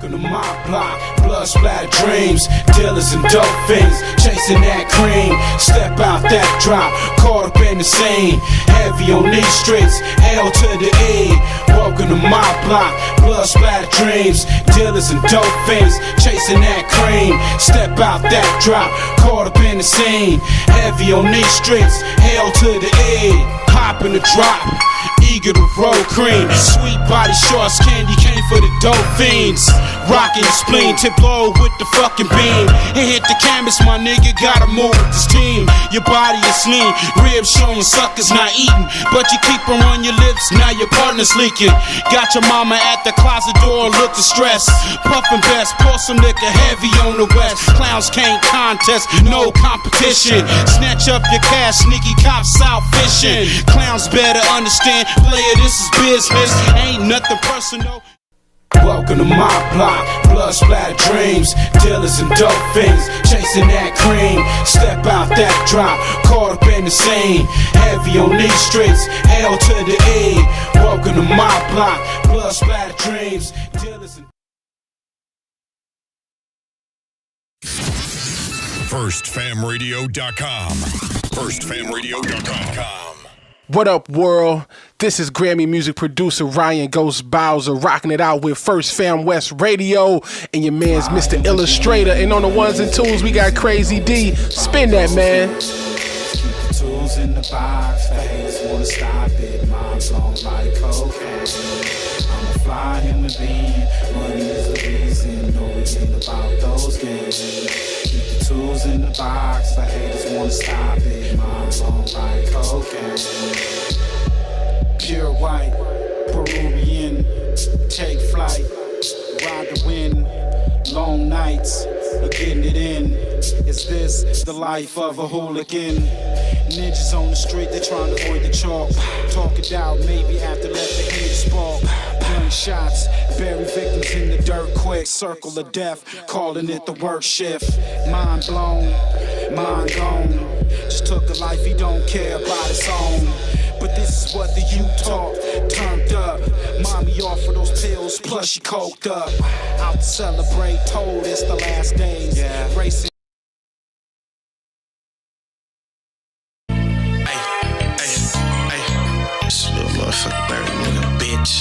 Welcome to my block, blood splattered dreams, dealers and dope fiends, chasing that cream. Step out that drop, caught up in the scene, heavy on these streets, L to the E. Welcome to my block, blood splattered dreams, dealers and dope fiends, chasing that cream. Step out that drop, caught up in the scene, heavy on these streets, L to the E. Hop in the drop, eager to roll cream, sweet body shorts, candy cane for the dope fiends. Rockin' your spleen, tip low with the fucking beam. And hit the canvas, my nigga, gotta move with this team. Your body is lean, ribs showing, suckers not eating, but you keep them on your lips, now your partner's leaking. Got your mama at the closet door looking stressed, puffin' best, pour some liquor heavy on the west. Clowns can't contest, no competition. Snatch up your cash, sneaky cops out fishing. Clowns better understand, player, this is business, ain't nothing personal. Welcome to my block, blood splattered dreams, dealers and dope fiends, chasing that cream. Step out that drop, caught up in the scene, heavy on these streets, L to the E. Welcome to my block, blood splattered dreams, dealers and FirstFamRadio.com. FirstFamRadio.com. What up, world? This is Grammy music producer Ryan Ghost Bowser rocking it out with First Fam West Radio and your man's Mr. Illustrator. And on the ones and twos, we got Crazy D. Spin that, man. keep the tools in the box, face wanna stop it, mind's on like cocaine. I'm a fly human being, money is the reason, no it ain't about those games. Keep the tools in the box, the haters wanna stop it, mind's on like cocaine. Pure white, Peruvian, take flight, ride the wind, long nights, getting it in. Is this the life of a hooligan? Ninjas on the street, they trying to avoid the chalk. Talk it out, maybe after let the heat spark. Gunshots, bury victims in the dirt quick. Circle of death, calling it the work shift. Mind blown, mind gone. Just took a life he don't care about his own. But this is what the youth talk, turned up. Mommy offered those pills, plus she coked up. Out to celebrate, told it's the last days. Yeah. Racing. This little motherfucker Barry nigga, bitch.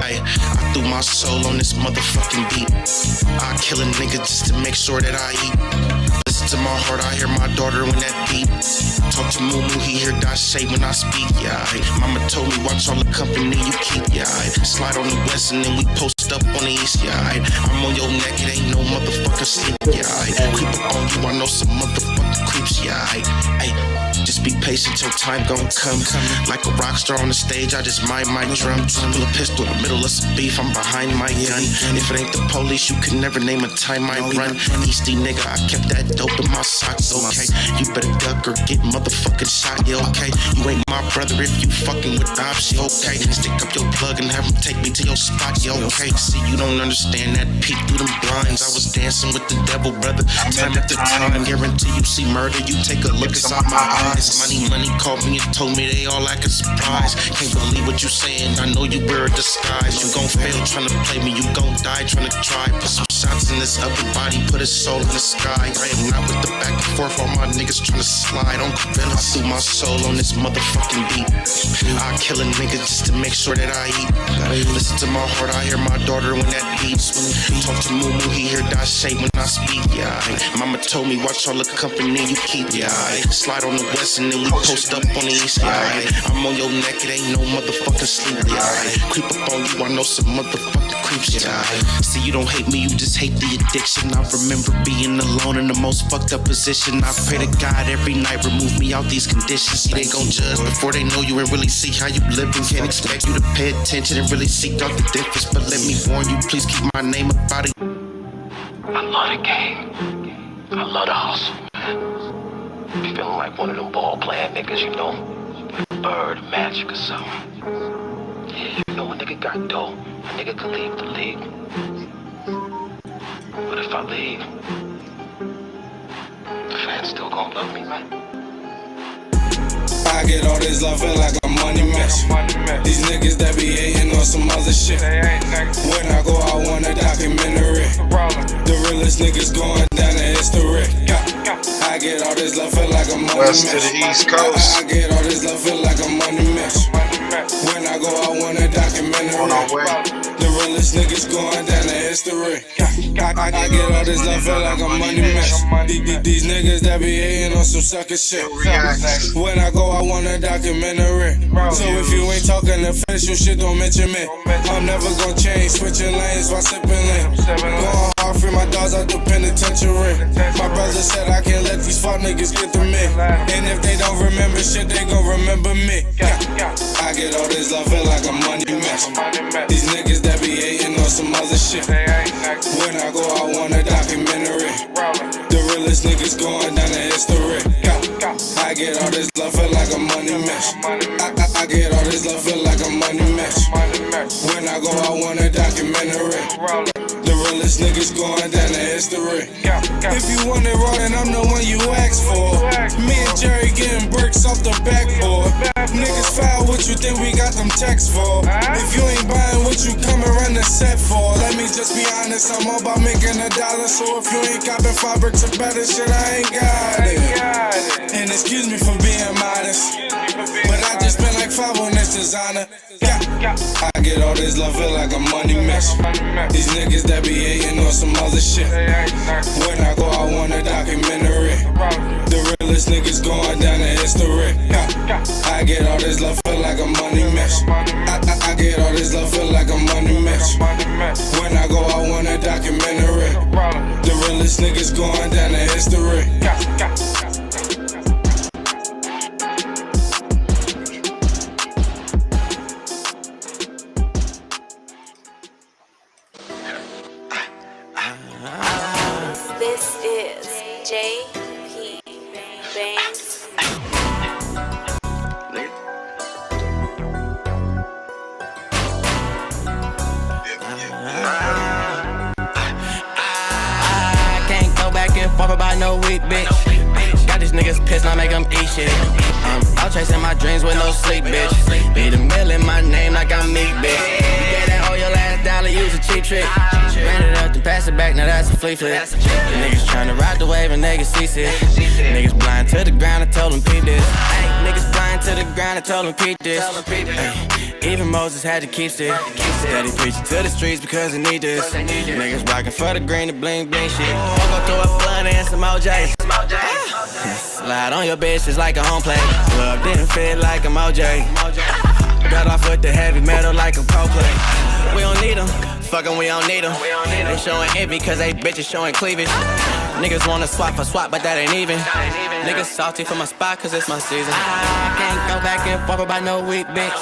Ay, I threw my soul on this motherfucking beat. I kill a nigga just to make sure that I eat. Listen to my heart, I hear my daughter when that beat. Talk to Moo, he hear that shade when I speak, yeah. Mama told me watch all the company you keep, yeah. Slide on the west and then we post up on the east, yeah. I'm on your neck, it ain't no motherfucking sleep, yeah. Creep up on you, I know some motherfucking creeps, yeah. Ay, just be patient till time gon' come. Like a rock star on the stage, I just mind my drum. Pull a pistol in the middle of some beef, I'm behind my gun. If it ain't the police, you can never name a time I run. Easty nigga, I kept that dope in my socks, okay. You better duck or get motherfucking shot, yeah, okay. You ain't my brother if you fucking with ops, yeah, okay. Stick up your plug and have him take me to your spot, yeah, okay. See, you don't understand that peek through them blinds. I was dancing with the devil, brother, time after time. Guarantee you see murder, you take a look inside my eyes. Money called me and told me they all acting surprised. Can't believe what you saying, I know you wear a disguise. You gon' fail trying to play me, you gon' die trying to try. Put some shots in this upper body, put his soul in the sky. I am not with the back and forth, all my niggas trying to slide on Cabela. I threw my soul on this motherfucking beat. I kill a nigga just to make sure that I eat. Listen to my heart, I hear my daughter when that beats. Talk to Moo, he hear that shade when I speak, yeah. Mama told me watch all the company you keep, yeah. Slide on the west and then we post up on the east, yeah. I'm on your neck, it ain't no motherfucking sleep, yeah. Creep up on you, I know some motherfucking creeps, yeah. See, you don't hate me, you just hate the addiction. I remember being alone in the most fucked up position. I pray to God every night, remove me out these conditions. See, they gon' judge before they know you and really see how you living. Can't expect you to pay attention and really seek out the difference. But let me warn you, please keep my name up out of. I love the game. I love the hustle, man. Be feeling like one of them ball playing niggas, you know? Bird, Magic or something. Yeah, you know a nigga got dough, a nigga can leave the league. But if I leave, the fans still gonna love me, man. I get all this love, feel like a money match. These niggas that be hating on some other shit. When I go, I want a documentary. The realest niggas going down in history. I get all this love, feel like a money West match. to the East Coast. I get all this love, feel like a money match. When I go, I want a documentary. On our way. The realest niggas going down in history. I get all this love, feel like a money match. These niggas that be hating on some sucker shit. When I go, I want a documentary. So if you ain't talking official shit, don't mention me. I'm never gonna change, switching lanes while sipping lean. Going hard, free my dogs out the penitentiary. My brother said I can't let these fuck niggas get to me. And if they don't remember shit, they gon' remember me. I get all this love, feel like a money match. These niggas that be hating on some other shit. When I go, I want a documentary. The realest niggas going down in history. I get all this love, feel like a money match. I get all this love, feel like a money match. When I go, I want a documentary. The realest niggas going down in history. If you want it raw, then I'm the one you asked for. Me and Jerry getting bricks off the backboard. Niggas foul, what you think we got them texts for? If you ain't buying what you coming run the set for, let me just be honest, I'm all about making a dollar. So if you ain't copping 5 bricks or better shit, I ain't got it. And excuse me for being modest, but I just spent like 5 on this designer. I get all this love, feel like a money match. These niggas that be hating on some other shit. When I go, I want a documentary. The realest niggas going down in history. I get all this love, feel like a money match. I get all this love, feel like a money match. When I go, I want a documentary. The realest niggas going down in history. This is JPRINCE. I can't go back and forth about no weak bitch. Got these niggas pissed, now make them eat shit. I'm chasing my dreams with no sleep, bitch. Need a mill in my name like I'm meek, bitch. You get that all your last dollar, use a cheap trick. Ran it up, then pass it back, now that's a flea flip. Niggas tryna ride the wave and niggas seasick. Niggas blind to the ground, I told them peep this. Niggas blind to the ground, I told them peep this. Even Moses had to keep still. Steady preaching to the streets because they need this. Niggas rockin' for the green, the bling bling shit. I'll go through a flood and some OJ. Slide on your bitch just like a home plate. Love didn't fit like a OJ. Got off with the heavy metal like a Coldplay. We don't need them, fuck 'em, we don't need them. They showing envy cause they bitches showing cleavage. Niggas wanna swap for swap, but that ain't even. Niggas salty for my spot cause it's my season. I can't go back and forth about no weak bitch.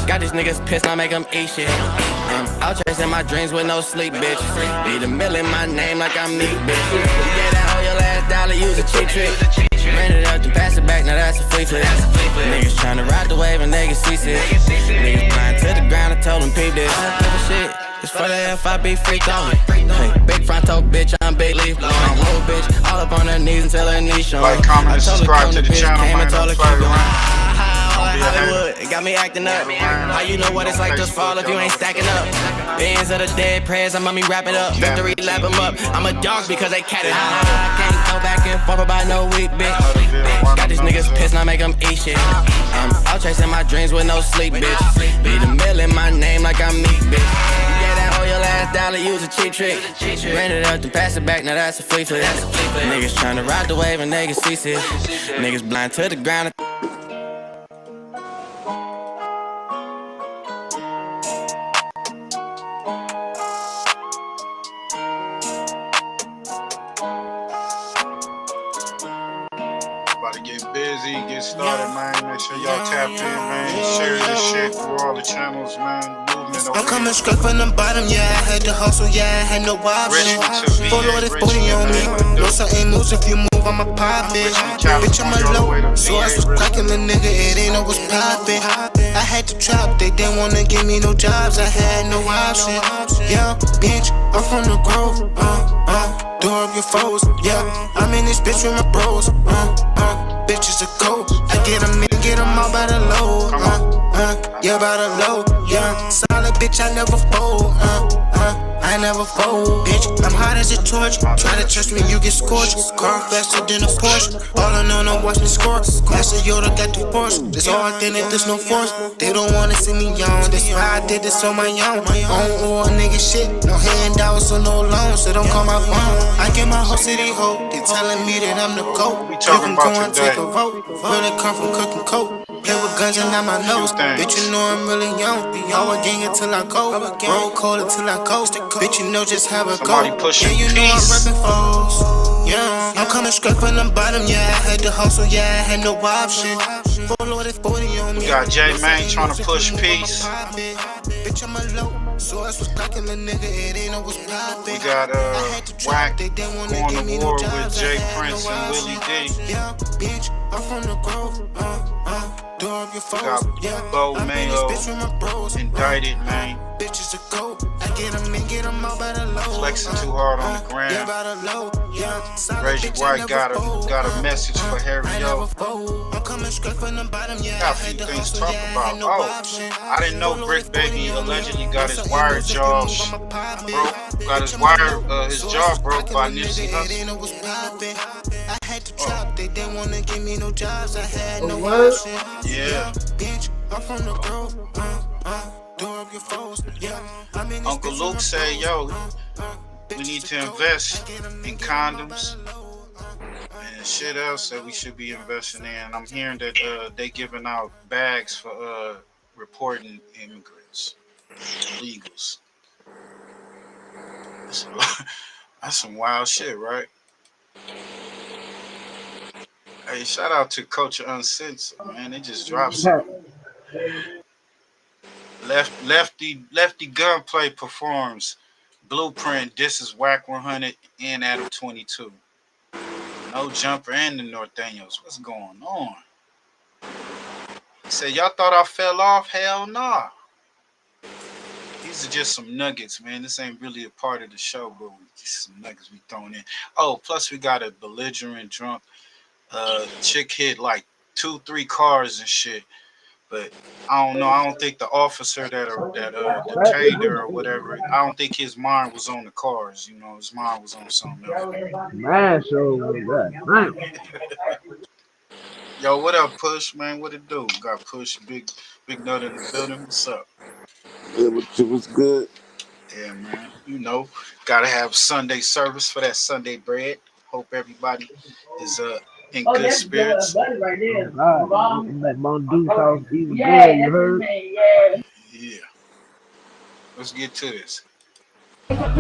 Got these niggas pissed, I make them eat shit. I'm chasing my dreams with no sleep, bitch. Need a mill in my name like I'm meek, bitch. You get that all your last dollar, use a cheap trick. Ran it up, then pass it back, now that's a flea flip. Niggas tryna ride the wave and niggas seasick. Niggas blind to the ground, I told them peep this. Shit, it's for the FIB freak on it. Hey, big fronto bitch, I'm big leaf blowing. Whole bitch, all up on her knees until her knees showing. Like, comment, and subscribe to the channel, man. Told her keep going. Hollywood, it got me acting up. How you know what it's like to fall if you ain't stacking up? Bands of the dead prayers, I'm me wrap it up. Victory lap them up. I'm a dog because they cat it. I can't go back and forth about no weak bitch. Got these niggas pissed, now make them eat shit. I'm chasing my dreams with no sleep, bitch. Need a mill in my name like I'm meek, bitch. You get that all your last dollar, use a cheap trick. Ran it up, then pass it back, now that's a flea flip. Niggas tryna ride the wave and niggas seasick. Niggas blind to the ground. Get started, man. Make sure y'all tap in, man. Share this shit through all the channels, man. Movement. I'm coming straight from the bottom, yeah. I had to hustle, yeah. I had no option. Follow this booty on me. No something moves if you move, I'm a pop bitch. Bitch, I'm a low. So I was cracking the nigga, it ain't no what's poppin'. I had to trap, they didn't wanna give me no jobs. I had no option. Yeah, bitch, I'm from the grove. Door up your foes, yeah. I'm in this bitch with my bros. bitches are cold. I get them all by the low. Yeah, by the low. Yeah, solid bitch, I never fold. I never fold, bitch. I'm hot as a torch. Try to trust me, you get scorched. Car faster than a Porsche. All I know, no watch me score. Master Yoda got the force. There's all authentic, there's no force. They don't wanna see me young. That's why I did this on my own. Own or nigga shit. No handouts or no loans, so don't call my phone. I get my whole city hope. They telling me that I'm the GOAT. We talking about today. Take a vote. Really come from cooking coke. Play with guns and not my nose. Bitch, you know I'm really young. I will gang until I go. Roll cold until I coast. Bitch, you know just how it go. Yeah, you know I'm reppin' foes. Yeah, I'm coming straight from the bottom. Yeah, I had to hustle. Yeah, I had no option. Full loaded 40 on me. We got J Main trying to push peace. Bitch, I'm a low. So I was cracking the nigga. It ain't no was poppin'. We got WRIGHT going to war with JPRINCE and WILLIE D. Yeah, bitch, I'm from the grove. We got Bo Mayo indicted, man. Bitches are cold. I get them all by the low. Flexing too hard on the gram. Reggie White got a message for Harry Yo. Got a few things to talk about. Oh, I didn't know Bricc Baby allegedly got his wire jaw broke. Got his jaw broke by Nipsey HUSSLE. I had to trap, they didn't wanna give me no jobs, I had no option. Yeah. Bitch, I'm from the grove. Door up your foes. Yeah. Uncle Luke said, yo, we need to invest in condoms and shit else that we should be investing in. I'm hearing that they giving out bags for reporting immigrants, illegals. That's some wild shit, right? Hey, shout out to Culture Uncensored, man. They just dropped something. Lefty Gunplay performs Blueprint. This is Whack 100 and Adam 22. No Jumper and the North Daniels. What's going on? He said, y'all thought I fell off? Hell nah. These are just some nuggets, man. This ain't really a part of the show, but just some nuggets we throwing in. Oh, plus we got a belligerent drunk chick hit like 2-3 cars and shit. But I don't know. I don't think the officer that detained her or whatever, I don't think his mind was on the cars. You know, his mind was on something else. Man, so that. Yo, what up, Push, man? What it do? Got Push, big nut in the building. What's up? It was good. Yeah, man. You know, gotta have Sunday service for that Sunday bread. Hope everybody is in good spirits. Right there. That Mondoose house even good, you heard? Yeah. Let's get to this. I'm like,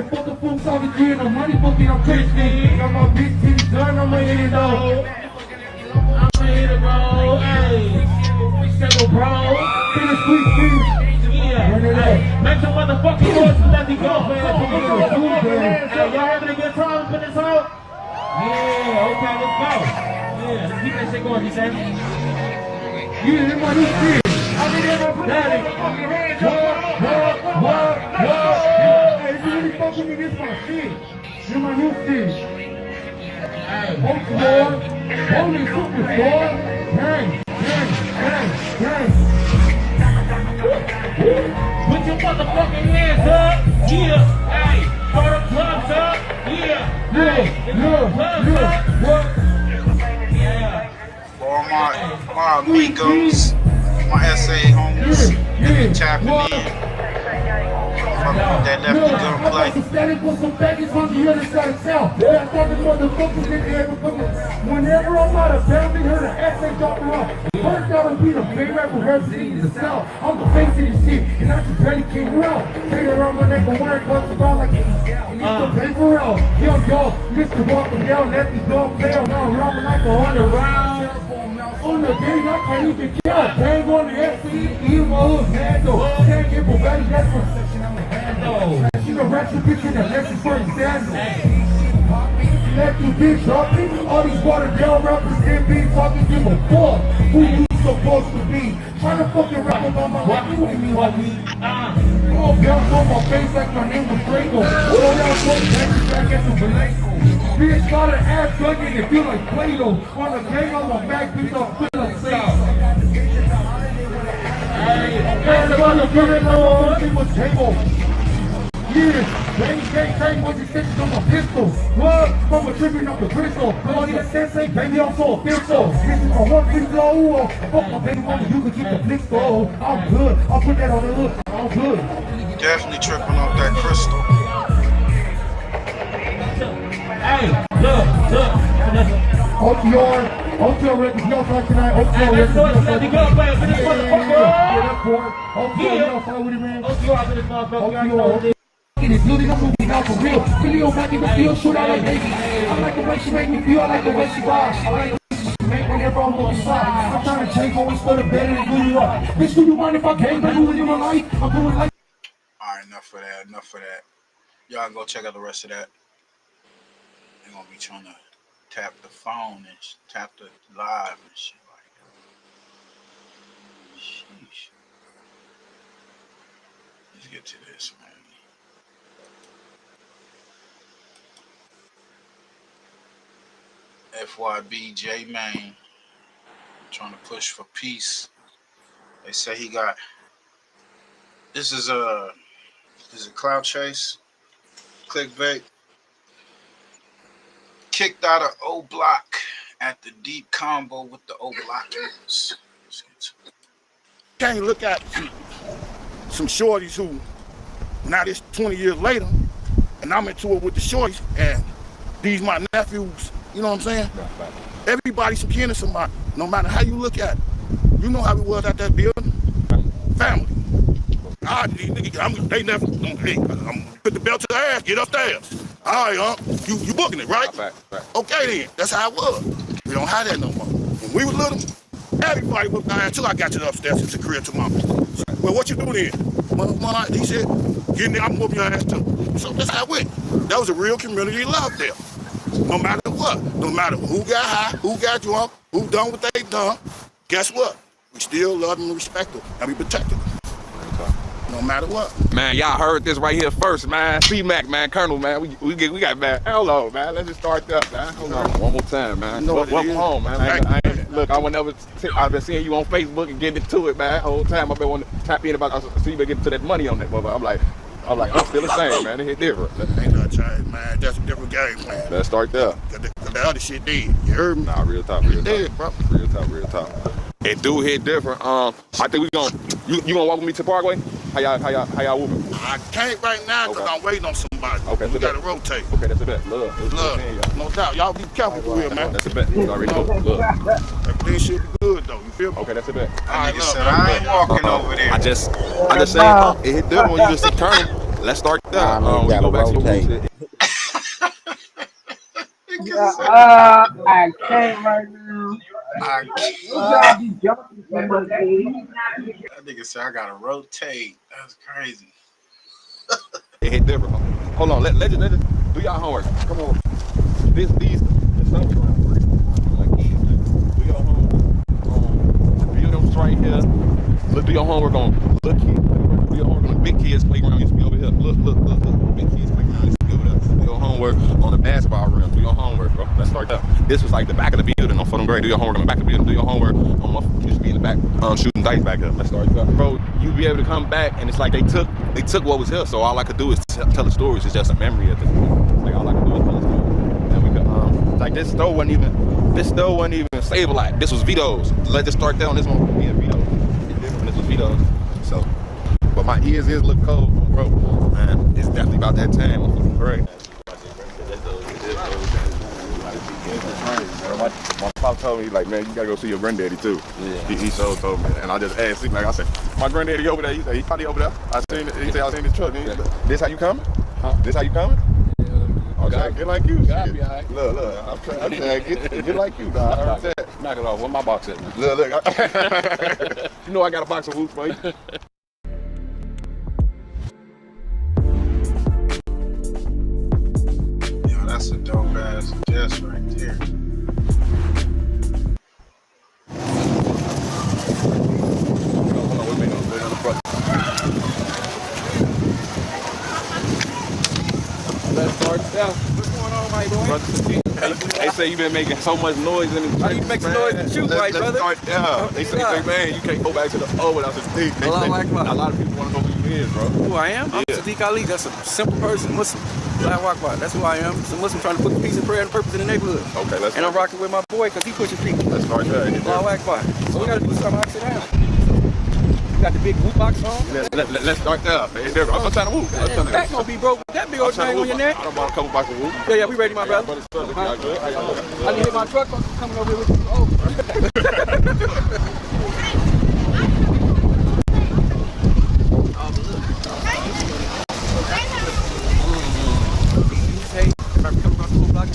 fuck the fool, talking to you, no money, fucking, I'm Christian. Got my big titties done, I'm ready to go. I'm ready to go, hey. Settle, bro. Finish, please. Yeah. Make some motherfucking noise and let me go, man. Hey, y'all having a good time for this out? Yeah, okay, let's go. Yeah, let's keep that shit going, D-Sam. You didn't want to see it. I mean, everyone put the fucking hands up. What? Hey, if you really fuck with me, this my shit. This my new shit. Hey, hope more. Holy superstar. Hey. Put your motherfucking hands up. Yeah. Hey, throw the clubs up. Yeah. Yeah. For all my amigos, my SA homies, that been tapping in. That lefty gunplay. Whenever I'm out of town, they heard an essay dropping off. First gotta be the big rapper representing the South. I'm the face of this shit, and I just barely came around. Take around my neck and wear it close about like and it's the paper round. Yo, Mr. Walker down, let me go play around, robbing like 100 rounds. On the game, I can't even kill. Bang on the FC, evil, handle. Can't get Bugatti, that's for section I'm a handle. You a ratchet bitch in the Lexus for his sandal. Let you bitch up. All these watered down rappers can't be talking, give a fuck. Who you supposed to be. Trying to fucking rap about my life. What do you mean, homie? All guns on my face like my name was Draco. All y'all go back at the Vallejo. Bitch got an ass dugging and feel like Play-Doh. On the gang on my back, bitch, I'll feel like Play-Doh. Hey, the mother put on nothing but table. Yeah, bang, what you think on my pistol? What? From a tripping off the crystal. Come on, yeah, sensei, baby, I'm so official. This is my one free flow. Fuck my baby mama, you can keep the flick though. I'm good, I'll put that on the hook. I'm good. Definitely tripping off that crystal. Hey, look. OTR records, y'all fight tonight. OTR records, y'all fight tonight. In this building, I'm moving out for real. Really don't like it, but still shoot out like baby. I like the way she make me feel, I like the way she vibes. I like the way she make whenever I'm on the side. I'm trying to change always for the better and do you up. Bitch, do you mind if I can't do it in my life? I'm doing like. Alright, enough of that. Y'all go check out the rest of that. They're gonna be trying to tap the phone and tap the live and shit like that. Sheesh. Let's get to this, man. FYB J Main trying to push for peace. They say he got this is a cloud chase, clickbait. Kicked out of O Block at the deep combo with the O Blockers. Can't look at some shorties who now this 20 years later, and I'm into it with the shorties, and these my nephews. You know what I'm saying? Right. Everybody's some kin to somebody, no matter how you look at it. You know how it was at that building? Family. They never, hey, put the belt to the ass, get upstairs. All right, you booking it, right? Right. Okay then, that's how it was. We don't have that no more. When we was little, everybody whooped our ass till I got to the upstairs and career to mama. Well, what you doing then? He said, get in there, I'm whooping your ass too. So that's how it went. That was a real community love there. No matter what, no matter who got high, who got drunk, who done what they done, guess what? We still love them and respect them, and we protect them. No matter what. Man, y'all heard this right here first, man. C-Mac, man, Colonel, man. We got, man. Hello, man. Let's just start up, man. Hold on. One more time, man. Welcome home, man. Look, I've been seeing you on Facebook and getting into it, man. The whole time I've been wanting to tap in about, see you been getting to that money on that, but I'm like, I'm still the same, man. It hit different. Ain't no change, man. That's a different game, man. Let's start there. The other shit did. You heard me? Nah, real talk. Bro. Real talk. It do hit different. I think you gonna walk with me to Parkway? How y'all whooping? I can't right now because I'm waiting on somebody. Okay, we gotta rotate. Okay, that's a bet. Love. No doubt. Y'all be careful for real, man. That's a bet. You already know. Look. Everything should be good though. You feel me? Okay, that's a bet. I ain't walking over there. I just saying it hit different when you just see Colonel. Let's start there. We go back to the I can't right now. That nigga said I gotta rotate. That's crazy. It hit different. Hold on, let just do y'all homework. Come on. These stuff like do your homework. View them right here. Look, do your homework on little kids. Do your homework on the big kids playground used to be over here. Look. Big kids playground used to be over there. Do your homework on the basketball rim. Do your homework, bro. Let's start there. This was like the back of the building on Fulham Grade. Do your homework on the back of the building. Do your homework on what used to be in the back, shooting dice back there. Let's start there. Bro, you be able to come back and it's like they took what was here. So all I could do is tell the stories. It's just a memory at this point. It's like all I could do is tell the story. And we could, like this store wasn't even stabilized. This was Vito's. Let's just start there on this one. Yeah, Vito's. This was Vito's. So, but my ears look cold, bro. Man, it's definitely about that time. I'm great. My pop told me, like, man, you gotta go see your granddaddy too. Yeah. He so told me, and I just asked him, like I said, my granddaddy over there. He said he probably over there. He said I seen his truck. This how you coming? Huh? This how you coming? I'm trying to get like you. Look, I'm trying to get like you, dog. Knock it off. Where my box at? Look. You know I got a box of hoops for you. Yo, that's a dope ass guess right there. What's going on, my boy? They say you been making so much noise in the I need to make some noise in the shoot, right, brother? They say, man, you can't go back to the O without the Sadiq. A lot of people want to know who you is, bro. Who I am? I'm Sadiq Ali. That's a simple person, Muslim. That's who I am. It's a Muslim trying to put peace and prayer and purpose in the neighborhood. Okay, let's. And I'm rocking with my boy because he pushing peace. Let's start there. Allahu Akbar. So we got to do something. I sit down. You got the big whoop box on? Let's start there. I'm trying to whoop. That gonna be broke. That big old thing on your neck. I don't want a couple boxes of whoop. Yeah, we ready, my brother. I need to hit my truck coming over here with you. Oh. Hey, if I come across the whole block,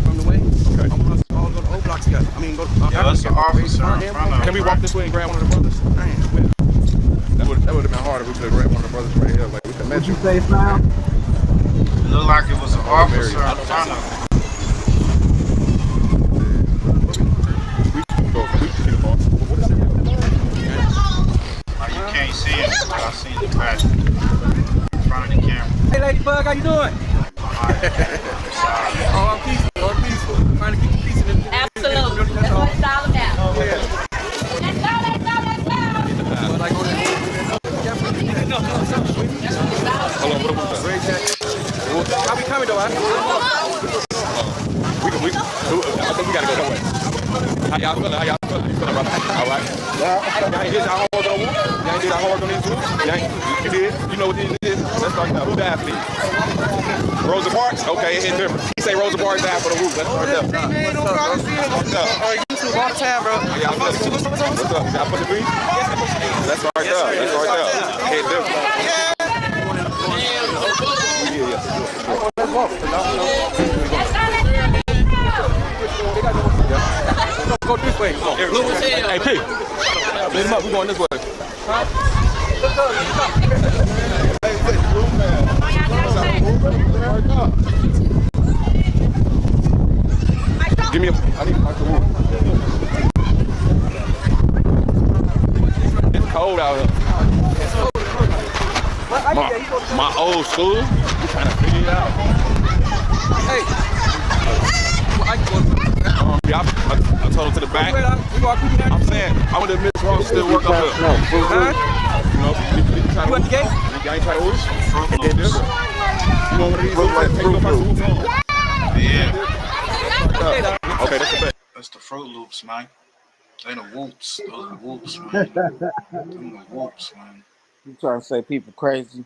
from the way. Okay. I'm gonna all go to old blocks together. I mean, go. Yeah, that's the officer in front of. Can we walk this way and grab one of the brothers? That would have been harder if we could have grabbed one of the brothers right here. Like we could What you say, Smile? It looked like it was an officer in front of him. You can't see him, but I seen the back in front of the camera. Hey, Ladybug, how you doing? Oh, I'm peaceful. I'm peaceful. I'm trying to keep the peace in the Absolutely. That's what it's all about. Oh, yeah. Let's go, let's go, let's go. Hold on, what was that? How we coming though? I think we gotta go that way. How y'all feeling? How you feeling, brother? All right. Y'all ain't did our homework on the whoop? Y'all ain't did our homework on these whoops? You did? You know what these is? Let's start now. Who died for these? Rosa Parks? Okay, it hit different. He say Rosa Parks died for the whoop. Let's start there. What's up? YouTube all the time, bro. How y'all feeling? What's up? Y'all put the beat? Let's start there. Let's start there. Hit different. Let's walk. Go this way. Hey, P. Let him up. We're going this way. Give me I need to talk to who. It's cold out here. My old school. We're trying to figure it out. Hey. Yeah, I told him to the back. I'm saying, I went to Miss Ross still work up here. You know, you went to the gate? You ain't trying to order? You want one of these? Yeah. Okay, that's the best. That's the Fruit Loops, man. They the whoops. Those are whoops, man. Them the whoops, man. You trying to say people crazy?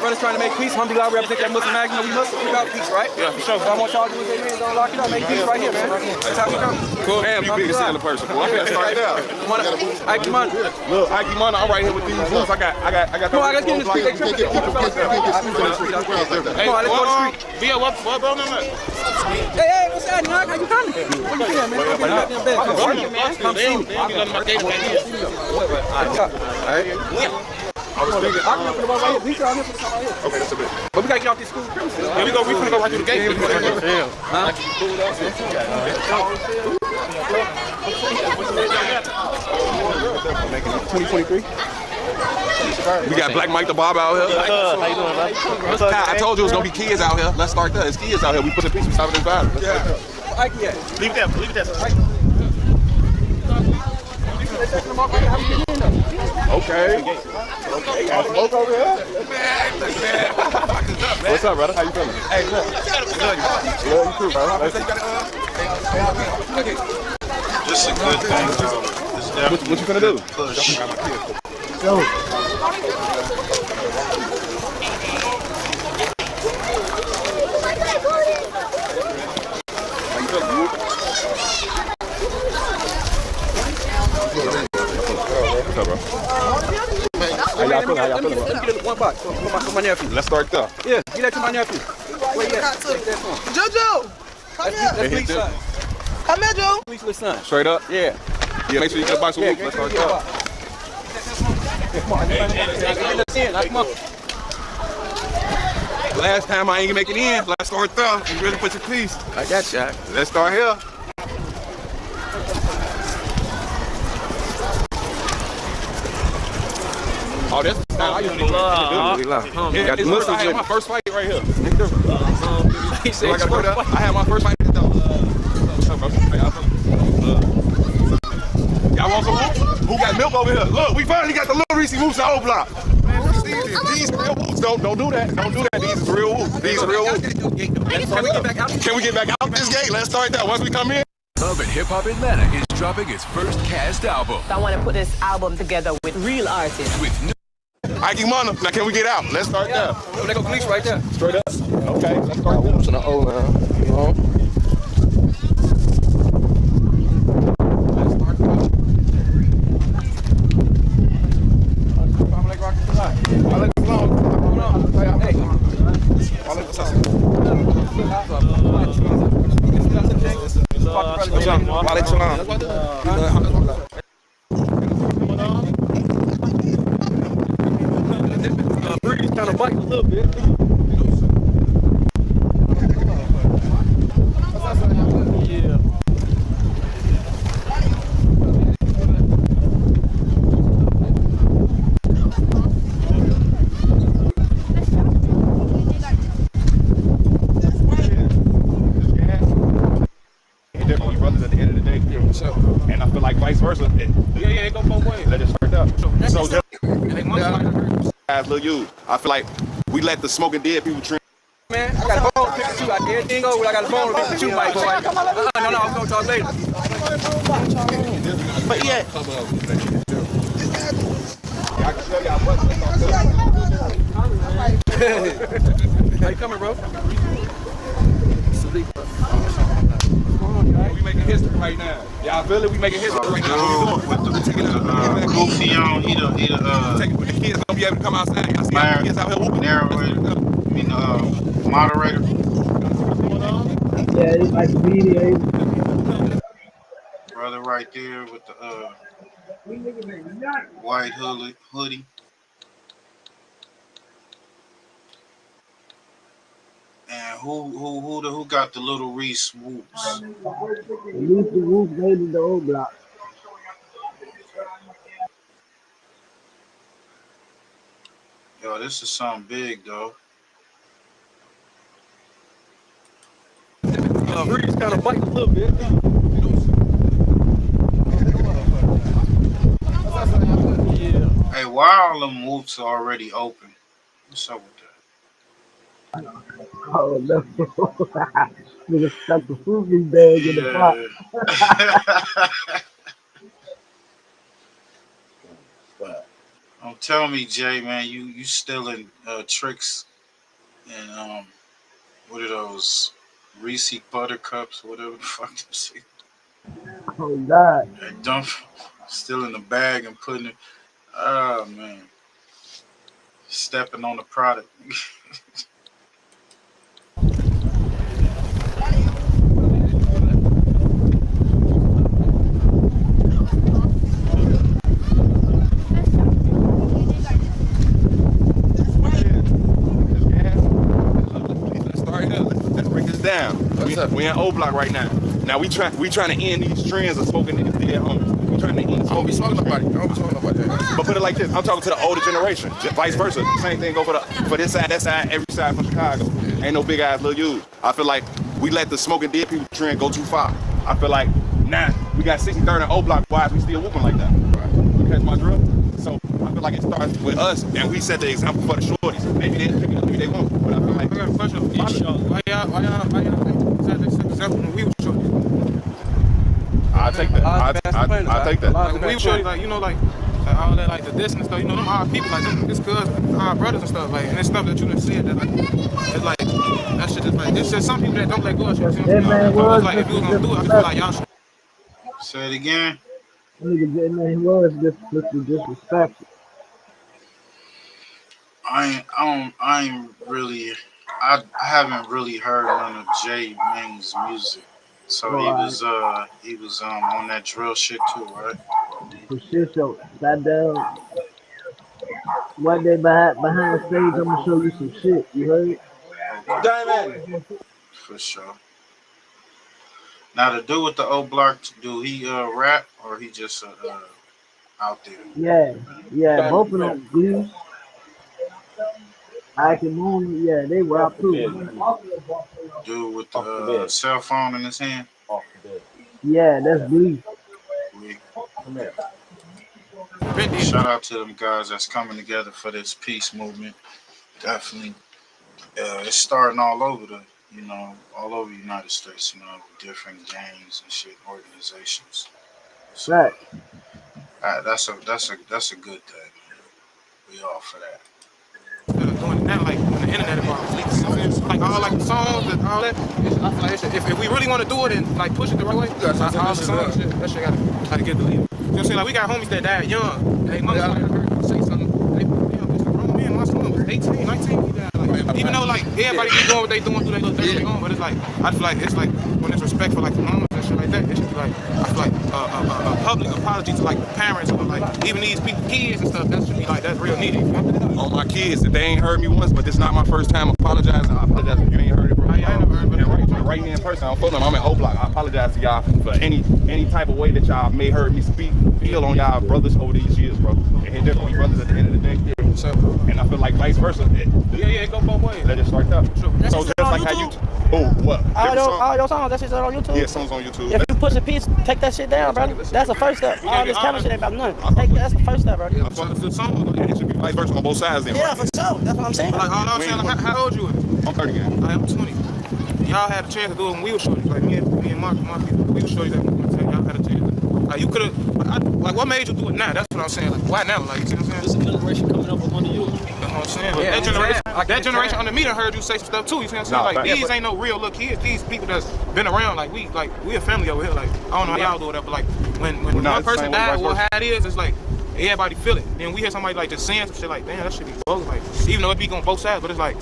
Brothers trying to make peace. Alhamdulillah, we represent that Muslim mag. You know, we Muslim, we got peace, right? Yeah, for sure. So I want y'all to do is say, man, don't lock it up. Make peace right here, man. That's how we come. Cool. Damn, you big single person, boy. I'm gonna start there. Ike Money. Look, Ike Money, I'm right here with these boots. I got. Come on, let's get in the street. They tripping. Come on, let's go to the street. Via, what bro, no, Hey, what's that, Knock? How you coming? Where you feeling, man? Come on, goddamn bed. Come see me. Alright. I was thinking. I can for the one right here. We out here for the one right here. Okay, that's a bit. But we gotta get off these school premises. Yeah, we finna go right through the gate. Huh? 2023. We got Black Mike the Bob out here. How you doing, brother? I told you it was gonna be kids out here. Let's start there. It's kids out here. We put the piece beside this vibe. Ike, yeah. Leave that. Okay. Smoke over here. What's up, brother? How you feeling? Hey, look. Yeah, you too, bro. This is a good thing, bro. What you finna do? Push. What's up, bro? How y'all feeling? Let me get one box for my nephew. Let's start there. Yeah, get that to my nephew. Where you at? Jojo! Come here! That's Bleach's son. Come here, Joe! Bleach's son. Straight up? Yeah. Yeah, make sure you get a box of whoop. Let's start there. Come on, come on. Last time I ain't make it in. Let's start there. You really put your piece. I got shot. Let's start here. Oh, that's Nah, I used to got the muscles. I had my first fight right here. He said, I had my first fight. Y'all want some whoop? Who got milk over here? Look, we finally got the little Reese whoops on the block. These real whoops. Don't do that. Don't do that. These is real whoops. These real whoops. Can we get back out? Can we get back out this gate? Let's start that once we come in. Love and Hip Hop Atlanta is dropping its first cast album. I want to put this album together with real artists. With new Ike Mana. Now can we get out? Let's start there. Oh, they go police right there. Straight up. Okay, let's start there. Whoops in the O line. You know? Breeze kind of biting a little bit. Yeah. Definitely brothers at the end of the day. And I feel like vice versa. Yeah, it go both ways. Let it start up. So just guys, Lil you. I feel like we let the smoking dead people trend. Man, I got a bone to pick with you. Everything over. I got a bone to pick with you, Mike. No, I'm gonna talk later. But yeah. I can tell y'all How you coming, bro? we making history right now. Y'all feel it? We making history right now. What you doing? With the goofy on, he the the kids gonna be able to come outside. Y'all see the kids out here whooping. narrator, I mean moderator. Yeah, it's like media. Brother right there with the white hoodie. And who got the little Reese whoops? At least the roof made in the old block. Yo, this is something big though. Breeze kind of biting a little bit. Yeah. Hey, why all them whoops are already open? What's up with that? Oh no. Nigga stuck the food bag in the pot. Don't tell me, Jay, man, you stealing tricks and what are those Reese buttercups, whatever the fuck you say. Oh God. And dump still in the bag and putting it. Oh man. Stepping on the product. Down. We in O Block right now. Now we trying to end these trends of smoking in dead homies. We trying to end. I don't be smoking nobody. But put it like this: I'm talking to the older generation. Vice versa. Same thing go for this side, that side, every side from Chicago. Ain't no big ass Lil you. I feel like we let the smoking dead people trend go too far. I feel like now we got 63rd and O Block. Why is we still whooping like that? You catch my drill? So I feel like it starts with us, and we set the example for the shorties. Maybe they pick it up, maybe they won't. But I feel like I got a question for each y'all. Why y'all set the example when we were shorties? I'll take that. I'll take that. Like when we were shorties, like, you know, like all that, like the this and stuff, you know, them our people, like them, it's cousins, our brothers and stuff, like, and it's stuff that you done said that, like, it's like, that shit is like, it's just some people that don't let go of shit. You know, it's like, if you was gonna do it, I feel like y'all should. Say it again. Nigga, that man was disrespectful. I haven't really heard none of Jay Ming's music. So he was on that drill shit too, right? For shit show. Sat down. One day behind stage, I'm gonna show you some shit. You heard? Diamond. For sure. Now the dude with the O Block, do he rap or he just out there? Yeah, both of them. Glee. Ike and Moon, yeah, they rock too. Dude with the cell phone in his hand. Yeah, that's Glee. Shout out to them guys that's coming together for this peace movement. Definitely, it's starting all over all over the United States. Different gangs and shit, organizations. So Right. that's a good thing, man. We all for that. Doing that, like when the internet involved, like all like the songs and all that. I feel like if we really want to do it and like push it the right way, all the songs, that shit gotta get deleted. You know what I'm saying? Like we got homies that died young. They motherfuckers heard say something. It's a grown man. My son was 18, 19. He died. Like, even though like everybody be doing what they doing through their little thing on, but it's like I feel like it's like when it's respect for like the mamas and shit like that. It should be like I feel like a public apology to like the parents or like even these people, kids and stuff. That should be like that's real needed. All my kids, if they ain't heard me once, but this not my first time apologizing, I apologize if you ain't heard it, bro. I never heard it. Right here in person, I'm full of them. I'm in O Block. I apologize to y'all for any type of way that y'all may heard me feel on y'all brothers over these years, bro. And they're we brothers at the end of the day. And I feel like vice versa. It go both ways. Let it start up. So just like how you. Oh, what? All your songs, that shit's on YouTube? Yeah, songs on YouTube. If you push a piece, take that shit down, bro. That's the first step. All this camera shit ain't about nothing. That's the first step, bro. It should be vice versa on both sides then. Yeah, for sure. That's what I'm saying. Like, all I'm saying, like, how old you is? I'm 30 again. I'm 20. Y'all had a chance to do it when we were shorties. Like, me and my people, we were shorties at one time. Y'all had a chance. Like, you could have, like, what made you do it now? That's what I'm saying. Like, why now? Like, you see what I'm saying? There's a generation coming up with one of you. That's what I'm saying. But that generation under me done heard you say some stuff too. You see what I'm saying? Like, these ain't no real little kids. These people that's been around, like, we a family over here. Like, I don't know how y'all do it, but like, when one person died, or how it is, it's like, everybody feel it. Then we hear somebody like just saying some shit like, damn, that should be both. Like, even though it be on both sides, but it's like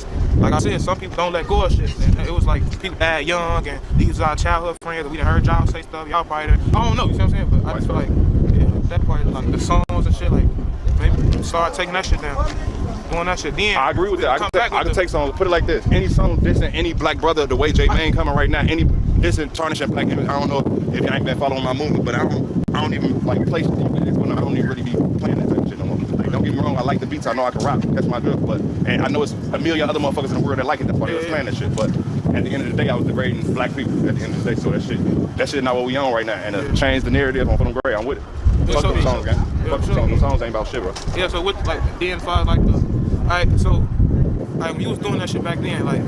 I said, some people don't let go of shit. And it was like people died young, and these are our childhood friends. And we done heard y'all say stuff. Y'all probably done, I don't know. You see what I'm saying? But I just feel like, yeah, that part, like the songs and shit, like maybe start taking that shit down. Doing that shit. Then I agree with that. I can take songs. Put it like this: any song dissing any black brother, the way J Mane coming right now, any dissing tarnishing black image. I don't know if y'all ain't been following my movement, but I don't even like play shit. I don't even really be playing that type of shit no more. Like, don't get me wrong, I like the beats. I know I can rap. That's my drift. And I know it's a million other motherfuckers in the world that like it. That's why they was playing that shit. But at the end of the day, I was degrading black people. At the end of the day, so that shit not what we on right now. And change the narrative on Put 'em Gray. I'm with it. Fuck them songs, gang. Fuck them songs. The songs ain't about shit, bro. Yeah. So with like then as far as like alright, so like when you was doing that shit back then, like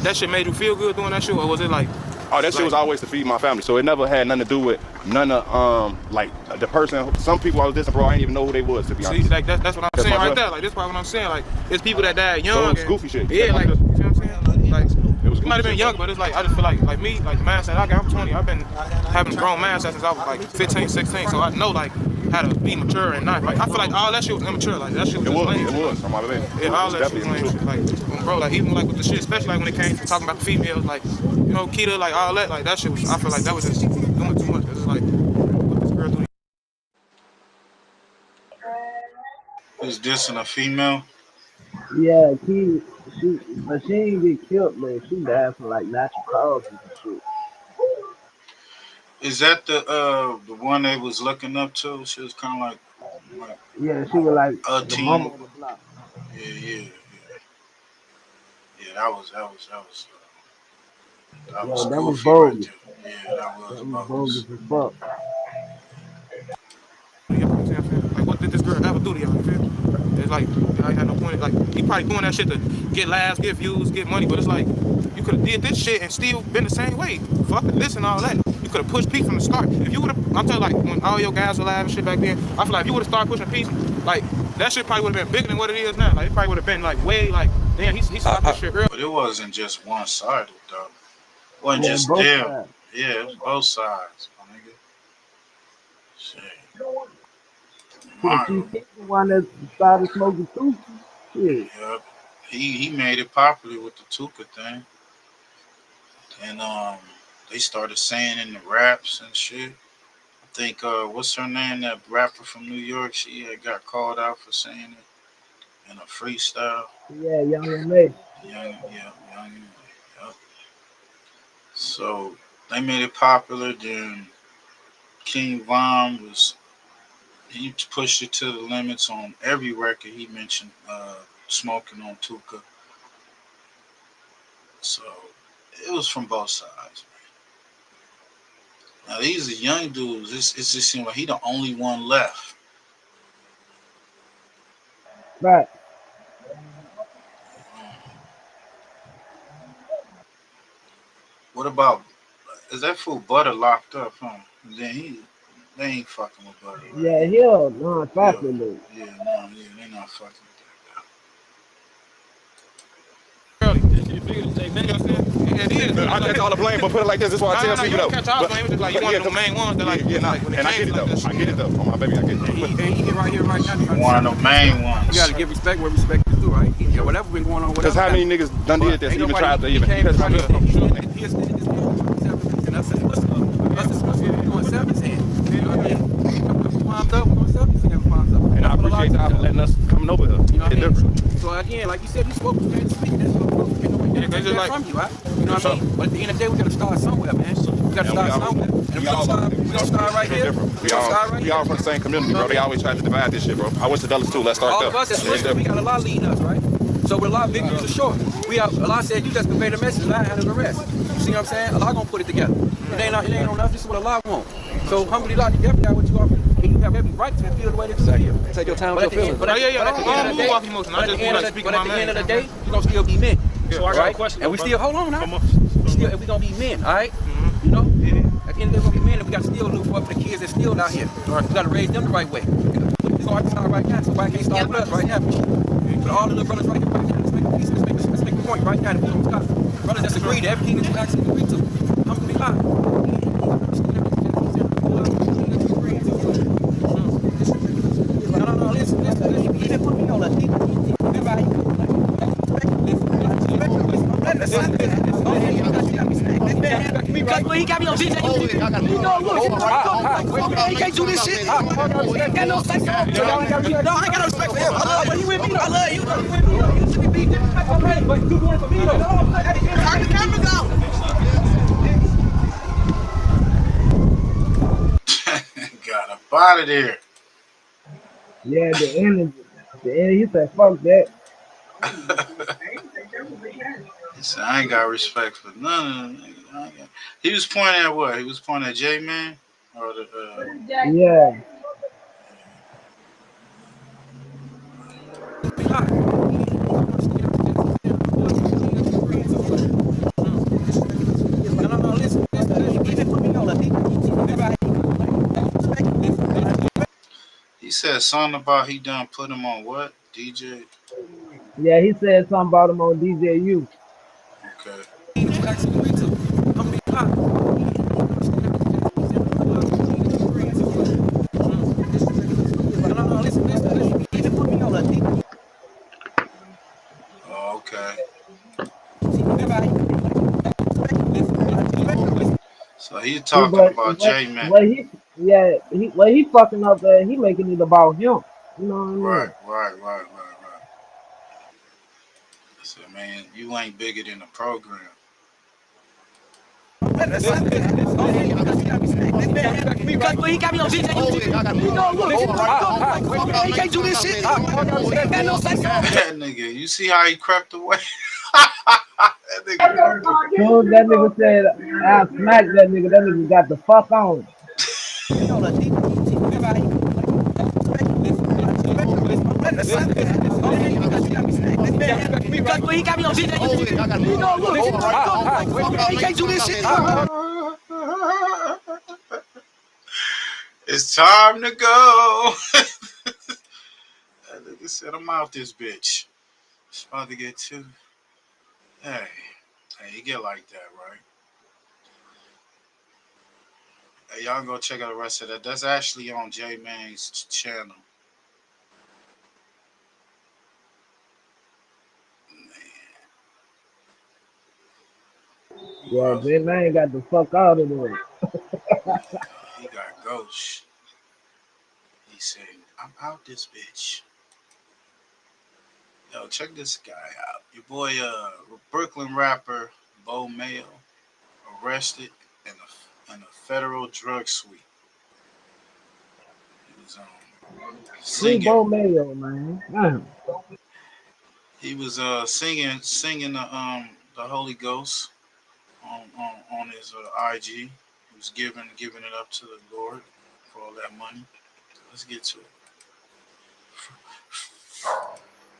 that shit made you feel good doing that shit, or was it like? Oh, that shit was always to feed my family, so it never had nothing to do with none of like the person. Some people I was dissing, bro, I didn't even know who they was, to be honest. See, like that's what I'm saying right there. Like this part what I'm saying. Like it's people that died young. So it was goofy shit. Yeah, like you see what I'm saying? Like it might have been young, but it's like I just feel like me, like the mindset I got. I'm 20. I've been having a grown mindset since I was like 15, 16. So I know like how to be mature and not like I feel like all that shit was immature. Like that shit was just lame. It was on my baby. Yeah, all that shit was lame. Like bro, like even like with the shit, especially like when it came to talking about the females, like you know, Keita, like all that, like that shit was. I feel like that was just doing too much. It's like what this girl doing. Is dissing a female? Yeah, but she ain't get killed, man. She died from like natural causes and shit. Is that the one they was looking up to? She was kind of like yeah, she was like a the teen. mama of the block. Yeah. That was that was goofy bogus. right there. Yeah, that was bogus as fuck. Like what did this girl ever do to y'all? It's like I had no point. Like he probably doing that shit to get laughs, get views, get money, but it's like you could have did this shit and still been the same way. Fuck this and all that. You could have pushed Pete from the start. If you would have, I'm telling you, like when all your guys were live and shit back then, I feel like if you would have started pushing Pete, like that shit probably would have been bigger than what it is now. Like it probably would have been like way like damn he stopped this shit early. But it wasn't just one sided though. It wasn't just them. Sides. Yeah, it was both sides, my nigga. Shit. She's the one that started smoking too. Shit. Yep. He made it popular with the Tuka thing. And they started saying in the raps and shit. I think what's her name? That rapper from New York, she had got called out for saying it in a freestyle. Yeah, Young May. Young May. Yep. So they made it popular. Then King Von he pushed it to the limits on every record. He mentioned smoking on Tuka. So it was from both sides. Now these are young dudes. It just seems like he the only one left. Right. What about, is that fool Butter locked up, huh? Then they ain't fucking with Butter, right? Yeah, he'll not fucking dude. Yeah, no, yeah, they not fucking with It is. I catch all the blame, but put it like this. This is why I tell people though. Catch all the blame. It's just like you one of the main ones that like. And I get it though. I get it though. On my baby, I get it. And he get right here, right now. One of the main ones. You gotta give respect where respect is due, right? Yeah, whatever been going on. Because how many niggas done did this? Even tried to even. And I said, what's up? We're going 7-10. You know what I mean? Palms up, we're going 7-10. Palms up. And I appreciate y'all for letting us come over here. You know what I mean? So again, like you said, you spoke, you had to speak. That's what we take that from you, right? You know what I mean? But at the end of the day, we gotta start somewhere, man. We gotta start somewhere. And we gonna start right here. We all from the same community, bro. They always try to divide this shit, bro. I wish the dollars too. Let's start all there. Of us as Muslims, we got a lot leading us, right? So with a lot of victories are short. Allah said you just convey the message and I handle the rest. You see what I'm saying? Allah gonna put it together. It ain't on us. This is what Allah wants. So alhamdulillah, you definitely got what you offer. And you have every right to feel the way that you feel. Take your time with your feelings. But at the end of the day, you gonna still be men. So I got a question. And we still, hold on now. We gonna be men, all right? You know? At the end of the day, we're gonna be men and we gotta still look for the kids that's still out here. We gotta raise them the right way. It's hard to start right now, so why can't start with us right now? But all the little brothers right here, right now, let's make a piece, let's make a point right now that we don't stop. Brothers that's agreed to everything that you actually agree to. Alhamdulillah. No, listen. You didn't put me on a deep. He got me on CZAR'S. He can't do this shit. I got no respect for him. No, I ain't got no respect for him. I love you with me. I love you. You should be disrespectful. Okay, but you doing it for me though. Turn the cameras out. Got up out of there. Yeah, the end, he said, fuck that. He said, I ain't got respect for none of them. He was pointing at what? He was pointing at J-Man? Or the, Yeah. He said something about he done put him on what? DJ? Yeah, he said something about him on DJU. Okay. Oh, okay. So he's talking about J-Man. What he fucking up there, he making it about him. You know what I mean? Right. I said, man, you ain't bigger than the program. He got me on CZAR'S. He can't do this shit. That nigga, you see how he crept away? Soon as that nigga said, I smacked that nigga got the fuck on. He got me on CZAR'S. He can't do this shit. It's time to go. That nigga said, I'm out this bitch. It's about to get too. Hey, you get like that, right? Hey, y'all go check out the rest of that. That's actually on J-Man's channel. Yeah, J-Man got the fuck out of there. He got ghost. He said, I'm out this bitch. Yo, check this guy out. Your boy, Brooklyn rapper Mayo, arrested in a federal drug sweep. He was singing. Mayo, man. Damn. He was singing the the Holy Ghost on his IG. He was giving it up to the Lord for all that money. Let's get to it.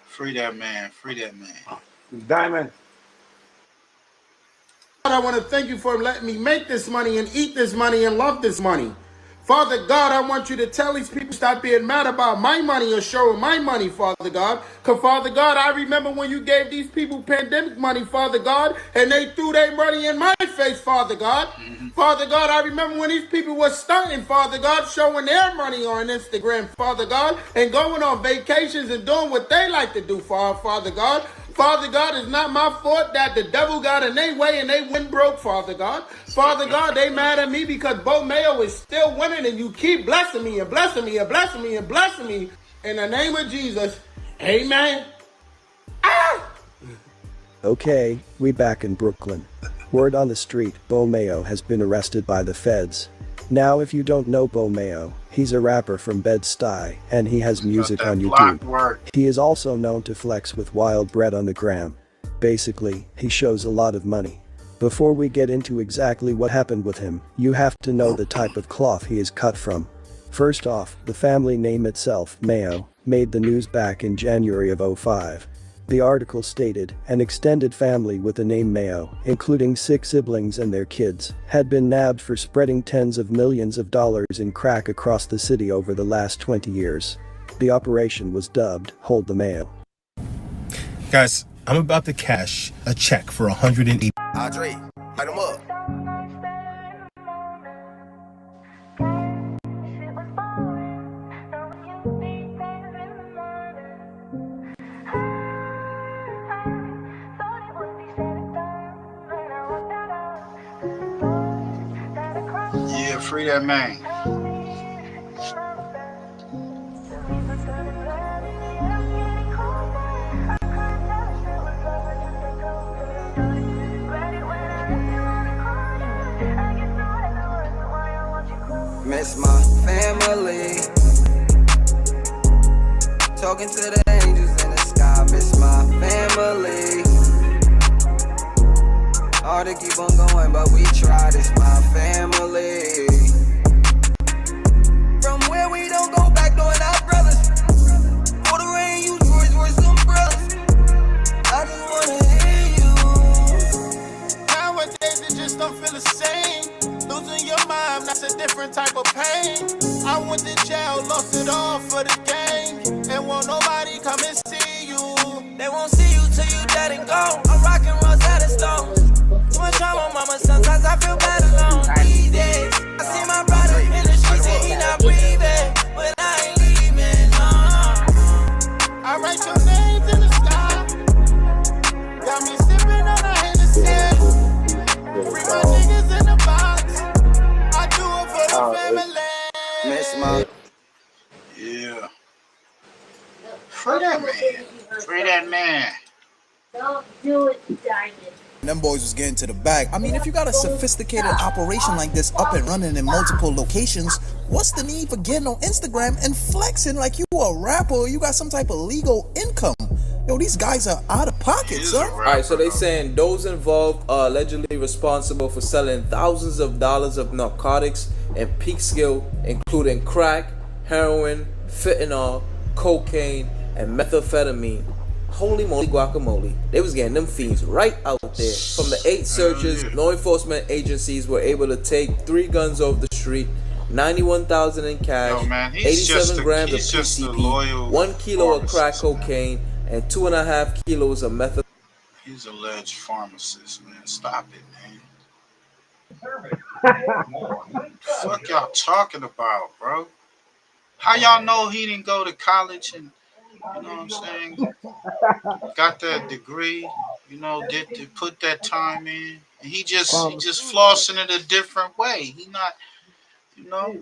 Free that man. Free that man. Diamond. I want to thank you for letting me make this money and eat this money and love this money. Father God, I want you to tell these people stop being mad about my money or showing my money, Father God. Because, Father God, I remember when you gave these people pandemic money, Father God, and they threw their money in my face, Father God. Father God, I remember when these people were stunting, Father God, showing their money on Instagram, Father God, and going on vacations and doing what they like to do, Father God. Father God, it's not my fault that the devil got in their way and they went broke, Father God. Father God, they mad at me because Bo Mayo is still winning and you keep blessing me and blessing me and blessing me and blessing me. In the name of Jesus, amen. Okay, we back in Brooklyn. Word on the street, Bo Mayo has been arrested by the feds. Now if you don't know Bo Mayo, he's a rapper from Bed-Stuy, and he has music on YouTube. He is also known to flex with wild bread on the gram. Basically, he shows a lot of money. Before we get into exactly what happened with him, you have to know the type of cloth he is cut from. First off, the family name itself, Mayo, made the news back in January of 2005. The article stated, an extended family with the name Mayo, including 6 siblings and their kids, had been nabbed for spreading tens of millions of dollars in crack across the city over the last 20 years. The operation was dubbed, Hold the Mayo. Guys, I'm about to cash a check for 180. Andre, light him up. Yeah, free that man. Miss my family. Talking to the angels in the sky. Miss my family. Hard to keep on going, but we tried. It's my family. From where we don't go back, knowing our brothers. For the rain, you Royce umbrellas. I just wanna hear you. Nowadays it just don't feel the same. Losing your mind, that's a different type of pain. I went to jail, lost it all for the game. And won't nobody come and see you. They won't see you till you dead and gone. I'm rocking Rosetta Stones. Too much time on mama, sometimes I feel bad alone. These days, I see my brother in the streets and he not breathing. But I ain't leaving, no. I write your names in the sky. Got me sipping on a Hennessy. Free my niggas in the box. I do it for the family. Miss my. Yeah. Free that man. Free that man. Don't do it, Diamond. Them boys was getting to the bag. I mean, if you got a sophisticated operation like this up and running in multiple locations, what's the need for getting on Instagram and flexing like you a rapper or you got some type of legal income? Yo, these guys are out of pocket, sir. Alright, so they saying those involved are allegedly responsible for selling thousands of dollars of narcotics and peak skill, including crack, heroin, fentanyl, cocaine, and methamphetamine. Holy moly guacamole. They was getting them fiends right out there. From the 8 searches, law enforcement agencies were able to take 3 guns off the street, 91,000 in cash, 87 grams of PCP, 1 kilo of crack cocaine, and 2.5 kilos of methamphetamine. He's an alleged pharmacist, man. Stop it, man. Fuck y'all talking about, bro? How y'all know he didn't go to college and, you know what I'm saying, got that degree, you know, did put that time in, and he just flossing it a different way. He not, you know,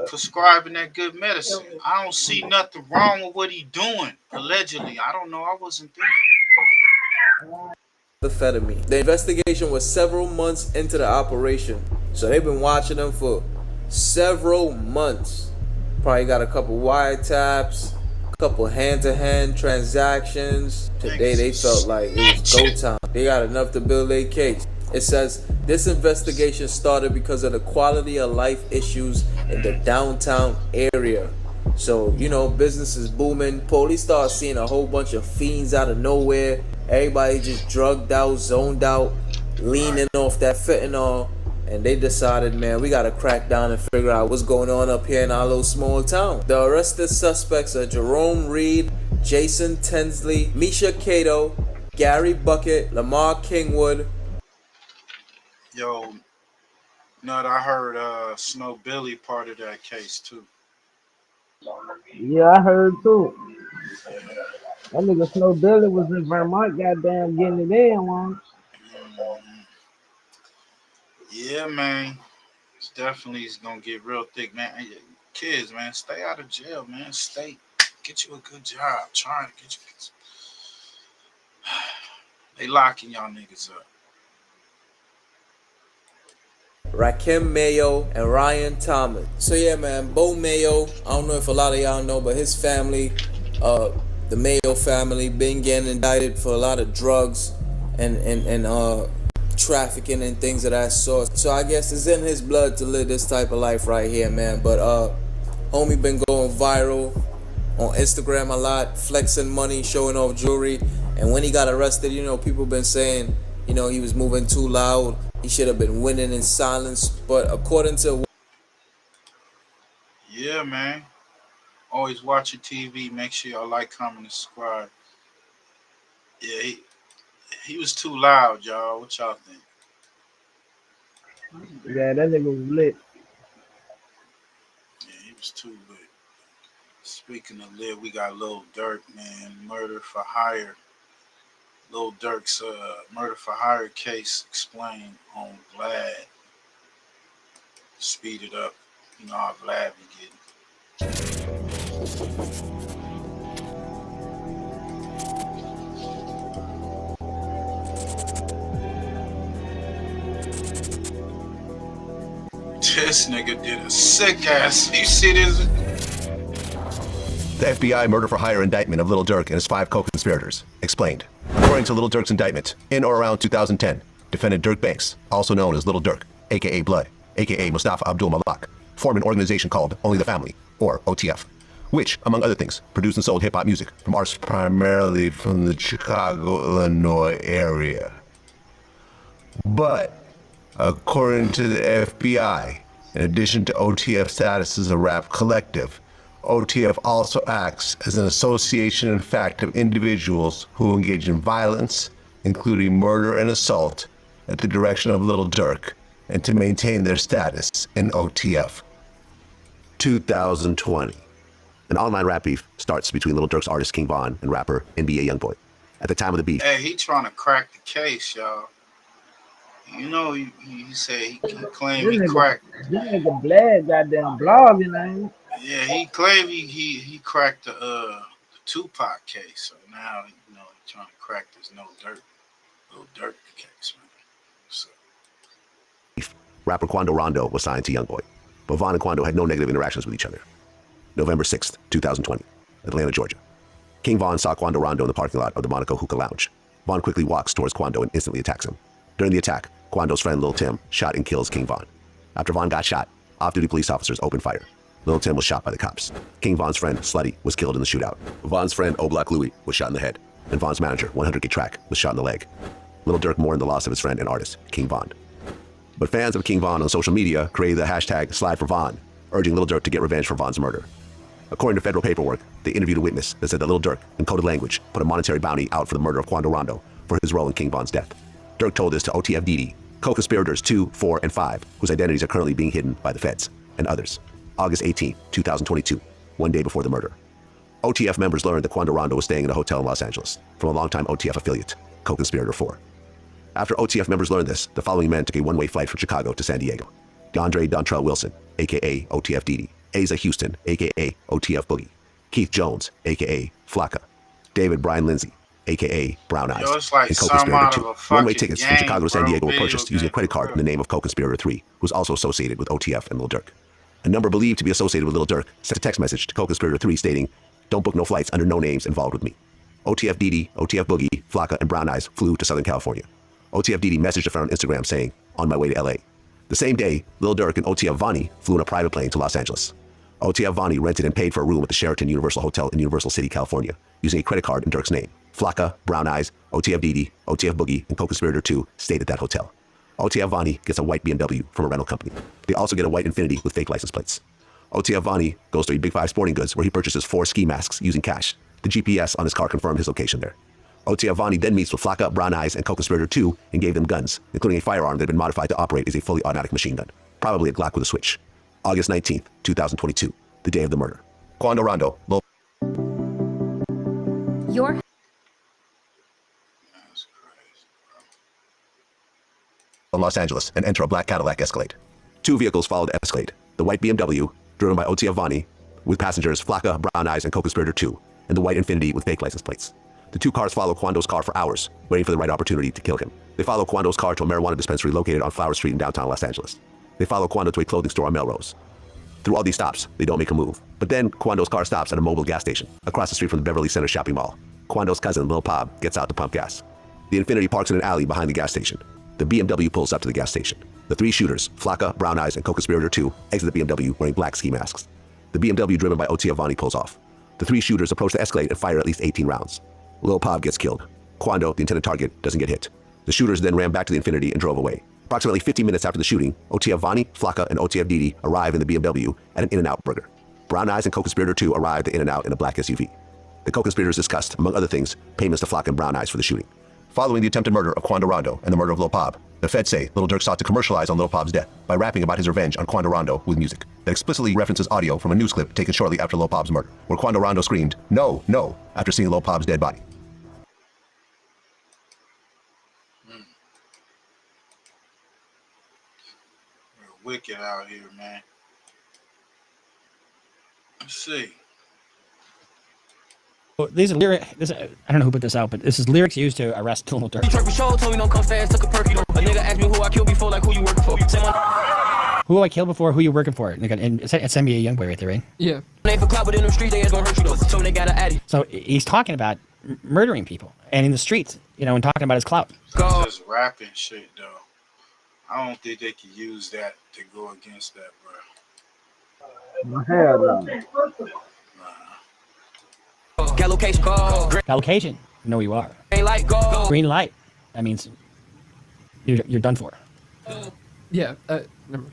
prescribing that good medicine. I don't see nothing wrong with what he doing, allegedly. I don't know. I wasn't there. Methamphetamine. The investigation was several months into the operation, so they've been watching them for several months. Probably got a couple wiretaps, a couple hand-to-hand transactions. Today they felt like it was go time. They got enough to build their case. It says this investigation started because of the quality of life issues in the downtown area. So, you know, business is booming. Police start seeing a whole bunch of fiends out of nowhere. Everybody just drugged out, zoned out, leaning off that fentanyl. And they decided, man, we gotta crack down and figure out what's going on up here in our little small town. The arrested suspects are Jerome Reed, Jason Tinsley, Misha Cato, Gary Bucket, Lamar Kingwood. Yo, Nut, I heard Snow Billy part of that case too. Yeah, I heard too. That nigga Snow Billy was in Vermont, goddamn, getting it in, man. Yeah, man. It's definitely gonna get real thick, man. Hey, kids, man, stay out of jail, man. Get you a good job. Trying to get you. They locking y'all niggas up. Rakim Mayo and Ryan Thomas. So yeah, man, Bo Mayo, I don't know if a lot of y'all know, but his family, the Mayo family, been getting indicted for a lot of drugs and trafficking and things of that sort. So I guess it's in his blood to live this type of life right here, man. But homie been going viral on Instagram a lot, flexing money, showing off jewelry. And when he got arrested, you know, people been saying, you know, he was moving too loud. He should have been winning in silence. But according to... Yeah, man. Always watching TV. Make sure y'all like, comment, and subscribe. Yeah, he was too loud, y'all. What y'all think? Yeah, that nigga was lit. Yeah, he was too lit. Speaking of lit, we got Lil Durk, man. Murder for hire. Lil Durk's murder for hire case explained on Vlad. Speed it up. You know how Vlad be getting. This nigga did a sick ass. You see this? The FBI murder for hire indictment of Lil Durk and his 5 co-conspirators. Explained. According to Lil Durk's indictment, in or around 2010, defendant Dirk Banks, also known as Lil Durk, aka Blood, aka Mustafa Abdul Malak, formed an organization called Only the Family, or OTF, which, among other things, produced and sold hip-hop music from artists primarily from the Chicago, Illinois area. But, according to the FBI, in addition to OTF status as a rap collective, OTF also acts as an association in fact of individuals who engage in violence, including murder and assault, at the direction of Lil Durk, and to maintain their status in OTF. 2020. An online rap beef starts between Lil Durk's artist King Von and rapper NBA Youngboy. At the time of the beef, Hey, he trying to crack the case, y'all. You know, he said he claimed he cracked. This nigga Vlad goddamn blogging, man. Yeah, he claimed he cracked the Tupac case. So now, you know, he's trying to crack this Lil Durk case, man. So. rapper Quando Rondo was signed to Youngboy, but Von and Quando had no negative interactions with each other. November 6th, 2020, Atlanta, Georgia. King Von saw Quando Rondo in the parking lot of the Monaco Hookah Lounge. Von quickly walks towards Quando and instantly attacks him. During the attack, Quando's friend Lil Tim shot and kills King Von. After Von got shot, off-duty police officers opened fire. Lil Tim was shot by the cops. King Von's friend Slutty was killed in the shootout. Von's friend O-Block Louie was shot in the head, and Von's manager 100 Get Track was shot in the leg. Lil Durk mourned the loss of his friend and artist, King Von. But fans of King Von on social media created the hashtag #SlideForVon, urging Lil Durk to get revenge for Von's murder. According to federal paperwork, they interviewed a witness that said that Lil Durk, in coded language, put a monetary bounty out for the murder of Quando Rondo for his role in King Von's death. Durk told this to OTF DD, co-conspirators 2, 4, and 5, whose identities are currently being hidden by the feds, and others. August 18, 2022, one day before the murder. OTF members learned that Quando Rondo was staying in a hotel in Los Angeles from a longtime OTF affiliate, co-conspirator 4. After OTF members learned this, the following men took a one-way flight from Chicago to San Diego. DeAndre Dontrell Wilson, a.k.a. OTF DD, Asa Houston, a.k.a. OTF Boogie, Keith Jones, a.k.a. Flocka, David Brian Lindsay, a.k.a. Brown Eyes, Yo, it's like and some co-conspirator out 2. of a One-way fucking tickets from game, Chicago to San bro, Diego were video purchased using a game, credit card bro. in the name of co-conspirator 3, who was also associated with OTF and Lil Durk. A number believed to be associated with Lil Durk sent a text message to co-conspirator 3 stating, don't book no flights under no names involved with me. OTF Didi, OTF Boogie, Flocka, and Brown Eyes flew to Southern California. OTF Didi messaged a friend on Instagram saying, on my way to LA. The same day, Lil Durk and OTF Vonnie flew in a private plane to Los Angeles. OTF Vonnie rented and paid for a room at the Sheraton Universal Hotel in Universal City, California, using a credit card in Durk's name. Flocka, Brown Eyes, OTF Didi, OTF Boogie, and Co-Conspirator 2 stayed at that hotel. OTF Vonnie gets a white BMW from a rental company. They also get a white Infiniti with fake license plates. OTF Vonnie goes to a Big 5 Sporting Goods where he purchases 4 ski masks using cash. The GPS on his car confirmed his location there. OTF Vonnie then meets with Flocka, Brown Eyes, and Co-Conspirator 2 and gave them guns, including a firearm that had been modified to operate as a fully automatic machine gun, probably a Glock with a switch. August 19th, 2022, the day of the murder. Quando Rondo, Lil Your in Los Angeles and enter a black Cadillac Escalade. 2 vehicles followed the Escalade. The white BMW, driven by OTF Vonnie, with passengers Flocka, Brown Eyes, and Co-Conspirator 2, and the white Infiniti with fake license plates. The 2 cars follow Quando's car for hours, waiting for the right opportunity to kill him. They follow Quando's car to a marijuana dispensary located on Flower Street in downtown Los Angeles. They follow Quando to a clothing store on Melrose. Through all these stops, they don't make a move. But then Quando's car stops at a mobile gas station, across the street from the Beverly Center shopping mall. Quando's cousin, Lil Pob, gets out to pump gas. The Infiniti parks in an alley behind the gas station. The BMW pulls up to the gas station. The 3 shooters, Flocka, Brown Eyes, and Co-Conspirator 2, exit the BMW wearing black ski masks. The BMW driven by OTF Vonnie pulls off. The 3 shooters approach the Escalade and fire at least 18 rounds. Lil Pob gets killed. Quando, the intended target, doesn't get hit. The shooters then ran back to the Infiniti and drove away. Approximately 50 minutes after the shooting, OTF Vonnie, Flocka, and OTF Didi arrive in the BMW at an In-N-Out burger. Brown Eyes and Co-Conspirator 2 arrived at In-N-Out in a black SUV. The co-conspirators discussed, among other things, payments to Flocka and Brown Eyes for the shooting. Following the attempted murder of Quando Rondo and the murder of Lil Pob, the feds say Lil Durk sought to commercialize on Lil Pob's death by rapping about his revenge on Quando Rondo with music that explicitly references audio from a news clip taken shortly after Lil Pob's murder, where Quando Rondo screamed, "No, no," after seeing Lil Pob's dead body. We're wicked out here, man. Let's see. These are lyrics. I don't know who put this out, but this is lyrics used to arrest Lil Durk. Told me don't come fast, took a perky. A nigga asked me who I killed before, like who you working for. Who I killed before? Who you working for? And it's NBA YoungBoy right there, right? Yeah. Name for clout, but in the streets, they ain't gonna hurt you though. So they got an addy. So he's talking about murdering people and in the streets, you know, and talking about his clout. Just rapping shit though. I don't think they could use that to go against that, bro. Hell no. Got location, go. Got location. You know who you are. Green light, go. Green light. That means you're done for. Yeah. Never.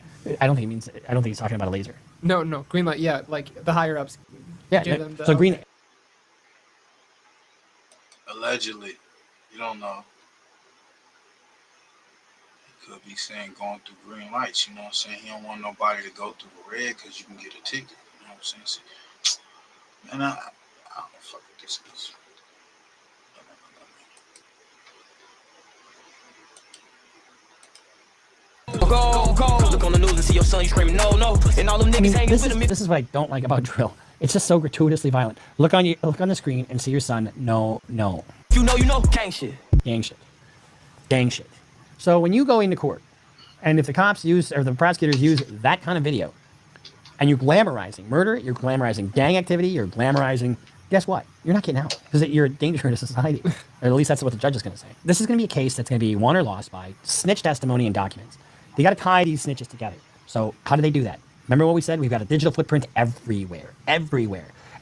I don't think he's talking about a laser. No. Green light. Yeah, like the higher ups. Yeah. So green. Allegedly, you don't know. He could be saying going through green lights. You know what I'm saying? He don't want nobody to go through the red because you can get a ticket. You know what I'm saying? So, man, I don't fuck with this. Go. Look on the news and see your son, you screaming no. And all them niggas hanging with him. This is what I don't like about drill. It's just so gratuitously violent. Look on the screen and see your son. No. If you know, gang shit. So when you go into court, and if the cops use or the prosecutors use that kind of video, and you're glamorizing murder, you're glamorizing gang activity, you're glamorizing, guess what? You're not getting out because you're a danger to society. Or at least that's what the judge is going to say. This is going to be a case that's going to be won or lost by snitch testimony and documents. They got to tie these snitches together. So how do they do that? Remember what we said? We've got a digital footprint everywhere. And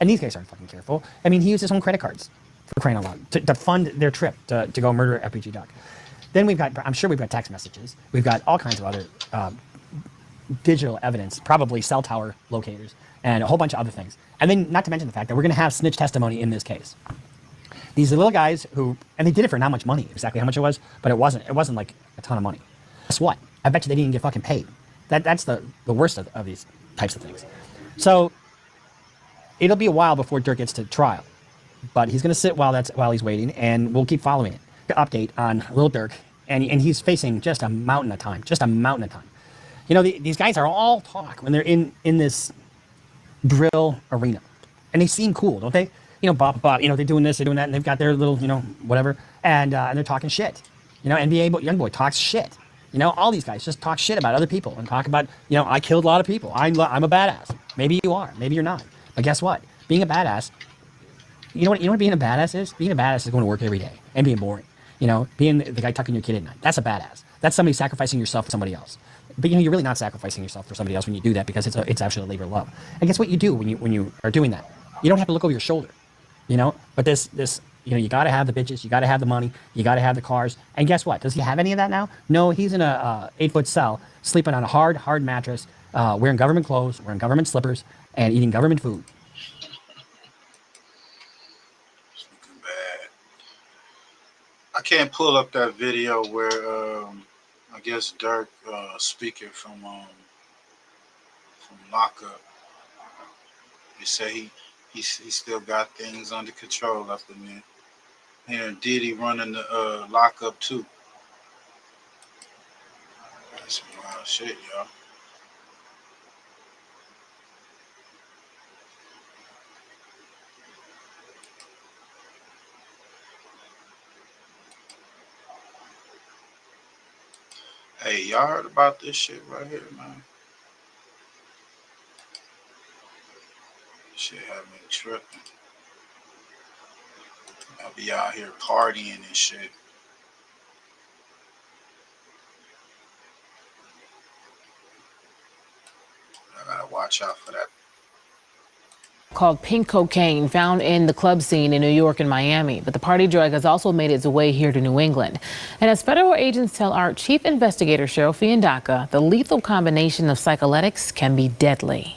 these guys aren't fucking careful. I mean, he used his own credit cards for crying out loud to fund their trip to go murder FPG Duck. Then I'm sure we've got text messages. We've got all kinds of other digital evidence, probably cell tower locators, and a whole bunch of other things. And then not to mention the fact that we're going to have snitch testimony in this case. These are little guys who, and they did it for not much money, exactly how much it was, but it wasn't like a ton of money. Guess what? I bet you they didn't get fucking paid. That's the worst of these types of things. So it'll be a while before Durk gets to trial, but he's going to sit while he's waiting, and we'll keep following it. The update on Lil Durk, and he's facing just a mountain of time. You know, these guys are all talk when they're in this drill arena, and they seem cool, don't they? You know, Bob, you know, they're doing this, they're doing that, and they've got their little, you know, whatever, and they're talking shit. You know, NBA YoungBoy talks shit. You know, all these guys just talk shit about other people and talk about, you know, I killed a lot of people. I'm a badass. Maybe you are, maybe you're not. But guess what? Being a badass You know what being a badass is? Being a badass is going to work every day and being boring. Being the guy tucking your kid at night. That's a badass. That's somebody sacrificing yourself for somebody else. But you're really not sacrificing yourself for somebody else when you do that, because it's actually a labor of love. And guess what you do when you are doing that? You don't have to look over your shoulder. But this you got to have the bitches, you got to have the money, you got to have the cars. And guess what? Does he have any of that now? No, he's in a 8-foot cell, sleeping on a hard mattress, wearing government clothes, wearing government slippers, and eating government food. I can't pull up that video where I guess Durk speaking from lockup. They say he still got things under control up in there. Here Diddy running the lockup too. That's some wild shit, y'all. Hey, y'all heard about this shit right here, man? Shit had me tripping. I'll be out here partying and shit. I gotta watch out for that. Called pink cocaine, found in the club scene in New York and Miami. But the party drug has also made its way here to New England. And as federal agents tell our chief investigator, Cheryl Fiandaca, the lethal combination of psycholytics can be deadly.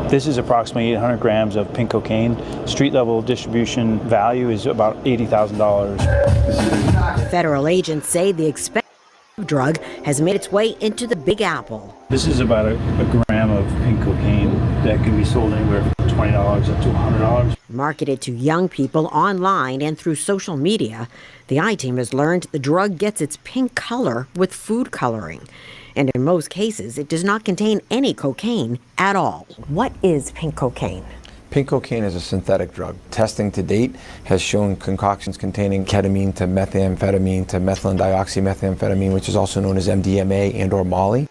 This is approximately 800 grams of pink cocaine. Street level distribution value is about $80,000. Federal agents say the expensive drug has made its way into the Big Apple. This is about a gram of pink cocaine that can be sold anywhere from $20 up to $100. Marketed to young people online and through social media, the I-Team has learned the drug gets its pink color with food coloring. And in most cases, it does not contain any cocaine at all. What is pink cocaine? Pink cocaine is a synthetic drug. Testing to date has shown concoctions containing ketamine to methamphetamine to methylene dioxymethamphetamine, which is also known as MDMA and or Molly.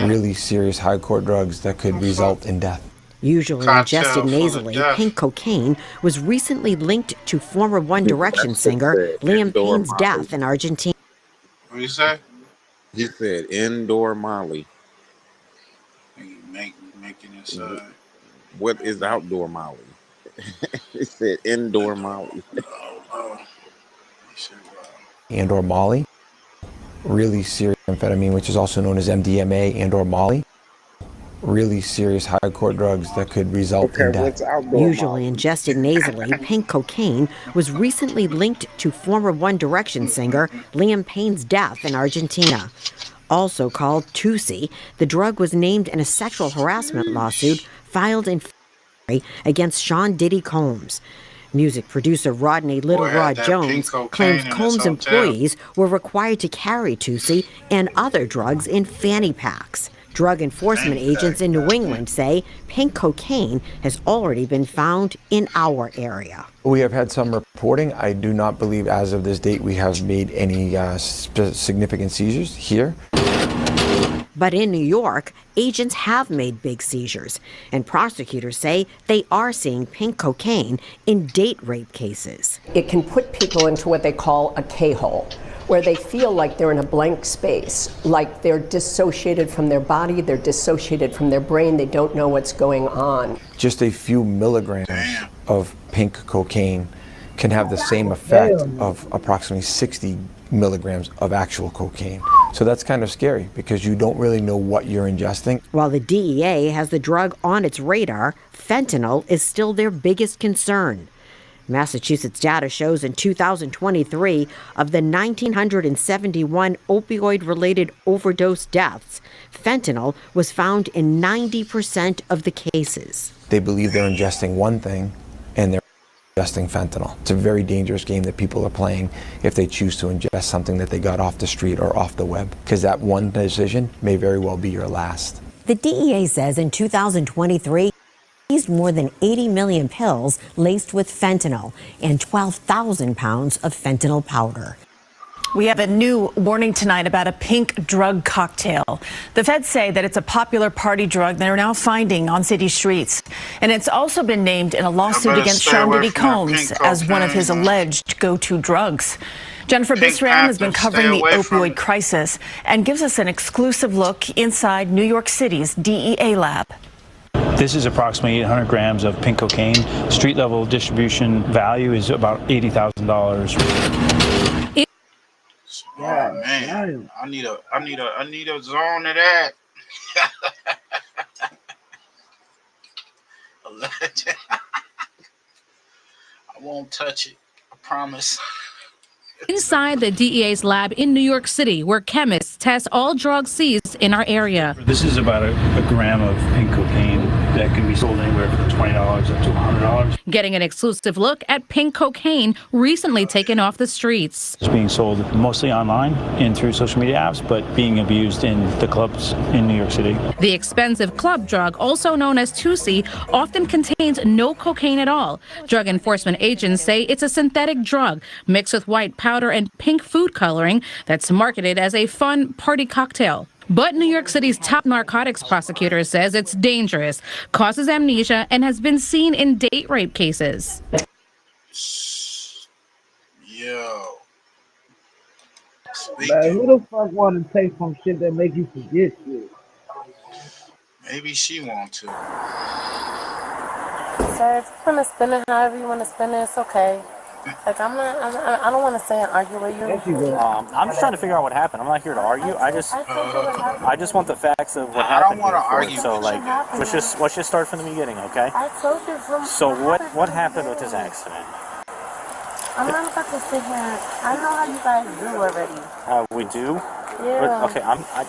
Really serious high court drugs that could result in death. Usually ingested nasally, pink cocaine was recently linked to former One Direction singer Liam Payne's death in Argentina. What do you say? He said indoor Molly. Making inside. What is outdoor Molly? He said indoor Molly. And or Molly. Really serious amphetamine, which is also known as MDMA and or Molly. Really serious high court drugs that could result in death. Usually ingested nasally, pink cocaine was recently linked to former One Direction singer Liam Payne's death in Argentina. Also called Tusi, the drug was named in a sexual harassment lawsuit filed in February against Sean Diddy Combs. Music producer Rodney Little Rod Jones claims Combs' employees were required to carry Tusi and other drugs in fanny packs. Drug enforcement agents in New England say pink cocaine has already been found in our area. We have had some reporting. I do not believe as of this date we have made any significant seizures here. But in New York, agents have made big seizures, and prosecutors say they are seeing pink cocaine in date rape cases. It can put people into what they call a K-hole, where they feel like they're in a blank space, like they're dissociated from their body, they're dissociated from their brain, they don't know what's going on. Just a few milligrams of pink cocaine can have the same effect of approximately 60 milligrams of actual cocaine. So that's kind of scary because you don't really know what you're ingesting. While the DEA has the drug on its radar, fentanyl is still their biggest concern. Massachusetts data shows in 2023, of the 1,971 opioid-related overdose deaths, fentanyl was found in 90% of the cases. They believe they're ingesting one thing, and they're ingesting fentanyl. It's a very dangerous game that people are playing if they choose to ingest something that they got off the street or off the web, because that one decision may very well be your last. The DEA says in 2023, seized more than 80 million pills laced with fentanyl and 12,000 pounds of fentanyl powder. We have a new warning tonight about a pink drug cocktail. The feds say that it's a popular party drug they're now finding on city streets. And it's also been named in a lawsuit against Sean Diddy Combs as one of his alleged go-to drugs. Jennifer Bisram has been covering the opioid crisis and gives us an exclusive look inside New York City's DEA lab. This is approximately 800 grams of pink cocaine. Street level distribution value is about $80,000. Oh man, I need a zone of that. I won't touch it. I promise. Inside the DEA's lab in New York City, where chemists test all drugs seized in our area. This is about a gram of pink cocaine that can be sold anywhere from $20 up to $100. Getting an exclusive look at pink cocaine recently taken off the streets. It's being sold mostly online and through social media apps, but being abused in the clubs in New York City. The expensive club drug, also known as TUSI, often contains no cocaine at all. Drug enforcement agents say it's a synthetic drug mixed with white powder and pink food coloring that's marketed as a fun party cocktail. But New York City's top narcotics prosecutor says it's dangerous, causes amnesia, and has been seen in date rape cases. Yo. Man, who the fuck want to take some shit that make you forget shit? Maybe she want to. Sir, if you want to spend it however you want to spend it, it's okay. Like, I don't want to say and argue with you. I'm just trying to figure out what happened. I'm not here to argue. I just want the facts of what happened. I don't want to argue. So, like, let's just start from the beginning, okay? I told you from. So what happened with this accident? I'm not about to sit here. I know how you guys do already. We do? Yeah. Okay,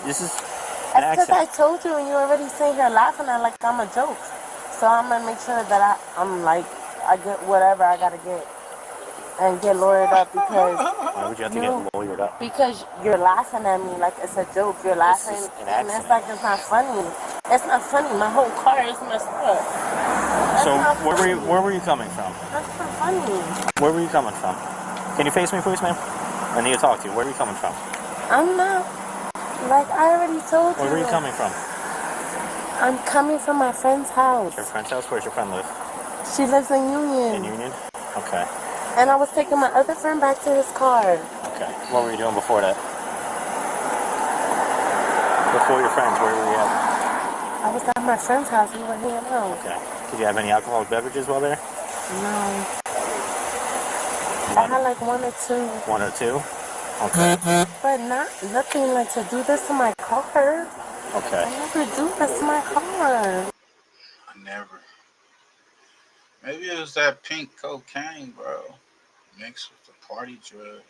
this is an That's because I accident. told you and you already sit here laughing at like I'm a joke. So I'm gonna make sure that I'm like I get whatever I gotta get. And get lawyered up because Why would you have to get lawyered up? because you're laughing at me like it's a joke. You're laughing, and it's like it's not funny. It's not funny. My whole car is messed up. So where were you coming from? That's not funny. Where were you coming from? Can you face me, please, ma'am? I need to talk to you. Where are you coming from? I'm not. Like I already told you. Where were you coming from? I'm coming from my friend's house. Your friend's house? Where's your friend live? She lives in Union. In Union? Okay. And I was taking my other friend back to his car. Okay. What were you doing before that? Before your friends, where were you at? I was at my friend's house. We were hanging out. Okay. Did you have any alcoholic beverages while there? No. I had like one or two. One or two? Okay. But nothing like to do this to my car. Okay. I never do this to my car. I never. Maybe it was that pink cocaine, bro. Mixed with the party drug.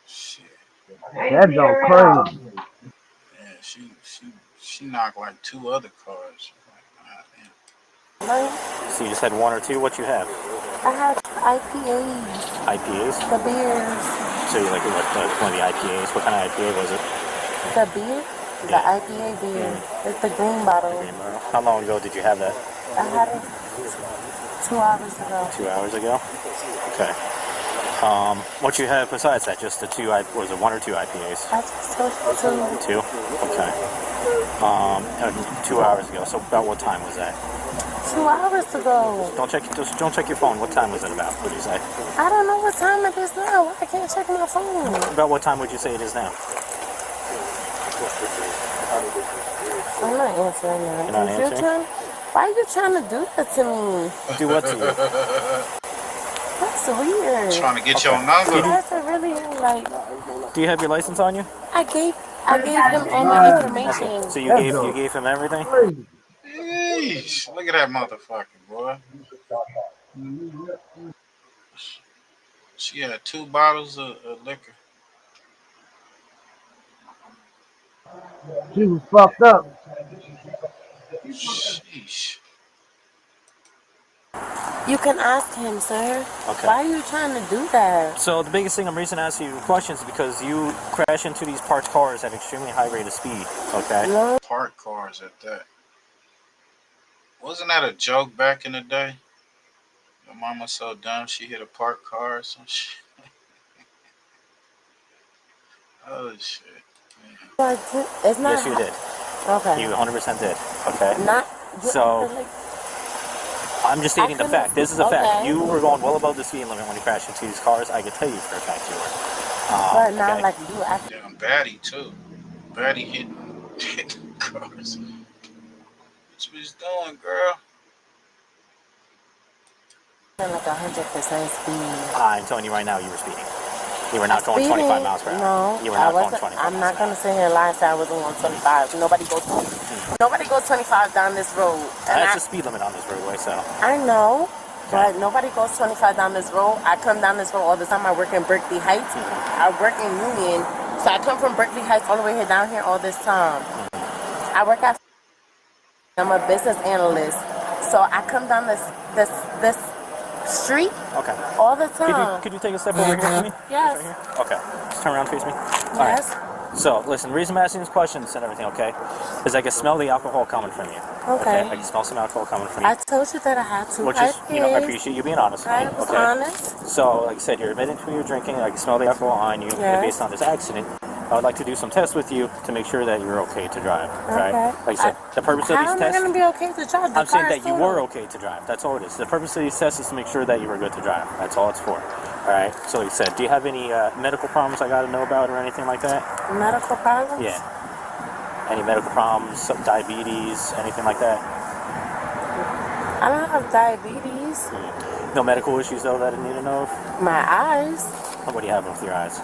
Shit. That don't crazy. Yeah, she knocked like 2 other cars. So you just had one or two? What you have? I had IPAs. IPAs? The beers. So you like one of the IPAs? What kind of IPA was it? The beer? The IPA beer. It's the green bottle. How long ago did you have that? I had it 2 hours ago. 2 hours ago? Okay. What you have besides that? Just the two, was it 1 or 2 IPAs? I just told you 2. 2? Okay. 2 hours ago. So about what time was that? 2 hours ago. Don't check your phone. What time was it about? What did you say? I don't know what time it is now. I can't check my phone. About what time would you say it is now? I'm not answering that. You're not answering? Why are you trying to do that to me? Do what to you? That's weird. Trying to get your number. That's a really like. Do you have your license on you? I gave him all my information. So you gave him everything? Yeesh, look at that motherfucker, boy. She had 2 bottles of liquor. She was fucked up. Sheesh. You can ask him, sir. Okay. Why are you trying to do that? So the biggest thing, the reason I ask you questions is because you crash into these parked cars at extremely high rate of speed, okay? Parked cars at that. Wasn't that a joke back in the day? Your mama's so dumb she hit a parked car or some shit. Oh shit. It's not. Yes, you did. Okay. You 100% did. Okay. Not. So I'm just stating the fact. This is a fact. Okay. You were going well above the speed limit when you crashed into these cars. I can tell you for a fact you were. But not okay. like you. Damn, Batty too. Batty hitting cars. What's bitch doing, girl? Like 100% speed. I'm telling you right now, you were speeding. You were not going 25 miles per hour. No, You were not going wasn't. 25 I'm miles not per hour. gonna sit here and lie and say I wasn't going 25. Nobody goes 25 down this road. That's the speed limit on this roadway, so. I know, but nobody goes 25 down this road. I come down this road all the time. I work in Brickley Heights. I work in Union, so I come from Brickley Heights all the way here down here all this time. I work at. I'm a business analyst, so I come down this street all the time. Could you take a step over here for me? Yes. Right here? Okay. Just turn around and face me. All Yes. right. So, listen, the reason I'm asking these questions and everything, okay, is I can smell the alcohol coming from you. Okay. I can smell some alcohol coming from you. I told you that I had to. Which is, you know, I appreciate you being honest with me. I was honest. So, like I said, you're admitting to your drinking. I can smell the alcohol on you. Yes. And based on this accident, I would like to do some tests with you to make sure that you're okay to drive. Right? Okay. Like I said, the purpose of How these am I tests. going to be okay to drive? The I'm saying car that is you total. were okay to drive. That's all it is. The purpose of these tests is to make sure that you were good to drive. That's all it's for. All right. So, like I said, do you have any medical problems I got to know about or anything like that? Medical problems? Yeah. Any medical problems, diabetes, anything like that? I don't have diabetes. No medical issues though that I need to know of? My eyes. What do you have with your eyes?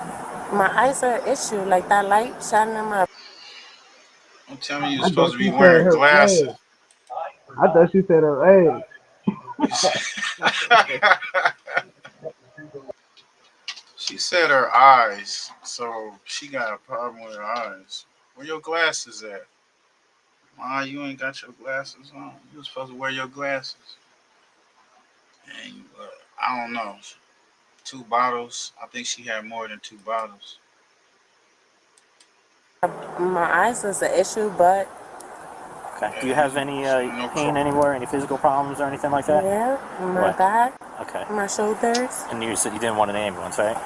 My eyes are an issue. Like that light shining in my. Don't tell me you're supposed to be wearing glasses. I thought she said her age. She said her eyes, so she got a problem with her eyes. Where your glasses at? Ma, you ain't got your glasses on. You were supposed to wear your glasses. And I don't know. 2 bottles. I think she had more than 2 bottles. My eyes is an issue, but. Okay. Do you have any pain anywhere, any physical problems or anything like that? Yeah, my What? back, Okay. my shoulders. And you said you didn't want an ambulance, right?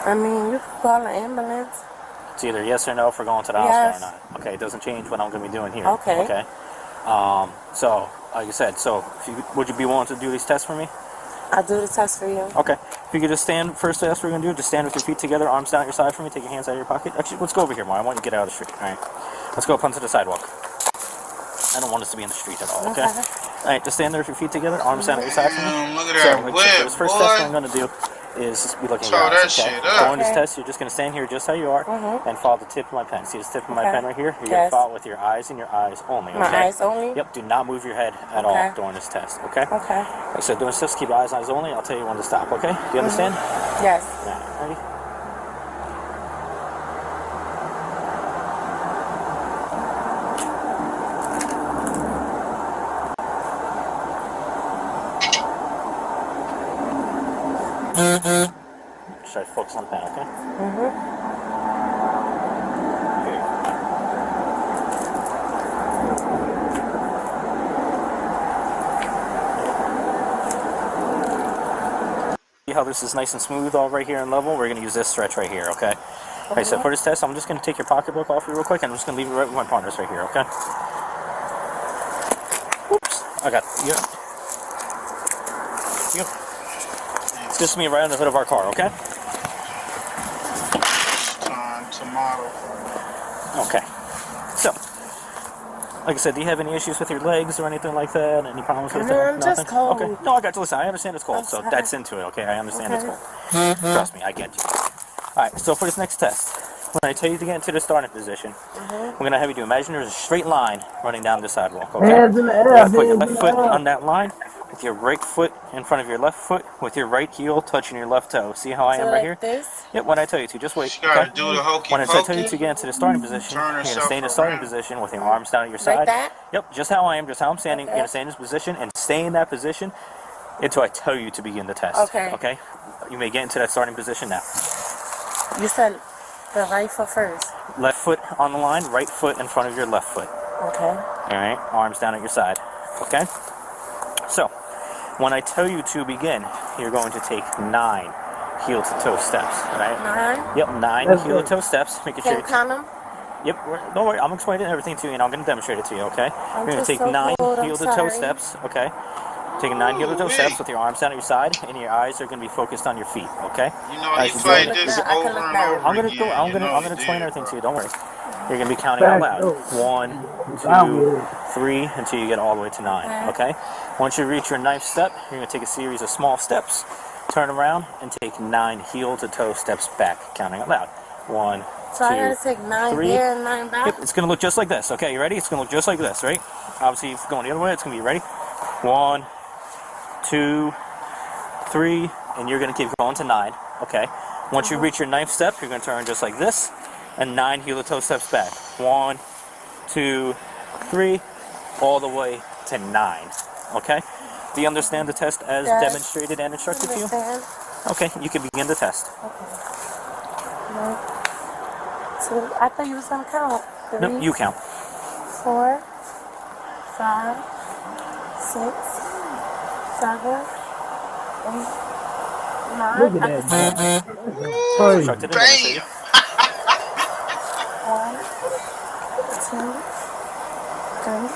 I mean, you could call an ambulance. It's either yes or no for going to the hospital or not. Okay, it doesn't change what I'm going to be doing here. Okay. Okay. So, like you said, would you be willing to do these tests for me? I'll do the test for you. Okay. If you could just stand, first test we're going to do, just stand with your feet together, arms down at your side for me, take your hands out of your pocket. Actually, let's go over here, Mar. I want you to get out of the street, all right? Let's go up onto the sidewalk. I don't want us to be in the street at all, okay? All right, just stand there with your feet together, arms down at your side for me. Look at that whip, this first boy. test I'm going to do is just be looking at your Throw that eyes, okay? shit up. During this test, you're just going to stand here just how you are and follow the tip of my pen. See this tip of my Okay. pen right here? You're going Yes. to follow it with your eyes and your eyes only, okay? My eyes only? Yep, do not move your head at Okay. all during this test, okay? Okay. Like I said, during this test, keep your eyes only. I'll tell you when to stop, okay? Do you understand? Yes. Yeah, ready? Try to focus on the pen, okay? See how this is nice and smooth all right here and level? We're going to use this stretch right here, okay? Okay, so for this test, I'm just going to take your pocketbook off you real quick, and I'm just going to leave it right with my partners right here, okay? Oops, I got it. Yep. It's just me right on the hood of our car, okay? Time to model. Okay. So, like I said, do you have any issues with your legs or anything like that? Any problems with No, that? I'm just cold. Okay. No, I got you. Listen, I understand it's cold, so sorry. that's into it, okay? I understand Okay. it's cold. Trust me, I get you. Alright, so for this next test, when I tell you to get into the starting position, we're going to have you do, imagine there's a straight line running down the sidewalk, okay? Hands in the air, You're going to put your hands in left the foot air. on that line, with your right foot in front of your left foot, with your right heel touching your left toe. See how I am So right like here? this? Yep, when I tell you to, just wait. She gotta okay? do the hokey When I tell you pokey. to get into the starting position, Turn you're going to herself stay in the starting around. position with your arms down at your side. Like that? Yep, just how I am, just how I'm standing. You're going to stay in this position and stay in that position until I tell you to begin the test. Okay. Okay? You may get into that starting position now. You said the right foot first. Left foot on the line, right foot in front of your left foot. Okay. Alright, arms down at your side. Okay? So, when I tell you to begin, you're going to take 9 heel to toe steps, right? 9? Yep, 9 That's heel to it. toe steps. Making Can sure you count them? Yep, don't worry, I'm explaining everything to you and I'm going to demonstrate it to you, okay? You're going to just take so 9 cold, I'm heel to toe sorry. steps, okay? Taking 9 heel to toe steps with your arms down at your side and your eyes are going to be focused on your feet, okay? You know, he played this over and over I'm going to again. I'm going to explain everything to you, don't worry. You're going to be counting out loud. 1, 2, 3 until you get all the way to 9, okay? Once you reach your 9th step, you're going to take a series of small steps, turn around, and take 9 heel to toe steps back, counting out loud. 1, So I 2, gotta take 9 3. there and 9 back? Yep, it's going to look just like this, okay? You ready? It's going to look just like this, right? Obviously, if you're going the other way, it's going to be ready. 1, 2, 3, and you're going to keep going to 9, okay? Once you reach your 9th step, you're going to turn just like this, and 9 heel to toe steps back. 1, 2, 3, all the way to 9, okay? Do you understand the test as demonstrated and instructed to you? Okay, you can begin the test. So I thought you was gonna count. 3, No, you count. 4, 5, 6, 7, 8, 9. Look at that. Instructed and demonstrated. 1, 2, 3,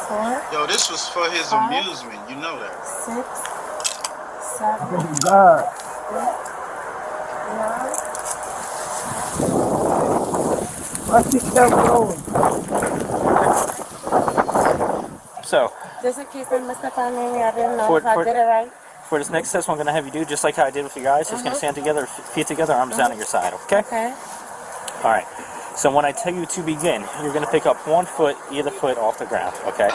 4. Yo, this was for his amusement. You know that. 6, 7, Oh, God. 8, 9. I think that going. So, Just in case I messed up on any, I didn't know For- if I for- did it right. for this next test, what I'm going to have you do, just like how I did with your guys, just going to stand together, feet together, arms down at your side, okay? Okay. All right. So when I tell you to begin, you're going to pick up 1 foot, either foot off the ground, okay?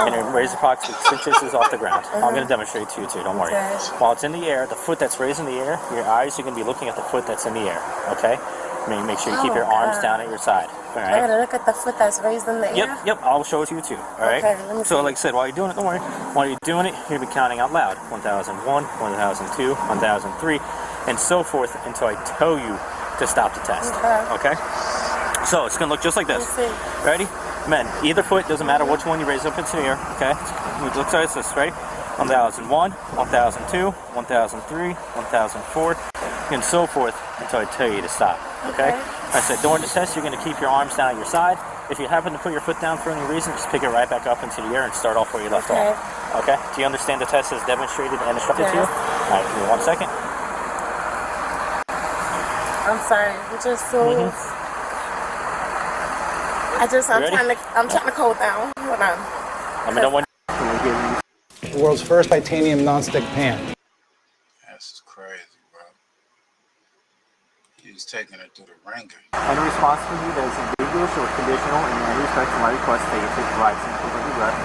And you raise approximately 6 inches off the ground. I'm going to demonstrate to you too, don't worry. Okay. While it's in the air, the foot that's raised in the air, your eyes are going to be looking at the foot that's in the air, okay? Make sure you keep your arms down at your side, all I right? gotta look at the foot that's raised in the air. Yep, I'll show it to you too, all right? Okay, let me So see. like I said, while you're doing it, don't worry. While you're doing it, you're going to be counting out loud. 1001, 1002, 1003, and so forth until I tell you to stop the test, okay? So it's going to look just like this. Ready? Men, either foot, doesn't matter which one you raise up into the air, okay? It looks like this, ready? 1001, 1002, 1003, 1004, and so forth until I tell you to stop, okay? I said during the test, you're going to keep your arms down at your side. If you happen to put your foot down for any reason, just pick it right back up into the air and start off where you left off, okay? Do you understand the test as demonstrated and instructed to you? All right, give me 1 second. I'm sorry. I'm just so. I'm trying to cool down. Hold on. Let me know when. The world's first titanium nonstick pan. That's crazy, bro. He was taking it through the ringer. Any response from you that is ambiguous or conditional in any respect to my request that you take the right samples of your breath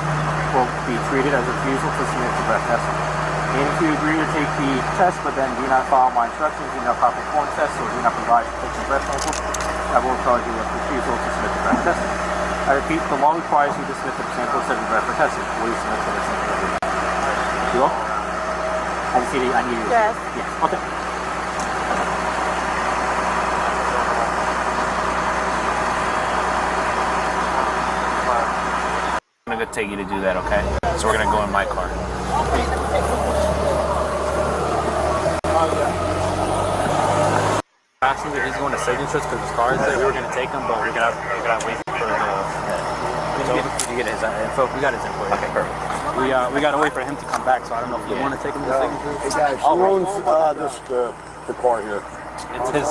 will be treated as a refusal to submit to breath testing. And if you agree to take the test but then do not follow my instructions, do not properly perform the test, or do not provide taking breath samples, I will charge you with refusal to submit to breath testing. I repeat, the law requires you to submit the samples of your breath for testing. Will you submit to this sample? You will? I just need you. Yes. Yes. Okay. I'm gonna take you to do that, okay? So we're gonna go in my car. Passenger, he's going to signatures because his car is there. We were gonna take him, but we're gonna wait for the. You get his info. We got his info. Okay, perfect. We gotta wait for him to come back. So I don't know if you want to take him to signatures. Hey guys, who owns the car here? It's his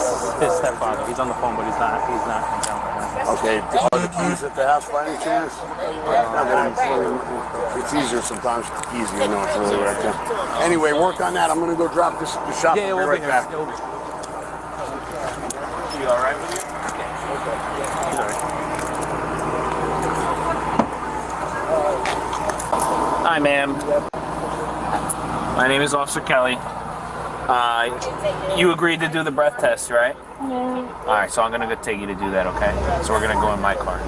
stepfather. He's on the phone, but he's not in town right now. Okay, are the keys at the house by any chance? It's easier sometimes. Easier, no, it's really right there. Anyway, work on that. I'm gonna go drop the shop. Yeah, I'll we'll be be right here. back. You all right with you? He's all right. Hi, ma'am. My name is Officer Kelly. You agreed to do the breath test, right? No. All right, so I'm gonna go take you to do that, okay? So we're gonna go in my car.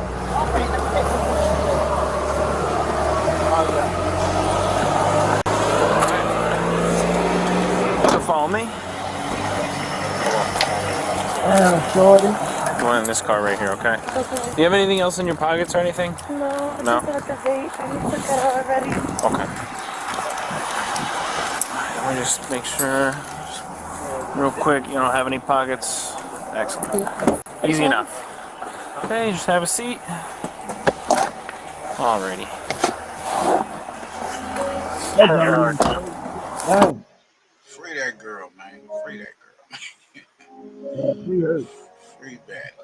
You can follow me. Shorty. Going in this car right here, okay? Okay. Do you have anything else in your pockets or anything? No, I No? just had the vape. I took that already. Okay. Let me just make sure. Real quick, you don't have any pockets. Excellent. Easy enough. Okay, just have a seat. Alrighty. Free that girl, man. Free that girl. Free her. Free that.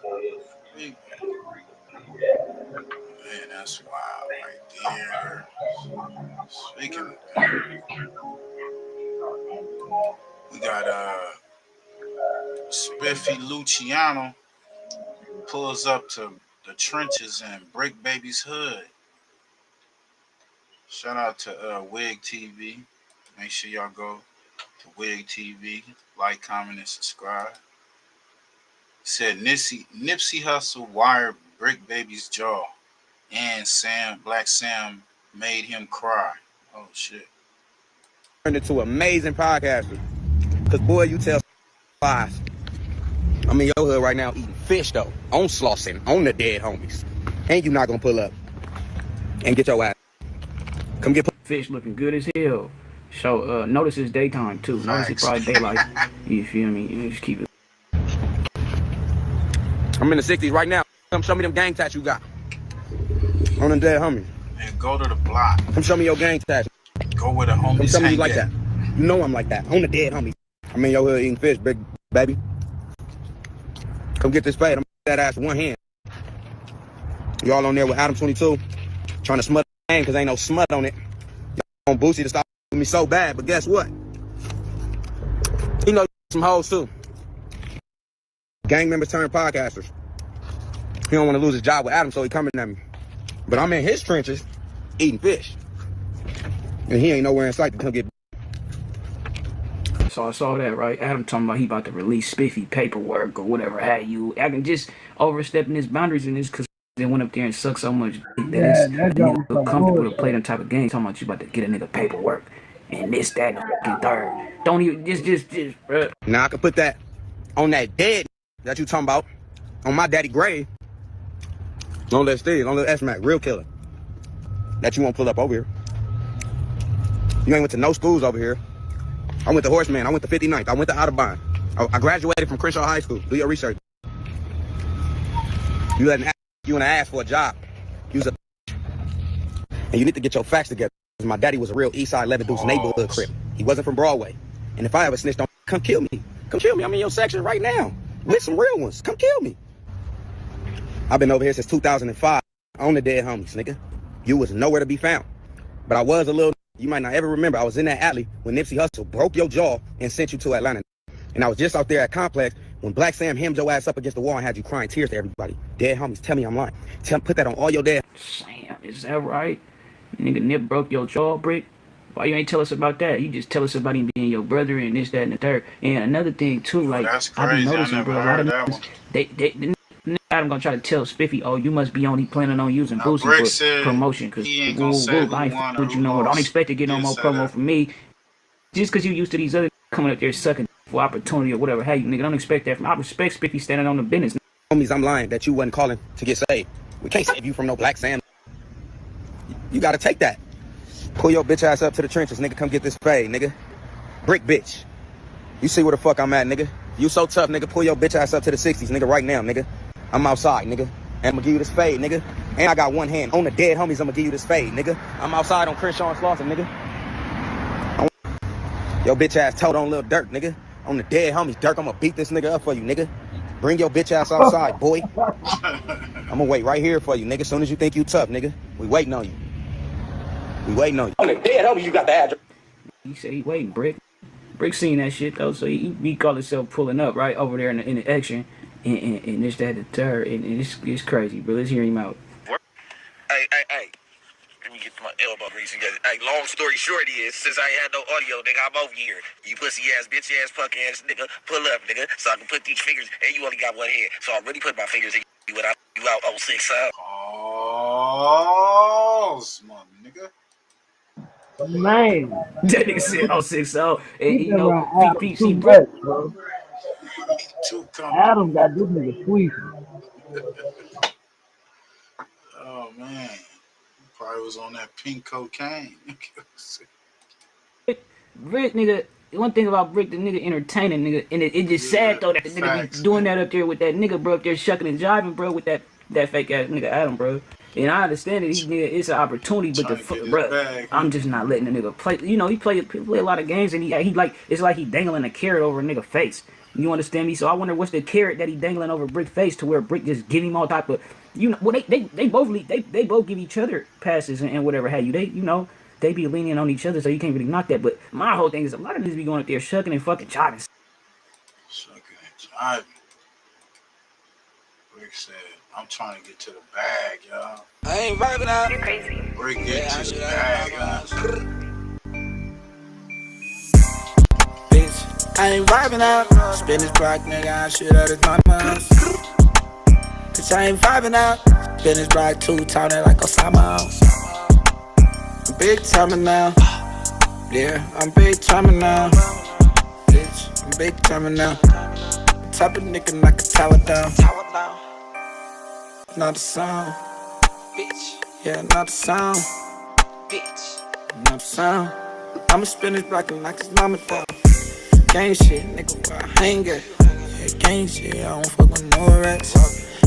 Free that. Man, that's wild right there. Speaking of that, we got Spiffie Luciano pulls up to the trenches in Bricc Baby's hood. Shout out to Wig TV. Make sure y'all go to Wig TV, like, comment, and subscribe. Said Nipsey Hussle wired Bricc Baby's jaw, and Black Sam made him cry. Oh shit! Turned into an amazing podcaster. Cause boy, you tell lies. I'm in your hood right now eating fish though, on Slauson, on the dead homies, and you not gonna pull up and get your ass. Come get fish looking good as hell. So notice it's daytime too. Notice it's probably daylight. You feel me? You just keep it. I'm in the 60s right now. Come show me them gang tats you got on the dead homie. And go to the block. Come show me your gang tats. Go where the homies Come show me hang you like at. that. You know I'm like that. On the dead homie. I'm in your hood eating fish, big baby. Come get this fade. I'm that ass with one hand. Y'all on there with Adam 22, trying to smut the game because ain't no smut on it. Y'all on Boosie to stop with me so bad, but guess what? You know some hoes too. Gang members turn podcasters. He don't want to lose his job with Adam, so he coming at me. But I'm in his trenches eating fish. And he ain't nowhere in sight to come get. So I saw that, right? Adam talking about he about to release Spiffie paperwork or whatever have you. I can just overstepping his boundaries in this because they went up there and sucked so much dick that it's nigga feel comfortable to play them type of games. Talking about you about to get a nigga paperwork and this, that, and the fucking third. Don't even just bruh. Now I can put that on that dead that you talking about on my daddy grave. Don't let Steve, don't let S-Mac, real killer. That you won't pull up over here. You ain't went to no schools over here. I went to Horseman. I went to 59th. I went to Audubon. I graduated from Crenshaw High School. Do your research. You let you and ask for a job. Use a and you need to get your facts together. My daddy was a real Eastside 11 Deuce neighborhood crip. He wasn't from Broadway. And if I ever snitched on, come kill me. Come kill me. I'm in your section right now with some real ones. Come kill me. I've been over here since 2005 on the dead homies, nigga. You was nowhere to be found. But I was a little. You might not ever remember, I was in that alley when Nipsey Hussle broke your jaw and sent you to Atlanta. And I was just out there at Complex when Black Sam hemmed your ass up against the wall and had you crying tears to everybody. Dead homies, tell me I'm lying. Put that on all your dead. Damn, is that right? Nigga Nip broke your jaw, Bricc? Why you ain't tell us about that? You just tell us about him being your brother and this, that, and the third. And another thing too, like I be noticing, bro, a lot of niggas, they I'm gonna try to tell Spiffie, oh, you must be only planning on using Boosie for promotion, because I ain't with you no more. Don't expect to get no more promo from me. Just because you used to these other coming up there sucking for opportunity or whatever. Hey, nigga, don't expect that from. I respect Spiffie standing on the business. Homies, I'm lying that you wasn't calling to get saved. We can't save you from no Black Sam. You gotta take that. Pull your bitch ass up to the trenches, nigga. Come get this fade, nigga. Bricc bitch. You see where the fuck I'm at, nigga. You so tough, nigga. Pull your bitch ass up to the 60s, nigga, right now, nigga. I'm outside, nigga. And I'm gonna give you this fade, nigga. And I got one hand on the dead homies. I'm gonna give you this fade, nigga. I'm outside on Crenshaw and Slauson, nigga. Your bitch ass told on Lil Durk, nigga. On the dead homies, Durk, I'm gonna beat this nigga up for you, nigga. Bring your bitch ass outside, boy. I'm gonna wait right here for you, nigga. As soon as you think you tough, nigga. We waiting on you. We waiting on you. On the dead homies, you got the address. He said he waiting, Bricc. Bricc seen that shit though, so he called himself pulling up right over there in the action. And this, that, the third, and it's crazy, bro. Let's hear him out. Hey. Let me get my elbow grease together. Hey, long story short is, since I ain't had no audio, nigga, I'm over here. You pussy ass, bitch ass, punk ass nigga, pull up, nigga, so I can put these fingers, and you only got one hand. So I really put my fingers in you when I you out 06 out. Oh, smart nigga. Man. That nigga said 06 out. And you know, PPC, bro. Adam got this nigga sweet. Oh man, he probably was on that pink cocaine. Bricc, nigga, one thing about Bricc, the nigga entertaining nigga, and it just sad though that the nigga be doing that up there with that nigga, bro, up there shucking and jiving, bro, with that fake ass nigga Adam, bro. And I understand it. It's an opportunity, but bro, I'm just not letting the nigga play. You know, he play a lot of games, and he like it's like he dangling a carrot over a nigga face. You understand me? So I wonder what's the carrot that he dangling over Bricc face to where Bricc just give him all type of, you know, well they both give each other passes and whatever have you. They be leaning on each other, so you can't really knock that. But my whole thing is a lot of niggas be going up there shucking and fucking jiving. Shucking and jiving. Bricc said, I'm trying to get to the bag, y'all. I ain't vibing out. You're crazy. Bricc get to the bag, y'all. Bitch, I ain't vibing out. Spin this block, nigga, I shoot out his mama's. Bitch, I ain't vibing out. Spin this block, 2 tall like Osama. I'm big timing now. Yeah, I'm big timing now. Bitch, I'm big timing now. Type of nigga knock a tower down. Not a sound. Bitch. Yeah, not a sound. Bitch. Not a sound. I'ma spin this block and knock his mama down. Gang shit, nigga, where I hang it. Yeah, gang shit, I don't fuck with no rats.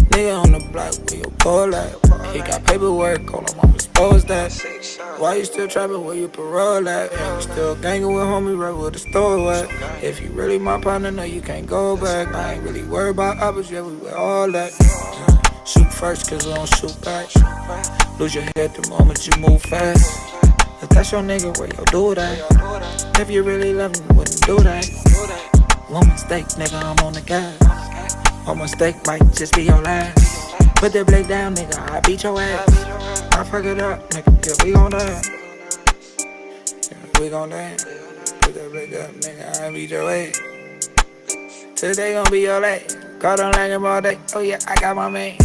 Nigga on the block where your pole at. He got paperwork, on him, I'ma expose that. Why you still trapping where you parole at? Yeah, you still gangin' with homie right where the store at. If you really my partner, no, you can't go back. I ain't really worried about others, yeah, we with all that. Shoot first, cause we don't shoot back. Lose your head the moment you move fast. If that's your nigga, where you do that? If you really love him, you wouldn't do that. One mistake, nigga, I'm on the gas. One mistake might just be your last. Put that blade down, nigga, I beat your ass. I fuck it up, nigga, yeah, we gon' dance. Yeah, we gon' dance. Put that blade up, nigga, I beat your ass. Today gon' be your late. Call on like him all day, oh yeah, I got my man.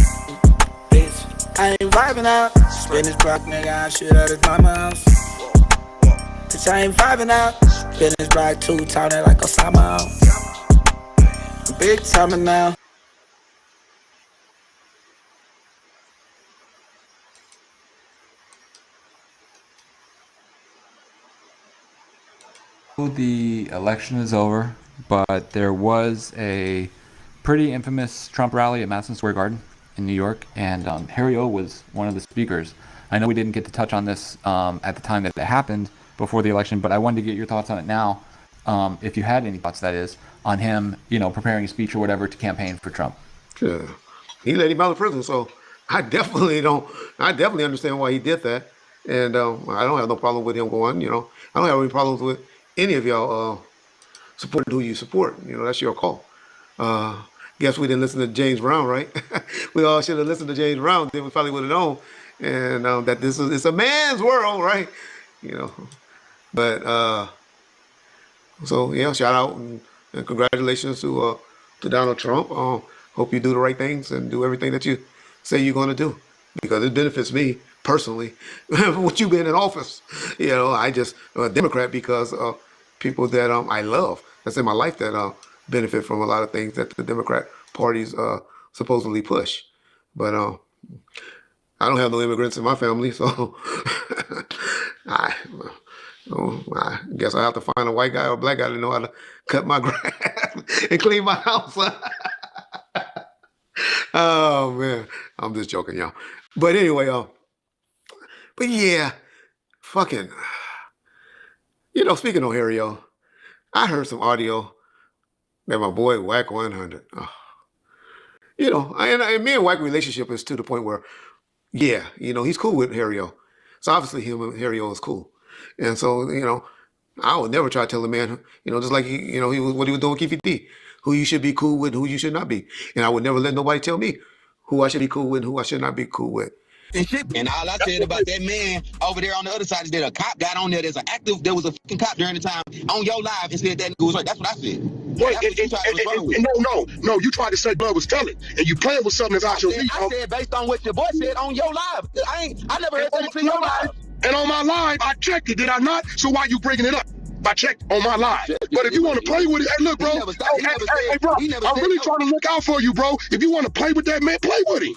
Bitch, I ain't vibing out. Spin this block, nigga, I shoot out his mama house. Bitch, I ain't vibing out. Spin this block, 2 tall like Osama. Big timing now. The election is over, but there was a pretty infamous Trump rally at Madison Square Garden in New York, and Harry O was one of the speakers. I know we didn't get to touch on this at the time that it happened before the election, but I wanted to get your thoughts on it now, if you had any thoughts, that is, on him, you know, preparing a speech or whatever to campaign for Trump. Sure. He let him out of prison, so I definitely understand why he did that, and I don't have no problem with him going, you know. I don't have any problems with any of y'all supporting who you support. You know, that's your call. Guess we didn't listen to James Brown, right? We all should have listened to James Brown. Then we probably would have known, and that it's a man's world, right? You know. But so yeah, shout out and congratulations to Donald Trump. Hope you do the right things and do everything that you say you're going to do, because it benefits me personally. With you being in office, you know, I just a Democrat because people that I love, that's in my life, that benefit from a lot of things that the Democrat parties supposedly push. But I don't have no immigrants in my family, so I guess I have to find a white guy or a black guy to know how to cut my grass and clean my house. Oh man, I'm just joking, y'all. But anyway, but yeah, fucking, you know, speaking of Harry, y'all, I heard some audio that my boy Wack 100. You know, and me and Wack relationship is to the point where, yeah, you know, he's cool with Harry O. So obviously him and Harry O is cool. And so, you know, I would never try to tell a man, you know, just like, he was what he was doing with Keefy D, who you should be cool with, who you should not be. And I would never let nobody tell me who I should be cool with and who I should not be cool with. And all I said about that man over there on the other side is that a cop got on there. There was a fucking cop during the time on your live and said that nigga was right. That's what I said. No, you tried to say blood was telling, and you playing with something that's out your feet. I said based on what your boy said on your live. I never heard that between your live. And on my live, I checked it, did I not? So why you bringing it up? I checked on my live. But if you want to play with it, hey, look, bro. Hey, bro, I'm really trying to look out for you, bro. If you want to play with that man, play with him.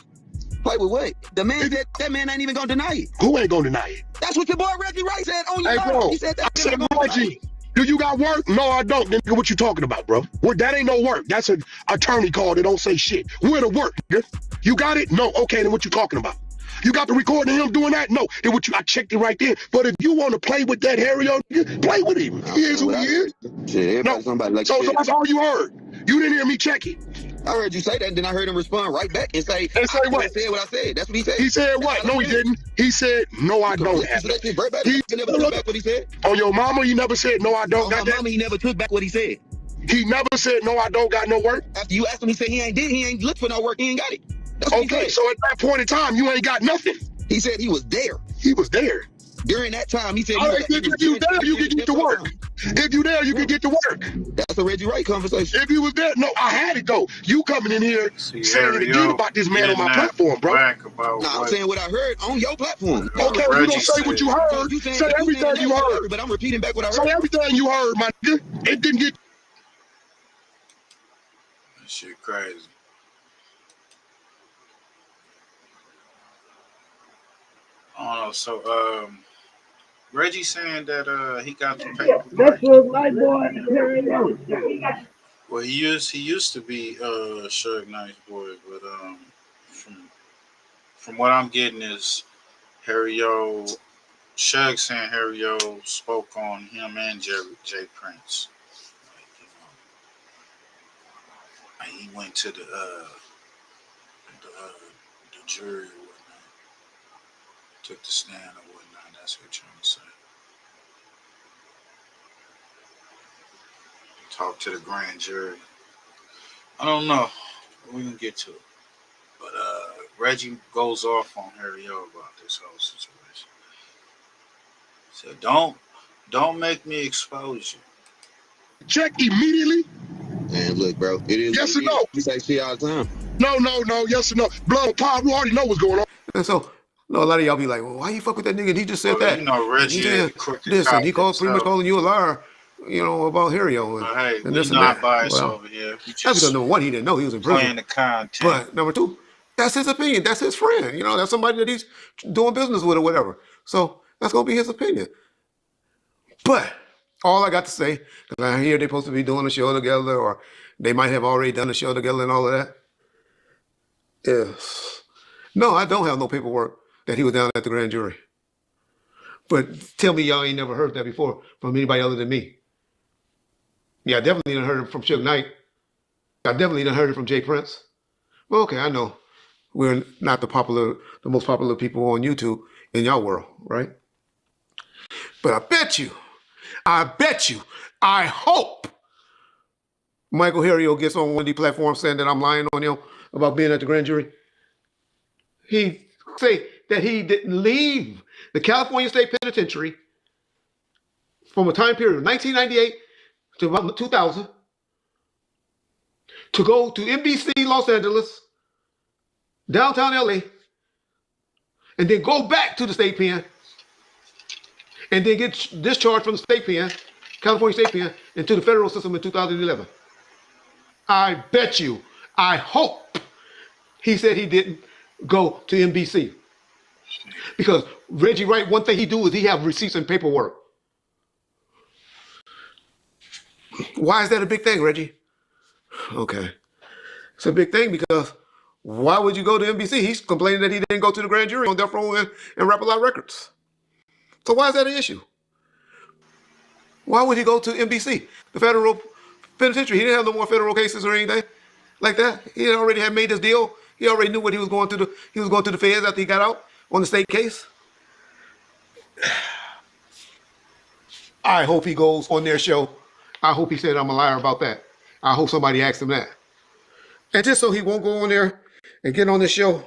Play with what? The man said that man ain't even gonna deny it. Who ain't gonna deny it? That's what your boy Reggie Wright said on your live. Bro, He said that. I said Reggie. Do you got work? No, I don't. Then what you talking about, bro? That ain't no work. That's an attorney call that don't say shit. Where the work, nigga? You got it? No. Okay, then what you talking about? You got the recording of him doing that? No. Then what I checked it right there. But if you want to play with that Harry, play with him. He is who he is. Shit, No. somebody like So that's all you heard. You didn't hear me check it. I heard you say that, and then I heard him respond right back and say, what? I said what I said. That's what he said. He said what? No, he didn't. He said, no, I don't have it. He never took back what he said. On your mama, he never said, no, I don't On got my that. mama, he never took back what he said. He never said, no, I don't got no work. After you asked him, he said he ain't looked for no work. He ain't got it. That's what he Okay, said. so at that point in time, you ain't got nothing. He said he was there. He was there. During that time, he said All right, if you there, you can get to work. If you there, you can get to work. That's a Reggie Wright conversation. If you was there, no, I had it though. You coming in here saying it again about this man on my platform, bro. No, I'm saying what I heard on your platform. Okay, you don't say what you heard. Say everything you heard. But I'm repeating back what I heard. Say everything you heard, my nigga. It didn't get. That shit crazy. I don't know. So, Reggie saying that he got the paper. That's just my boy. Well, he used to be Suge Knight's boy, but from what I'm getting is Suge saying Harry O spoke on him and JPRINCE. Like, he went to the jury or whatnot, took the stand or whatnot. That's what you're trying to say. Talk to the grand jury. I don't know. We can get to it. But Reggie goes off on Harry O about this whole situation. So don't make me expose you. Check immediately. And look, bro, it is. Yes or no? You say shit all the time. No. Yes or no? Blood, Pop, we already know what's going on. And so, a lot of y'all be like, well, why you fuck with that nigga? And he just said that. You know, Reggie said this, and he pretty much calling you a liar, about Harry O. And, hey, and we this not and that. biased over here. That's because number one, he didn't know he was in prison. Playing the content. But number two, that's his opinion. That's his friend. That's somebody that he's doing business with or whatever. So that's gonna be his opinion. But all I got to say, because I hear they're supposed to be doing a show together, or they might have already done a show together and all of that, is no, I don't have no paperwork that he was down at the grand jury. But tell me y'all ain't never heard that before from anybody other than me. Yeah, I definitely done heard it from Suge Knight. I definitely done heard it from JPRINCE. Well, okay, I know we're not the most popular people on YouTube in y'all world, right? But I bet you, I hope Michael Harry O gets on one of these platforms saying that I'm lying on him about being at the grand jury. He say that he didn't leave the California State Penitentiary from a time period of 1998 to about 2000 to go to NBC Los Angeles, downtown LA, and then go back to the state pen, and then get discharged from the state pen, California State Pen, into the federal system in 2011. I bet you, I hope he said he didn't go to NBC. Because Reggie Wright, one thing he do is he have receipts and paperwork. Why is that a big thing, Reggie? Okay. It's a big thing because why would you go to NBC? He's complaining that he didn't go to the grand jury on Death Row and Rap-A-Lot Records. So why is that an issue? Why would he go to NBC, the federal penitentiary? He didn't have no more federal cases or anything like that. He already had made this deal. He already knew what he was going to do. He was going to the feds after he got out on the state case. I hope he goes on their show. I hope he said I'm a liar about that. I hope somebody asked him that. And just so he won't go on there and get on the show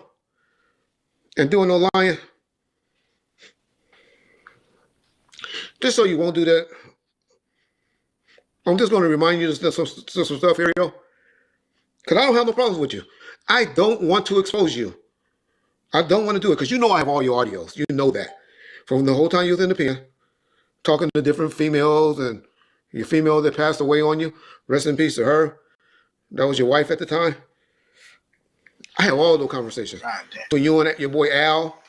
and doing no lying. Just so you won't do that. I'm just going to remind you some stuff here, yo. Because I don't have no problems with you. I don't want to expose you. I don't want to do it because you know I have all your audios. You know that. From the whole time you was in the pen, talking to different females, and your female that passed away on you, rest in peace to her. That was your wife at the time. I have all those conversations. Between you and your boy Al,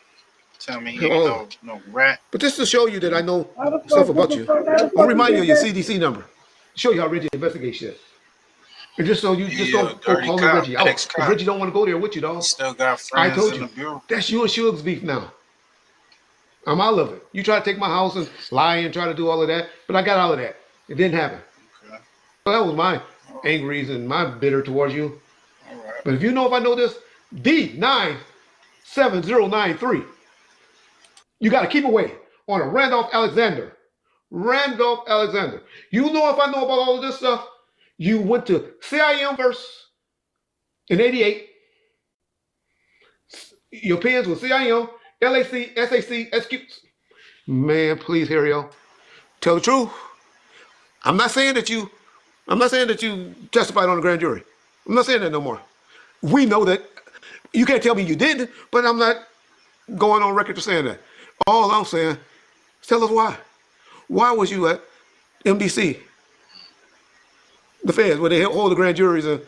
Tell me you ain't no rat. But just to show you that I know stuff about you, I'll remind you of your CDC number. Show you how Reggie investigates shit. And just so you just don't go calling Reggie out. Because Reggie don't want to go there with you, dog. Still got I friends told in you. the bureau. That's you and Suge's beef now. I'm out of it. You try to take my house and lie and try to do all of that, but I got out of that. It didn't happen. Okay. So that was my angries and my bitter towards you. All right. But if you know if I know this, D97093. You got to keep away on a Randolph Alexander. Randolph Alexander. You know if I know about all of this stuff, you went to CIM first in 88. Your pins were CIM, LAC, SAC, SQ. Man, please, Harry-O. Tell the truth. I'm not saying that you testified on the grand jury. I'm not saying that no more. We know that. You can't tell me you didn't, but I'm not going on record to saying that. All I'm saying is tell us why. Why was you at MDC, the feds, where they hold the grand juries and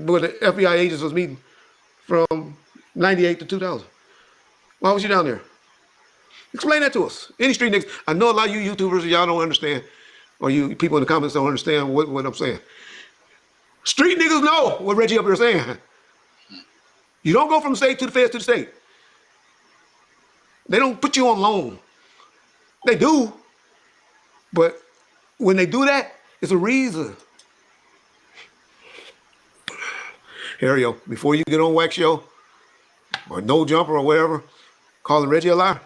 where the FBI agents was meeting from 98 to 2000? Why was you down there? Explain that to us. Any street niggas. I know a lot of you YouTubers, y'all don't understand, or you people in the comments don't understand what I'm saying. Street niggas know what Reggie up here saying. You don't go from state to the feds to the state. They don't put you on loan. They do. But when they do that, it's a reason. Harry-O, before you get on Wax Show, or No Jumper or whatever, calling Reggie a liar,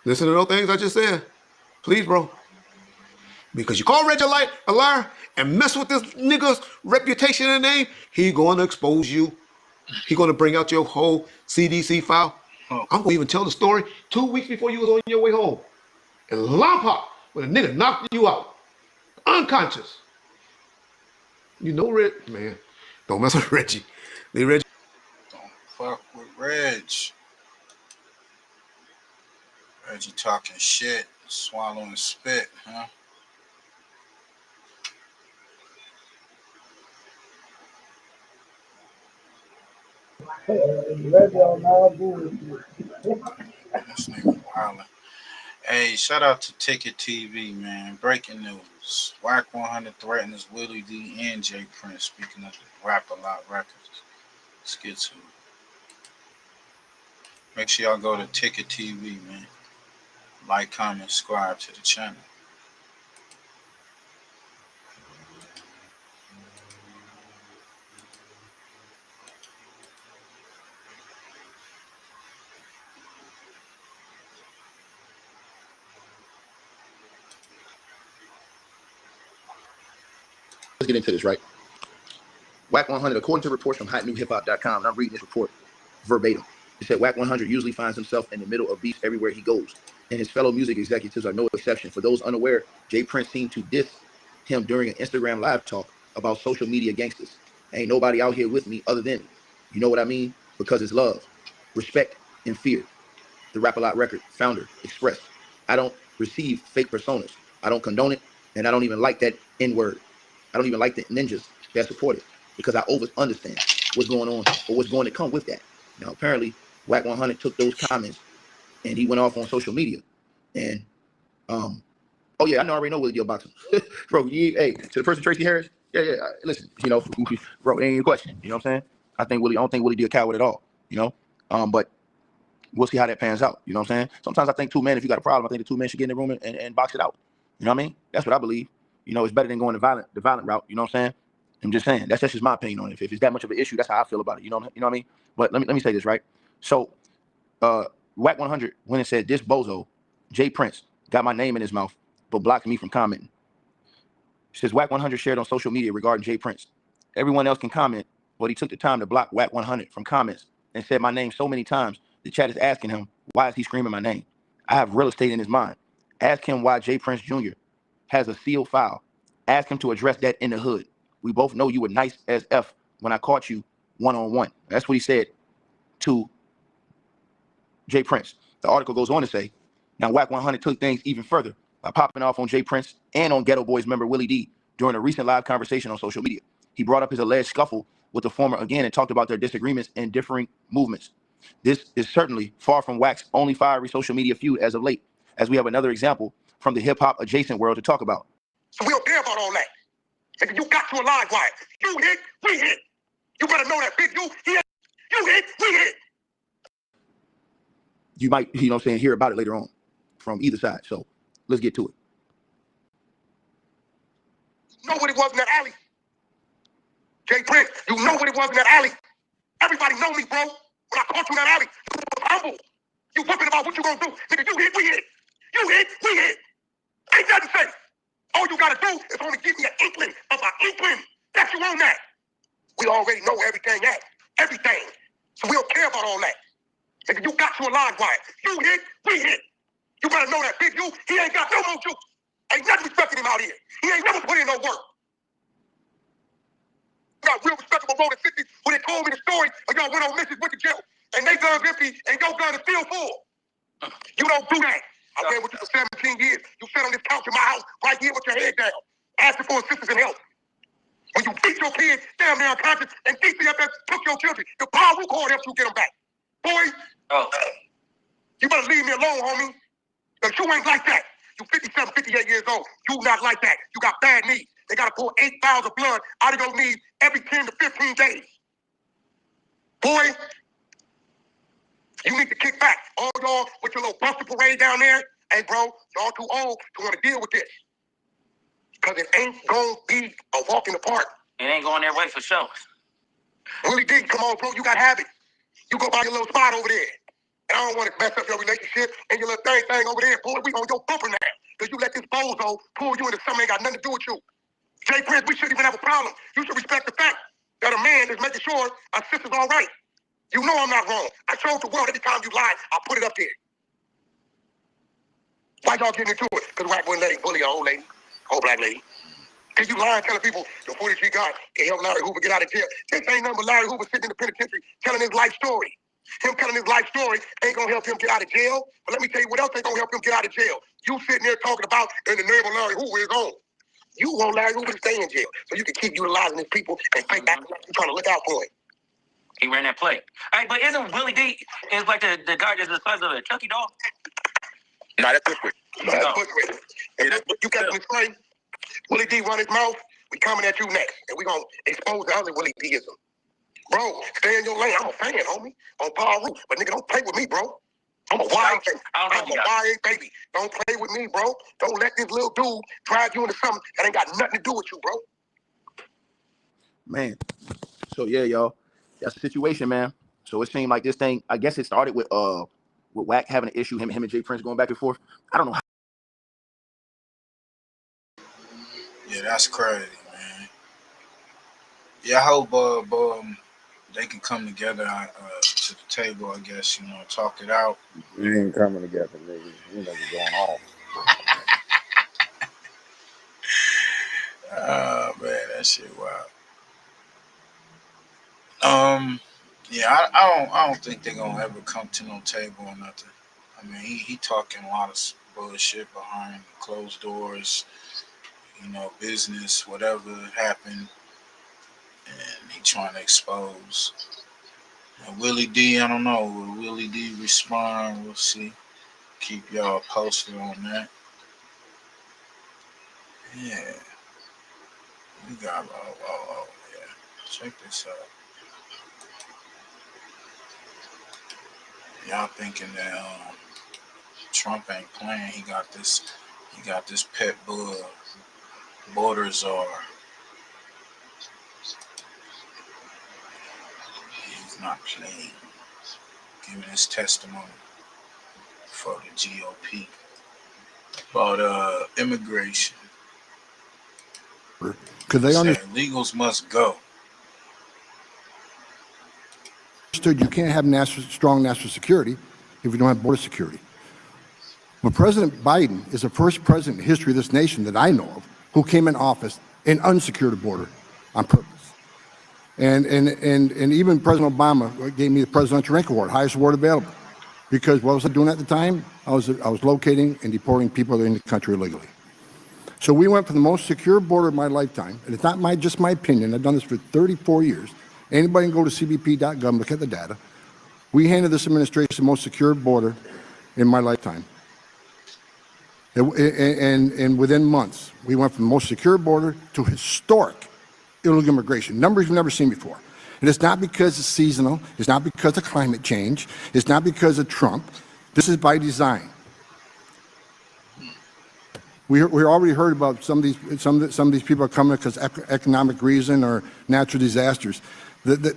listen to those things I just said. Please, bro. Because you call Reggie a liar and mess with this nigga's reputation and name, he going to expose you. He going to bring out your whole CDC file. I'm going to even tell the story 2 weeks before you was on your way home. And Lompoc, when a nigga knocked you out. Unconscious. You know, man, don't mess with Reggie. Leave Reggie. Don't fuck with Reg. Reggie talking shit, swallowing spit, huh? This nigga wildin'. Hey, shout out to Ticket TV, man. Breaking news. Whack 100 threatens Willie D and JPRINCE. Speaking of the Rap-A-Lot records. Let's get to it. Make sure y'all go to Ticket TV, man. Like, comment, subscribe to the channel. Let's get into this, right? Whack 100, according to reports from HotNewHipHop.com, and I'm reading this report verbatim. It said Whack 100 usually finds himself in the middle of beats everywhere he goes, and his fellow music executives are no exception. For those unaware, JPRINCE seemed to diss him during an Instagram live talk about social media gangsters. Ain't nobody out here with me other than me. You know what I mean? Because it's love, respect, and fear. The Rap-A-Lot record founder expressed, I don't receive fake personas. I don't condone it, and I don't even like that N-word. I don't even like the ninjas that support it because I understand what's going on or what's going to come with that. Now, apparently, Whack 100 took those comments and he went off on social media. And, oh yeah, I already know Willie D about him. Bro, hey, to the person Tracy Harris, yeah, listen, you know, bro, it ain't a question. You know what I'm saying? I don't think Willie D a coward at all, you know? But we'll see how that pans out. You know what I'm saying? Sometimes I think two men, if you got a problem, I think the two men should get in the room and box it out. You know what I mean? That's what I believe. You know, it's better than going the violent route. You know what I'm saying? I'm just saying. That's just my opinion on it. If it's that much of an issue, that's how I feel about it. You know what I mean? But let me say this, right? So, Whack 100 when it said this bozo, JPRINCE, got my name in his mouth, but blocked me from commenting. It says Whack 100 shared on social media regarding JPRINCE. Everyone else can comment, but he took the time to block Whack 100 from comments and said my name so many times. The chat is asking him, why is he screaming my name? I have real estate in his mind. Ask him why JPRINCE Jr. has a sealed file. Ask him to address that in the hood. We both know you were nice as F when I caught you one-on-one. That's what he said to JPRINCE. The article goes on to say, now Whack 100 took things even further by popping off on JPRINCE and on Ghetto Boys member Willie D during a recent live conversation on social media. He brought up his alleged scuffle with the former again and talked about their disagreements and differing movements. This is certainly far from Wack's only fiery social media feud as of late, as we have another example from the hip-hop adjacent world to talk about. So we don't care about all that. Nigga, you got to a live wire. You hit, we hit. You better know that big you hit, you hit, we hit. You might, you know what I'm saying, hear about it later on from either side. So let's get to it. You know what it was in that alley? JPRINCE, you know what it was in that alley. Everybody know me, bro. When I caught you in that alley, you was humble. You whipping about what you gonna do. Nigga, you hit, we hit. You hit, we hit. Ain't nothing safe. All you gotta do is only give me an inkling of an inkling that you own that. We already know everything at. Everything. So we don't care about all that. Nigga, you got to a live wire. You hit, we hit. You better know that big you, he ain't got no more juice. Ain't nothing respecting him out here. He ain't never put in no work. Got real respectable road in 50 when they told me the story of y'all went on missions, went to jail, and they guns empty and your gun is still full. You don't do that. I ran with you for 17 years. You sat on this couch in my house right here with your head down, asking for assistance and help. When you beat your kids damn near unconscious and DCFS took your children, the power card helped you get them back. Boy, you better leave me alone, homie. Because you ain't like that. You 57, 58 years old. You not like that. You got bad knees. They got to pull 8 vials of blood out of your knees every 10 to 15 days. Boy, you need to kick back. All y'all with your little buster parade down there. Hey, bro, y'all too old to want to deal with this. Because it ain't going to be a walk in the park. It ain't going their way for sure. Willie D, come on, bro. You got habit. You go by your little spot over there. And I don't want to mess up your relationship and your little thing over there. Boy, we on your bumper now. Because you let this bozo pull you into something that ain't got nothing to do with you. JPRINCE, we shouldn't even have a problem. You should respect the fact that a man is making sure our sister's all right. You know I'm not wrong. I showed the world every time you lied, I put it up there. Why y'all getting into it? Because Wack wouldn't let him bully an old lady, old black lady. Because you lying telling people the footage he got can help Larry Hoover get out of jail. This ain't nothing but Larry Hoover sitting in the penitentiary telling his life story. Him telling his life story ain't gonna help him get out of jail. But let me tell you what else ain't gonna help him get out of jail. You sitting there talking about in the name of Larry Hoover is on. You want Larry Hoover to stay in jail so you can keep utilizing his people and fight back. You trying to look out for him. He ran that play. All right, but isn't Willie D is like the guy that's the size of a Chucky doll? No, that's Bricc. No, that's Bricc. And that's what you got to explain. Willie D run his mouth. We coming at you next, and we gonna expose the other Willie D'ism. Bro, stay in your lane. I'm a fan, homie. On Paul Root, but nigga, don't play with me, bro. I'm a wild baby. I'm a YA baby. Don't play with me, bro. Don't let this little dude drive you into something that ain't got nothing to do with you, bro. Man. So yeah, y'all. That's the situation, man. So it seemed like this thing, I guess it started with Wack having an issue, him and JPRINCE going back and forth. I don't know how. Yeah, that's crazy, man. Yeah, I hope they can come together to the table, I guess, you know, talk it out. We ain't coming together, nigga. You know what's going on. Oh, man, that shit wild. Yeah, I don't think they're gonna ever come to no table or nothing. I mean, he talking a lot of bullshit behind closed doors, you know, business, whatever happened, and he trying to expose. And Willie D, I don't know, will Willie D respond? We'll see. Keep y'all posted on that. Yeah, we got yeah. Check this out. Y'all thinking that Trump ain't playing? He got this pet bull, border czar. He's not playing. Giving his testimony for the GOP about immigration. Because they understood illegals must go. You can't have strong national security if you don't have border security. But President Biden is the first president in the history of this nation that I know of who came in office and unsecured a border on purpose. And even President Obama gave me the Presidential Rank Award, highest award available. Because what was I doing at the time? I was locating and deporting people in the country illegally. So we went for the most secure border of my lifetime, and it's not just my opinion. I've done this for 34 years. Anybody can go to cbp.gov, look at the data. We handed this administration the most secure border in my lifetime. And within months, we went from the most secure border to historic illegal immigration, numbers we've never seen before. And it's not because it's seasonal, it's not because of climate change, it's not because of Trump. This is by design. We already heard about some of these people are coming because of economic reason or natural disasters. The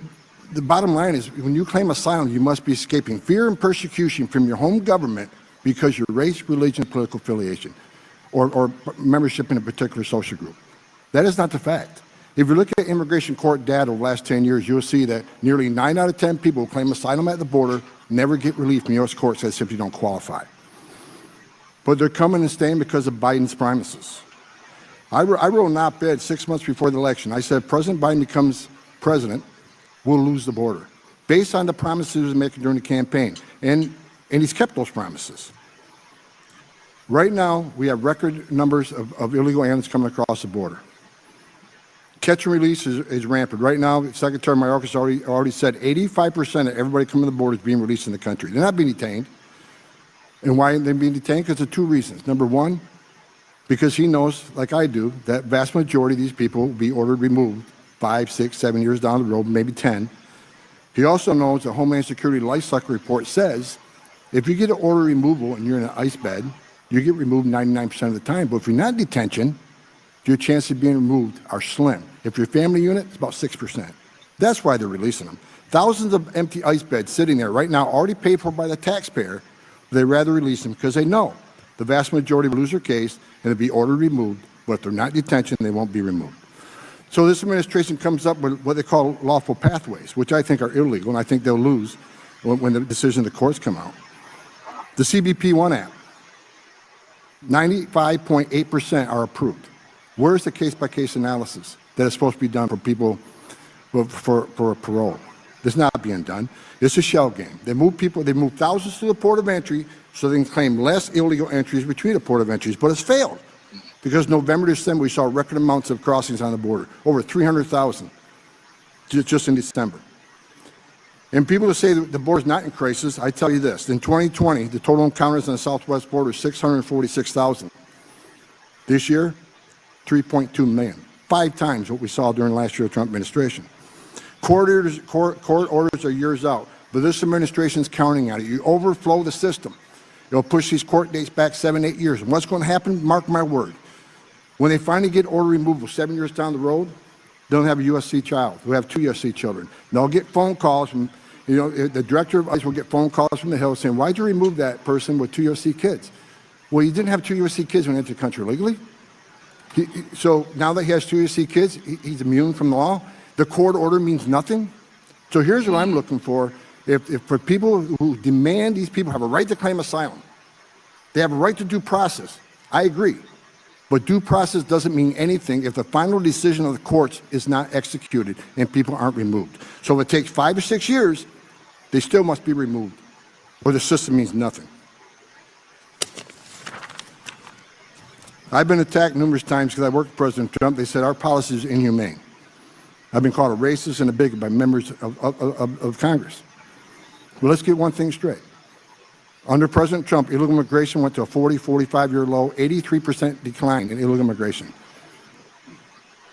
bottom line is, when you claim asylum, you must be escaping fear and persecution from your home government because your race, religion, political affiliation, or membership in a particular social group. That is not the fact. If you look at immigration court data over the last 10 years, you'll see that nearly 9 out of 10 people who claim asylum at the border never get relief from U.S. courts that simply don't qualify. But they're coming and staying because of Biden's promises. I wrote an op-ed 6 months before the election. I said, President Biden becomes president, we'll lose the border, based on the promises he was making during the campaign. And he's kept those promises. Right now, we have record numbers of illegal aliens coming across the border. Catch and release is rampant. Right now, Secretary Mayorkas already said 85% of everybody coming to the border is being released in the country. They're not being detained. And why are they being detained? Because of 2 reasons. Number one, because he knows, like I do, that vast majority of these people will be ordered removed 5, 6, 7 years down the road, maybe 10. He also knows the Homeland Security Life Cycle Report says if you get an order removal and you're in an ice bed, you get removed 99% of the time. But if you're not in detention, your chances of being removed are slim. If you're a family unit, it's about 6%. That's why they're releasing them. Thousands of empty ice beds sitting there right now, already paid for by the taxpayer. They'd rather release them because they know the vast majority will lose their case and they'll be ordered removed, but if they're not in detention, they won't be removed. So this administration comes up with what they call lawful pathways, which I think are illegal, and I think they'll lose when the decision of the courts come out. The CBP-1 app, 95.8% are approved. Where's the case-by-case analysis that is supposed to be done for people for a parole? It's not being done. It's a shell game. They move people, they move thousands to the port of entry so they can claim less illegal entries between the port of entries, but it's failed. Because November, December, we saw record amounts of crossings on the border, over 300,000 just in December. And people who say that the border is not in crisis, I tell you this, in 2020, the total encounters on the southwest border is 646,000. This year, 3.2 million, 5 times what we saw during last year's Trump administration. Court orders are years out, but this administration is counting on it. You overflow the system. It'll push these court dates back 7, 8 years. And what's going to happen? Mark my word. When they finally get order removal 7 years down the road, they'll have a USC child. They'll have 2 USC children. They'll get phone calls from, the director of ICE will get phone calls from the Hill saying, why'd you remove that person with 2 USC kids? Well, you didn't have 2 USC kids when he entered the country legally. So now that he has 2 USC kids, he's immune from the law. The court order means nothing. So here's what I'm looking for. If for people who demand these people have a right to claim asylum, they have a right to due process. I agree. But due process doesn't mean anything if the final decision of the courts is not executed and people aren't removed. So if it takes 5 or 6 years, they still must be removed, or the system means nothing. I've been attacked numerous times because I worked with President Trump. They said our policy is inhumane. I've been called a racist and a bigot by members of Congress. Well, let's get one thing straight. Under President Trump, illegal immigration went to a 40, 45-year low, 83% decline in illegal immigration.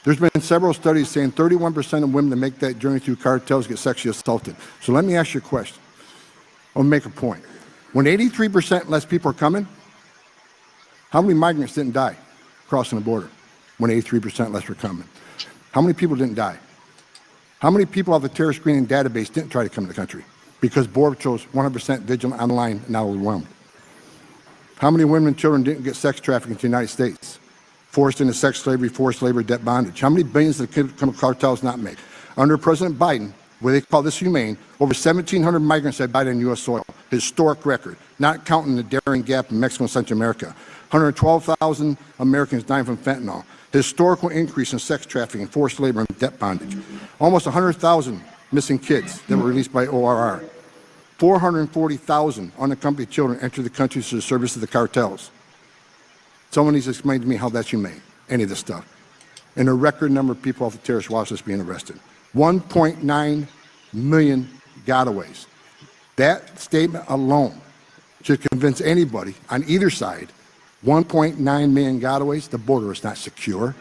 There's been several studies saying 31% of women that make that journey through cartels get sexually assaulted. So let me ask you a question. I'll make a point. When 83% less people are coming, how many migrants didn't die crossing the border when 83% less were coming? How many people didn't die? How many people off the terror screening database didn't try to come to the country? Because Border Patrol's 100% vigilant online and now overwhelmed. How many women and children didn't get sex trafficking to the United States? Forced into sex slavery, forced labor, debt bondage. How many billions did the cartels not make? Under President Biden, where they call this humane, over 1,700 migrants have died on U.S. soil. Historic record, not counting the Darien Gap in Mexico and Central America. 112,000 Americans dying from fentanyl. Historical increase in sex trafficking, forced labor, and debt bondage. Almost 100,000 missing kids that were released by ORR. 440,000 unaccompanied children entered the country through the service of the cartels. Someone needs to explain to me how that's humane, any of this stuff. And a record number of people off the terrorist watch list being arrested. 1.9 million gotaways. That statement alone should convince anybody on either side, 1.9 million gotaways, the border is not secure.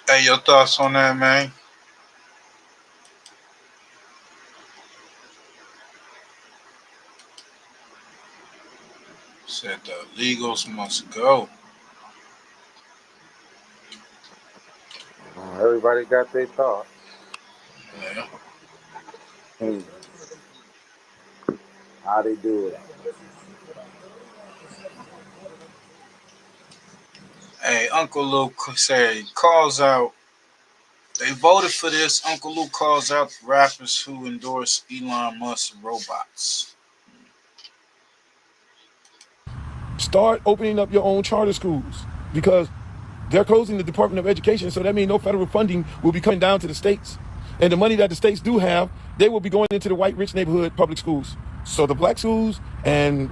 Hey, your thoughts on that, man? Said the illegals must go. Everybody got their thoughts. Yeah. How they do it. Hey, Uncle Luke said, calls out, they voted for this. Uncle Luke calls out the rappers who endorse Elon Musk robots. Start opening up your own charter schools, because they're closing the Department of Education, so that means no federal funding will be coming down to the states. And the money that the states do have, they will be going into the white, rich neighborhood public schools. So the black schools and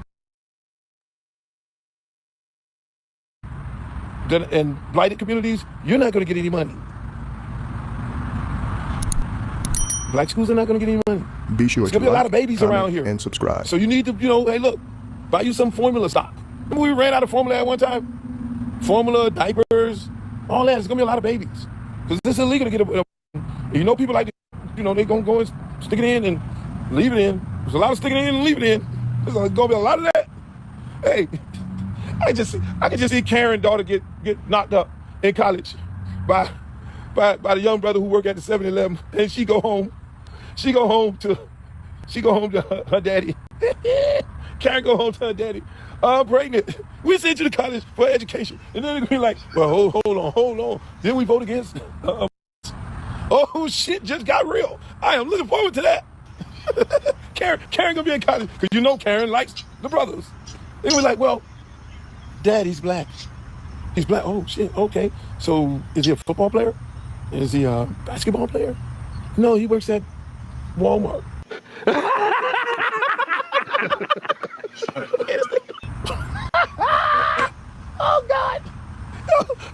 blighted communities, you're not going to get any money. Black schools are not going to get any money. Be sure There's going to be a lot of babies around here. And subscribe. So you need to, hey, look, buy you some formula stock. Remember we ran out of formula at one time? Formula, diapers, all that. There's going to be a lot of babies. Because this is illegal to get people like, they're going to go and stick it in and leave it in. There's a lot of sticking it in and leave it in. There's going to be a lot of that. Hey, I can just see Karen's daughter get knocked up in college by the young brother who worked at the 7-Eleven, and she go home to her daddy. Karen go home to her daddy. I'm pregnant. We sent you to college for education. And then they're be like, well, hold on. Then we vote against. Oh, shit just got real. I am looking forward to that. Karen gonna be in college, because Karen likes the brothers. They were like, well, Daddy's black. He's black. Oh, shit, okay. So is he a football player? Is he a basketball player? No, he works at Walmart. Oh, God.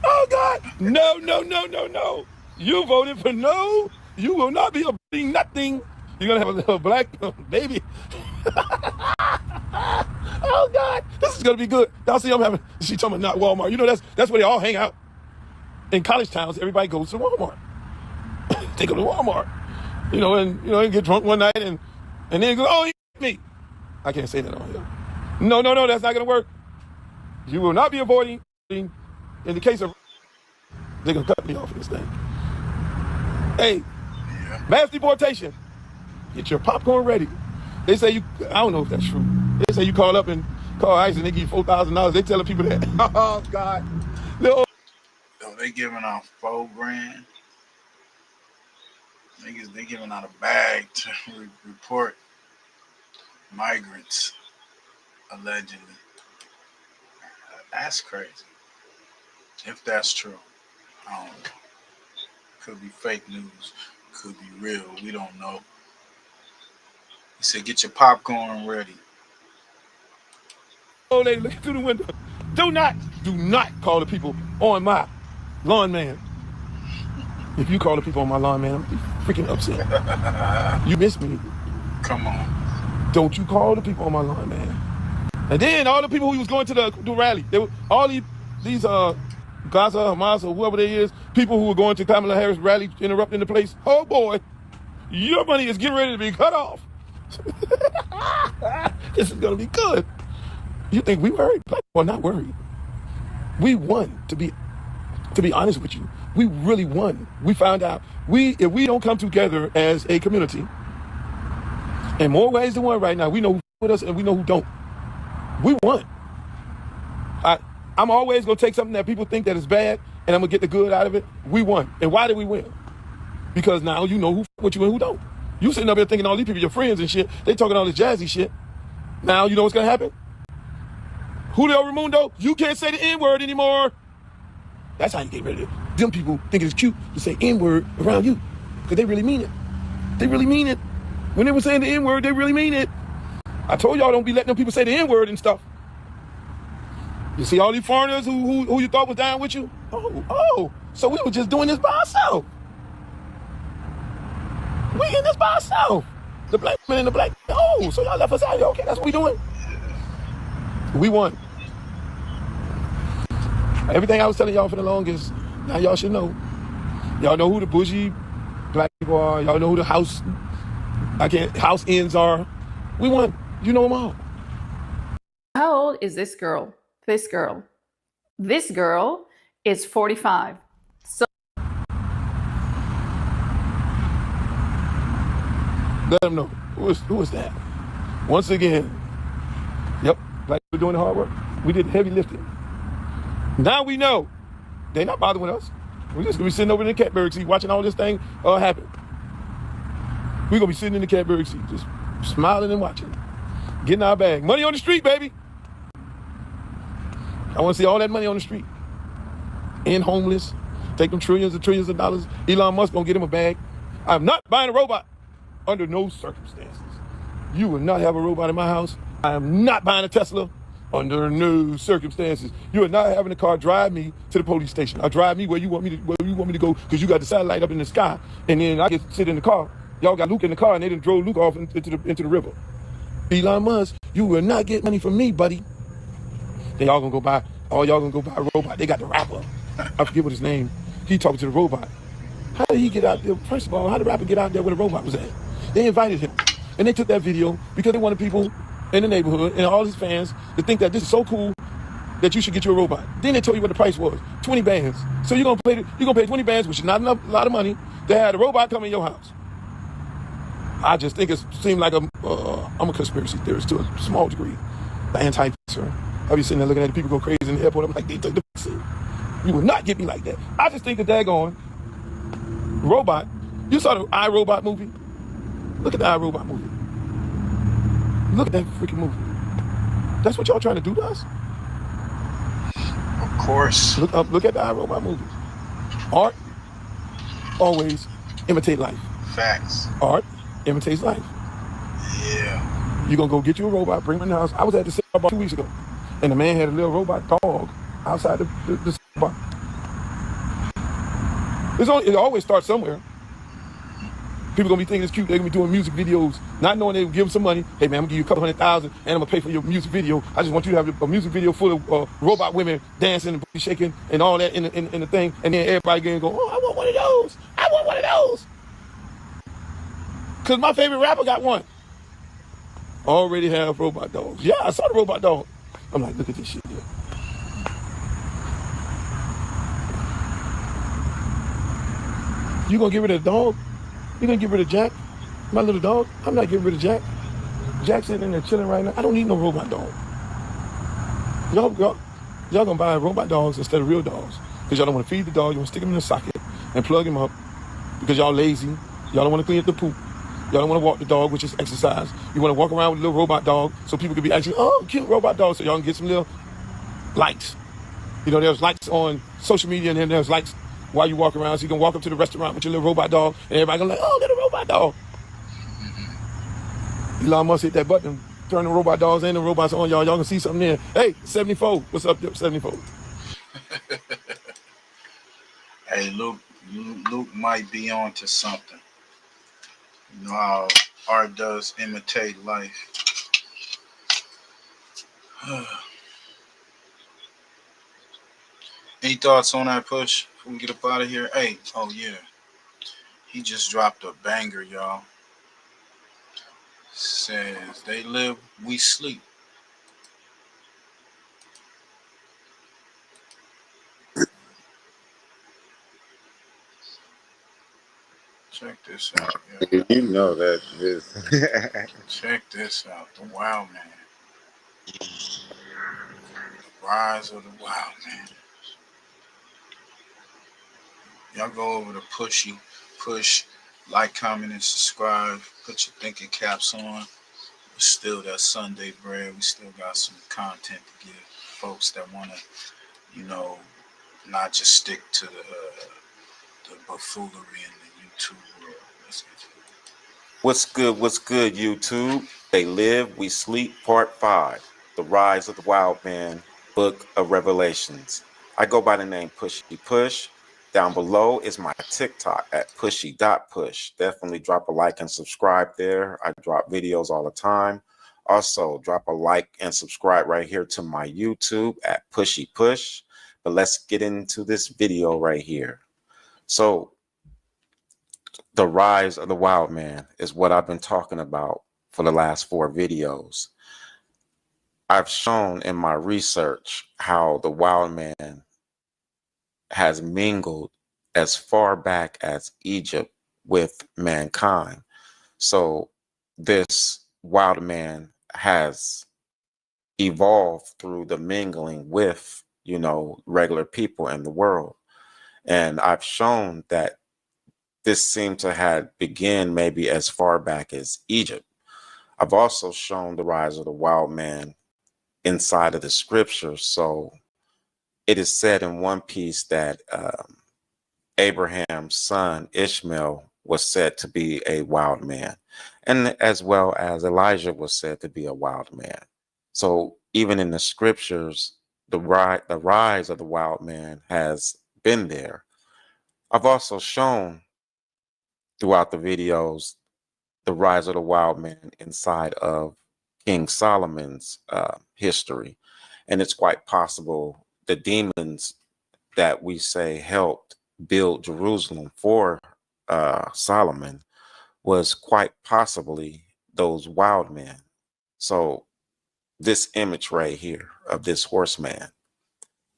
Oh, God. No. You voted for no. You will not be a nothing. You're going to have a little black baby. Oh, God. This is going to be good. Y'all see she talking about not Walmart. That's where they all hang out. In college towns, everybody goes to Walmart. They go to Walmart. And get drunk one night and then go, oh, he me. I can't say that on here. No, that's not going to work. You will not be avoiding. In the case of, they're going to cut me off of this thing. Hey, mass deportation. Get your popcorn ready. They say I don't know if that's true. They say you call up and call ICE and they give you $4,000. They telling people that. Oh, God. They giving out $4,000. They giving out a bag to report migrants, allegedly. That's crazy. If that's true, I don't know. Could be fake news. Could be real. We don't know. He said, get your popcorn ready. Oh, they look through the window. Do not call the people on my lawn man. If you call the people on my lawn man, I'm gonna be freaking upset. You miss me. Come on. Don't you call the people on my lawn man. And then all the people who was going to the rally, they were all these Gaza, Hamas, or whoever they is, people who were going to Kamala Harris rally, interrupting the place. Oh boy, your money is getting ready to be cut off. This is gonna be good. You think we worried? Well, not worried. We won. To be honest with you, we really won. We found out if we don't come together as a community, in more ways than one right now, we know who with us and we know who don't. We won. I'm always gonna take something that people think that is bad and I'm gonna get the good out of it. We won. And why did we win? Because now you know who with you and who don't. You sitting up here thinking all these people, your friends and shit, they talking all this jazzy shit. Now you know what's gonna happen? Julio Raimundo, you can't say the N-word anymore. That's how you get rid of it. Them people think it's cute to say N-word around you, because they really mean it. They really mean it. When they were saying the N-word, they really mean it. I told y'all don't be letting them people say the N-word and stuff. You see all these foreigners who you thought was down with you? Oh, so we were just doing this by ourselves. We in this by ourselves. The black men and the black. Oh, so y'all left us out here. Okay, that's what we doing. We won. Everything I was telling y'all for the longest, now y'all should know. Y'all know who the bougie black people are. Y'all know who the house ends are. We won. You know them all. How old is this girl? This girl. This girl is 45. So let them know. Who was that? Once again, yep, like we're doing the hard work. We did heavy lifting. Now we know they're not bothering with us. We're just gonna be sitting over in the catbird seat watching all this thing happen. We're gonna be sitting in the catbird seat, just smiling and watching. Getting our bag. Money on the street, baby. I wanna see all that money on the street. And homeless. Take them trillions and trillions of dollars. Elon Musk gonna get him a bag. I'm not buying a robot under no circumstances. You will not have a robot in my house. I am not buying a Tesla under no circumstances. You are not having a car drive me to the police station. Or drive me where you want me to go because you got the satellite up in the sky. And then I get to sit in the car. Y'all got Luke in the car and they done drove Luke off into the river. Elon Musk, you will not get money from me, buddy. Y'all gonna go buy a robot. They got the rapper. I forget what his name. He talking to the robot. How did he get out there? First of all, how did the rapper get out there where the robot was at? They invited him. And they took that video because they wanted people in the neighborhood and all his fans to think that this is so cool that you should get you a robot. Then they told you what the price was, 20 bands. So you're gonna pay 20 bands, which is not enough, a lot of money, to have a robot come in your house. I just think it seemed like I'm a conspiracy theorist to a small degree, the anti-vaxxer. I be sitting there looking at the people go crazy in the airport. I'm like, they took the vaccine. You will not get me like that. I just think the daggone robot. You saw the iRobot movie? Look at the iRobot movie. Look at that freaking movie. That's what y'all trying to do to us? Of course. Look at the iRobot movie. Art always imitate life. Facts. Art imitates life. Yeah. You gonna go get you a robot, bring him in the house. I was at the bar 2 weeks ago, and the man had a little robot dog outside the bar. It always starts somewhere. People gonna be thinking it's cute. They're gonna be doing music videos, not knowing they give them some money. Hey man, I'm gonna give you a couple $100,000 and I'm gonna pay for your music video. I just want you to have a music video full of robot women dancing and shaking and all that in the thing. And then everybody gonna go, oh, I want one of those. I want one of those. Cause my favorite rapper got one. Already have robot dogs. Yeah, I saw the robot dog. I'm like, look at this shit here. You gonna get rid of the dog? You gonna get rid of Jack, my little dog? I'm not getting rid of Jack. Jack's sitting in there chilling right now. I don't need no robot dog. Y'all gonna buy robot dogs instead of real dogs because y'all don't want to feed the dog. You want to stick him in the socket and plug him up because y'all lazy. Y'all don't want to clean up the poop. Y'all don't want to walk the dog, which is exercise. You want to walk around with a little robot dog so people can be actually, oh, cute robot dog, so y'all can get some little likes. You know, there's likes on social media and then there's likes while you walk around. So you can walk up to the restaurant with your little robot dog and everybody gonna like, oh, little robot dog. Elon Musk hit that button, turn the robot dogs and the robots on, y'all. Y'all can see something there. Hey, 74, what's up, 74? Hey, Luke might be on to something. You know how art does imitate life. Any thoughts on that, Push? Before we get up out of here? Hey, oh yeah. He just dropped a banger, y'all. Says, they live, we sleep. Check this out. Yo. You know that this. Check this out. The Wild Man. The Rise of the Wild Man. Y'all go over to Push, like, comment, and subscribe. Put your thinking caps on. We're still that Sunday bread. We still got some content to give folks that want to, you know, not just stick to the buffoonery in the YouTube world. Let's get to it. What's good, YouTube? They Live, We Sleep, Part 5. The Rise of the Wild Man, Book of Revelations. I go by the name Pushy Push. Down below is my TikTok at pushy.push. Definitely drop a like and subscribe there. I drop videos all the time. Also, drop a like and subscribe right here to my YouTube at pushy.push. But let's get into this video right here. So, the rise of the wild man is what I've been talking about for the last 4 videos. I've shown in my research how the wild man has mingled as far back as Egypt with mankind. So this wild man has evolved through the mingling with, you know, regular people in the world. And I've shown that this seemed to have begun maybe as far back as Egypt. I've also shown the rise of the wild man inside of the scriptures. So it is said in one piece that Abraham's son Ishmael was said to be a wild man, and as well as Elijah was said to be a wild man. So even in the scriptures, the rise of the wild man has been there. I've also shown throughout the videos the rise of the wild man inside of King Solomon's history, and it's quite possible the demons that we say helped build Jerusalem for Solomon was quite possibly those wild men. So this image right here of this horseman,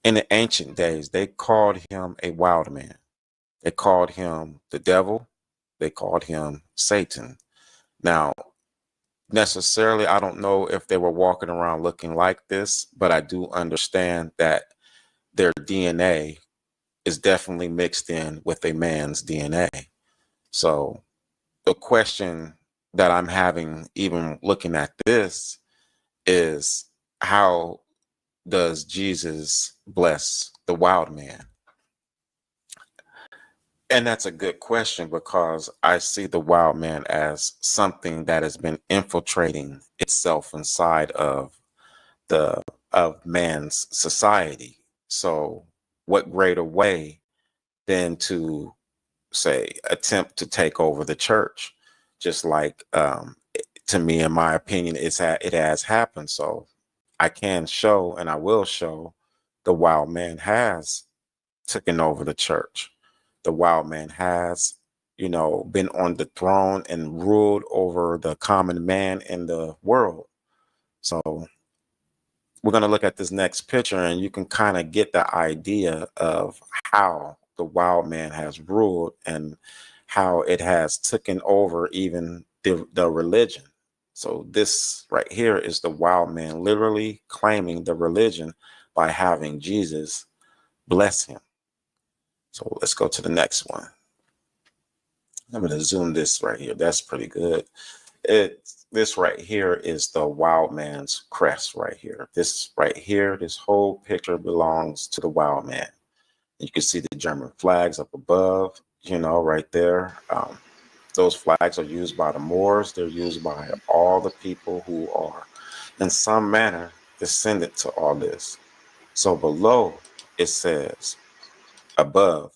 in the ancient days, they called him a wild man. They called him the devil. They called him Satan. Now, necessarily, I don't know if they were walking around looking like this, but I do understand that their DNA is definitely mixed in with a man's DNA. So the question that I'm having, even looking at this, is how does Jesus bless the wild man? And that's a good question, because I see the wild man as something that has been infiltrating itself inside of man's society. So what greater way than to, say, attempt to take over the church? Just like, to me, in my opinion, it has happened. So I can show, and I will show, the wild man has taken over the church. The wild man has, you know, been on the throne and ruled over the common man in the world. So we're going to look at this next picture, and you can kind of get the idea of how the wild man has ruled and how it has taken over even the religion. So this right here is the wild man literally claiming the religion by having Jesus bless him. So let's go to the next one. I'm going to zoom this right here. That's pretty good. This right here is the wild man's crest right here. This right here, this whole picture belongs to the wild man. You can see the German flags up above, you know, right there. Those flags are used by the Moors. They're used by all the people who are in some manner descendant to all this. So below it says, above,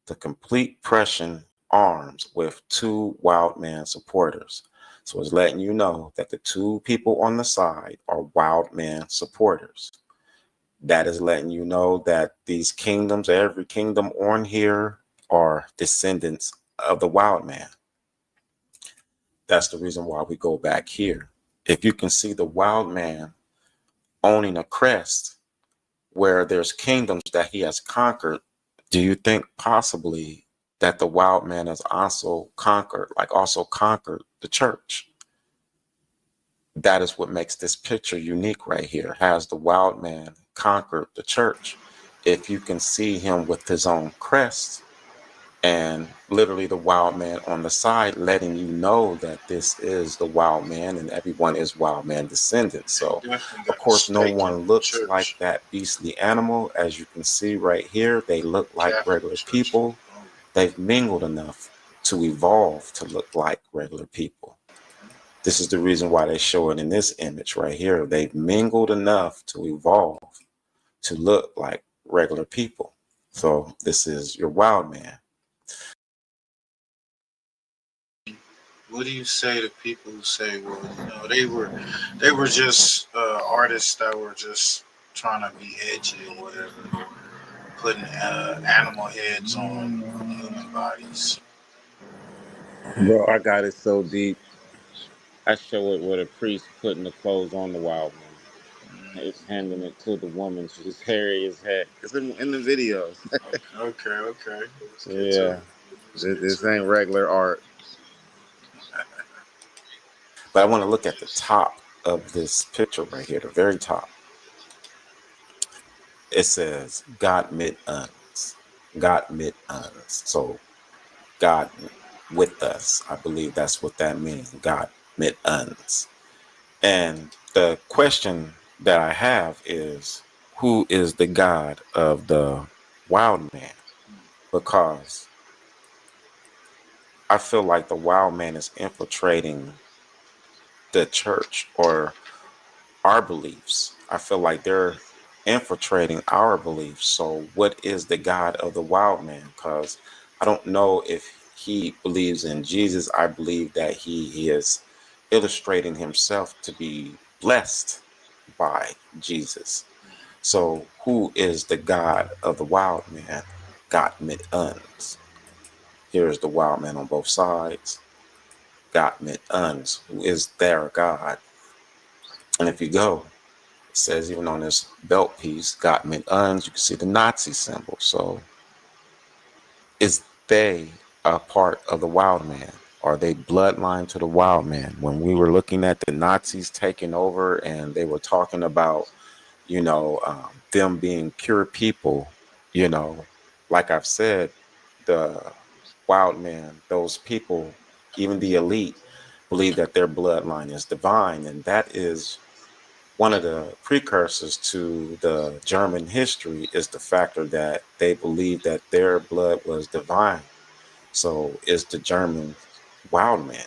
the complete Prussian arms with 2 wild man supporters. So it's letting you know that the 2 people on the side are wild man supporters. That is letting you know that these kingdoms, every kingdom on here, are descendants of the wild man. That's the reason why we go back here. If you can see the wild man owning a crest where there's kingdoms that he has conquered, do you think possibly that the wild man has also conquered the church? That is what makes this picture unique right here. Has the wild man conquered the church? If you can see him with his own crest, and literally the wild man on the side letting you know that this is the wild man and everyone is wild man descendants. So of course no one looks like that beastly animal. As you can see right here, they look like regular people. They've mingled enough to evolve to look like regular people. This is the reason why they show it in this image right here. They've mingled enough to evolve to look like regular people. So this is your wild man. What do you say to people who say, well, you know, they were just artists that were just trying to be edgy or whatever, putting animal heads on human bodies? Bro, I got it so deep. I show it with a priest putting the clothes on the wild man. It's handing it to the woman. She's hairy as heck. It's in the videos. Okay. Let's get to Yeah. it. This ain't regular art. But I want to look at the top of this picture right here, the very top. It says, God mit uns. God mit uns. So, God with us. I believe that's what that means. God mit uns. And the question that I have is, who is the God of the wild man? Because I feel like the wild man is infiltrating the church or our beliefs. I feel like they're infiltrating our beliefs. So what is the God of the wild man? Because I don't know if he believes in Jesus. I believe that he is illustrating himself to be blessed by Jesus. So who is the God of the wild man? God mit uns. Here's the wild man on both sides. God mit uns, who is their God. And if you go, it says even on this belt piece, God mit uns, you can see the Nazi symbol. So is they a part of the wild man? Are they bloodline to the wild man? When we were looking at the Nazis taking over and they were talking about, you know, them being pure people, you know, like I've said, the wild man, those people, even the elite, believe that their bloodline is divine. And that is one of the precursors to the German history, is the factor that they believe that their blood was divine. So is the German wild man.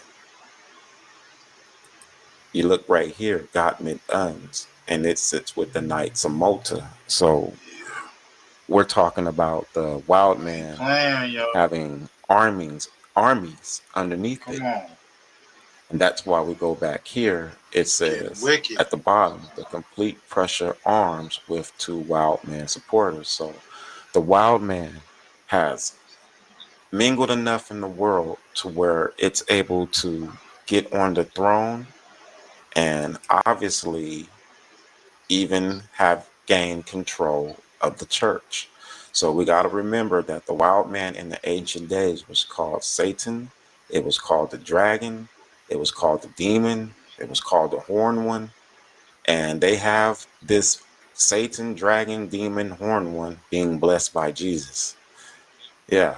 You look right here, God mit uns, and it sits with the Knights of Malta. So we're talking about the wild man having armies underneath it. Come on. And that's why we go back here. It says Wicked. at the bottom, the complete Prussia arms with 2 wild man supporters. So the wild man has mingled enough in the world to where it's able to get on the throne and obviously even have gained control of the church. So we got to remember that the wild man in the ancient days was called Satan. It was called the dragon. It was called the demon. It was called the horn one. And they have this Satan, dragon, demon, horn one being blessed by Jesus. Yeah.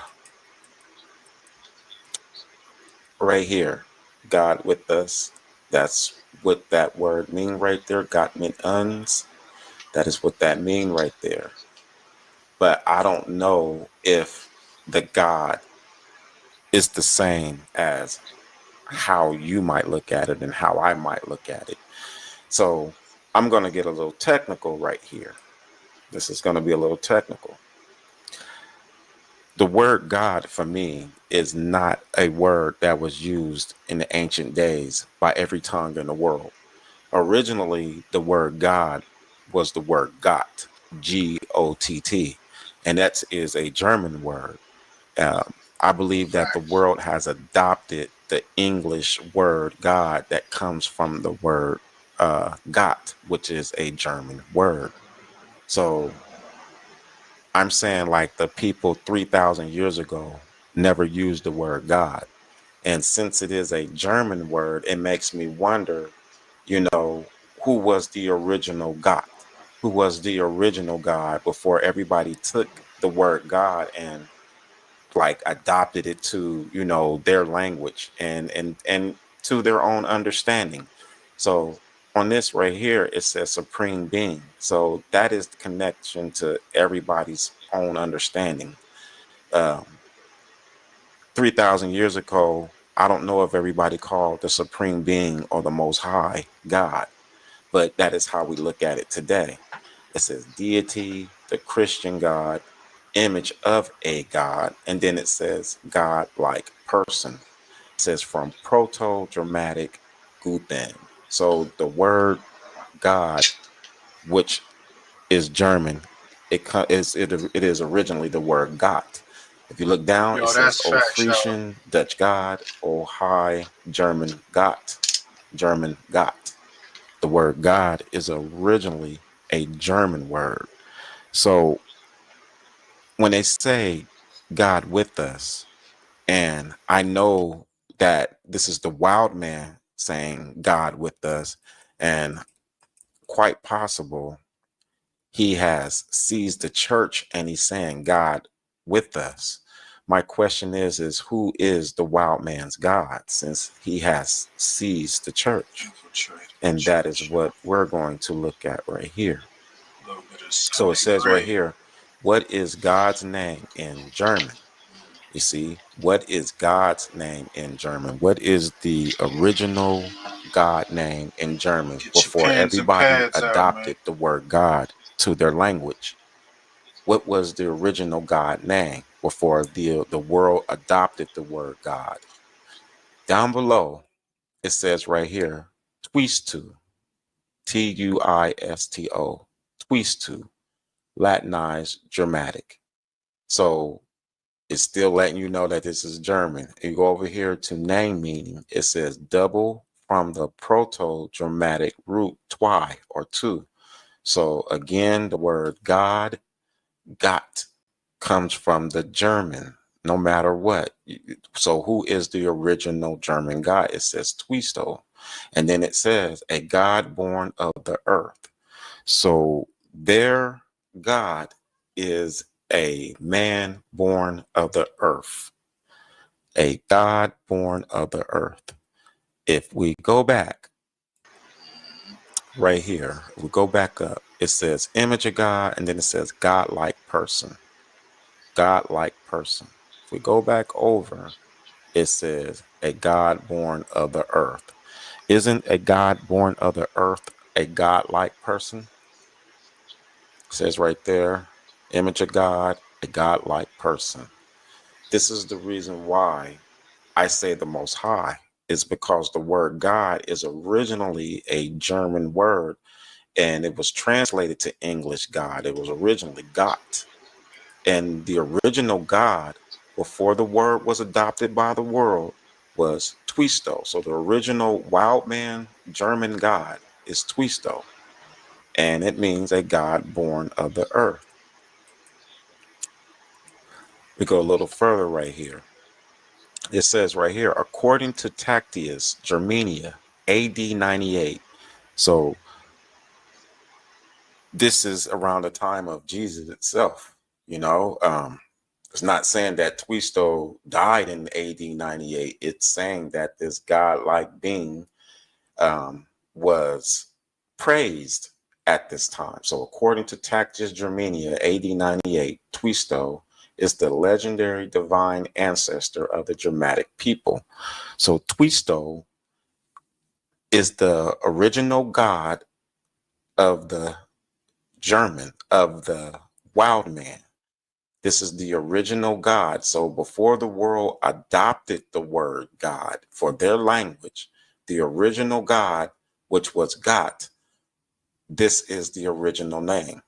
Right here. God with us. That's what that word mean right there. God mit uns. That is what that mean right there. But I don't know if the God is the same as how you might look at it and how I might look at it. So I'm going to get a little technical right here. This is going to be a little technical. The word God for me is not a word that was used in the ancient days by every tongue in the world. Originally, the word God was the word Gott, G-O-T-T, and that is a German word. I believe that the world has adopted the English word God that comes from the word Gott, which is a German word. So I'm saying like the people 3,000 years ago never used the word God. And since it is a German word, it makes me wonder, you know, who was the original God? Who was the original God before everybody took the word God and like adopted it to, you know, their language and to their own understanding. So on this right here, it says supreme being. So that is the connection to everybody's own understanding. 3,000 years ago, I don't know if everybody called the supreme being or the most high God, but that is how we look at it today. It says deity, the Christian God, image of a God, and then it says God-like person. It says from Proto-Germanic Guthen. So the word God, which is German, it is originally the word Gott. If you look down, it Yo, says that's O facts, y'all. Frisian, Dutch God, O High, German Gott, German Gott. The word God is originally a German word. So when they say God with us, and I know that this is the wild man saying God with us, and quite possible he has seized the church and he's saying God with us. My question is who is the wild man's God, since he has seized the church? And that is what we're going to look at right here. So it says right here, what is God's name in German? You see, what is God's name in German? What is the original God name in German before Pens and everybody pads out, man. adopted the word God to their language? What was the original God name before the world adopted the word God? Down below, it says right here, Twisto, Tuisto, Twisto, Latinized Germanic. So it's still letting you know that this is German. You go over here to name meaning, it says double from the Proto-Germanic root twi or two. So again, the word God, Gott, comes from the German, no matter what. So who is the original German God? It says Twisto. And then it says a God born of the earth. So their God is a man born of the earth, a God born of the earth. If we go back right here, we go back up, it says image of God, and then it says God-like person, God-like person. If we go back over, it says a God born of the earth. Isn't a God born of the earth a God-like person? It says right there, image of God, a God-like person. This is the reason why I say the Most High, is because the word God is originally a German word, and it was translated to English God. It was originally Gott. And the original God, before the word was adopted by the world, was Twisto. So the original wild man German God is Twisto, and it means a God born of the earth. We go a little further right here. It says right here, according to Tacitus Germania, AD 98. So this is around the time of Jesus itself. It's not saying that Twisto died in AD 98. It's saying that this God-like being was praised at this time. So according to Tacitus Germania, AD 98, Twisto is the legendary divine ancestor of the Germanic people. So Twisto is the original God of the German, of the wild man. This is the original God. So before the world adopted the word God for their language, the original God, which was Gott, this is the original name.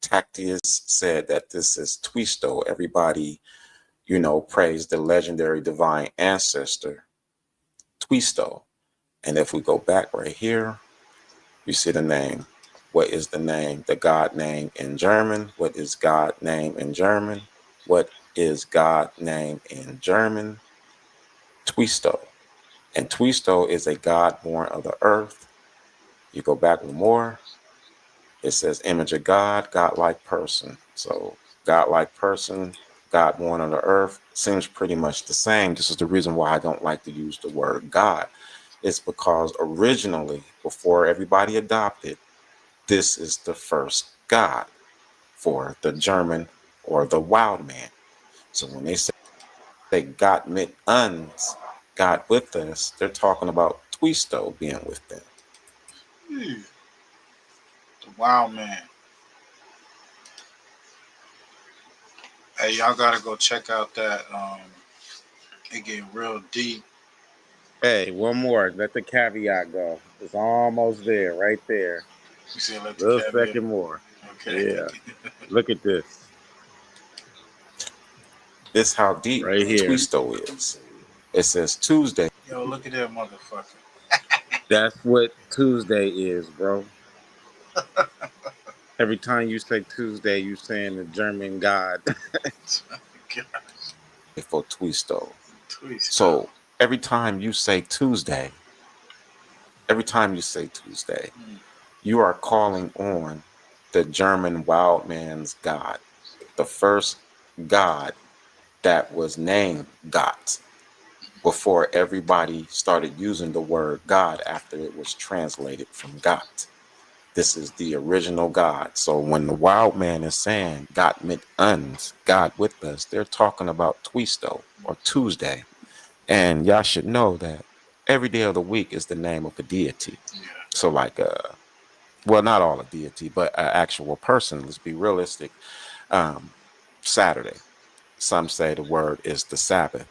Tacitus said that this is Twisto. Everybody, praised the legendary divine ancestor, Twisto. And if we go back right here, you see the name. What is the name? The God name in German. What is God name in German? What is God name in German? Twisto. And Twisto is a God born of the earth. You go back with more. It says image of God, God-like person. So God-like person, God born on the earth, seems pretty much the same. This is the reason why I don't like to use the word God. It's because originally, before everybody adopted, this is the first God for the German or the wild man. So when they say God mit uns, God with us, they're talking about Twisto being with them. The wild man. Hey, y'all gotta go check out that. It get real deep. Hey, one more. Let the caveat go. It's almost there, right there. You said let the Little caveat. second more. Okay. Yeah. Look at this. This how deep Right here. Twisto is. It says Tuesday. Yo, look at that motherfucker. That's what Tuesday is, bro. Every time you say Tuesday, you saying the German God. For Twisto. So every time you say Tuesday, you are calling on the German wild man's God, the first God that was named God before everybody started using the word God after it was translated from God. This is the original God. So when the wild man is saying God mit uns, God with us, they're talking about Twisto or Tuesday. And y'all should know that every day of the week is the name of a deity. So like, well, not all a deity, but an actual person. Let's be realistic. Saturday. Some say the word is the Sabbath.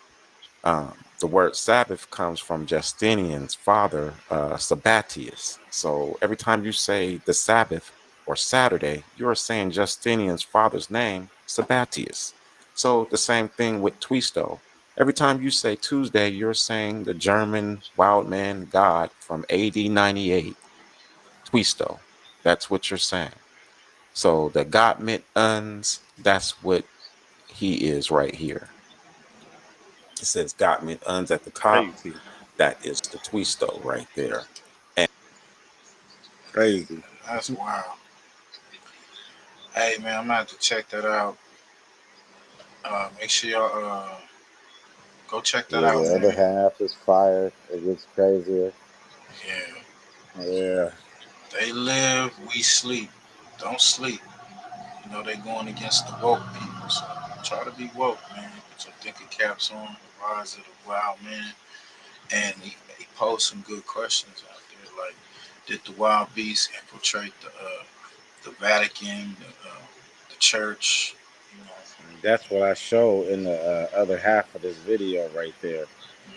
The word Sabbath comes from Justinian's father, Sabbatius. So every time you say the Sabbath or Saturday, you're saying Justinian's father's name, Sabbatius. So the same thing with Twisto. Every time you say Tuesday, you're saying the German wild man God from AD 98, Twisto. That's what you're saying. So the God mit uns, that's what he is right here. It says God mit uns at the top. Crazy. That is the Twisto right there. And Crazy. That's wild. Hey man, I'm gonna have to check that out. Make sure y'all go check that out, the man. other half is fire. It gets crazier. Yeah. They live, we sleep. Don't sleep. You know they going against the woke people, so try to be woke, man. Put your thinking caps on. The rise of the wild man, and he posed some good questions out there, like did the wild beast infiltrate the Vatican, the church? You know, That's what I show in the other half of this video right there.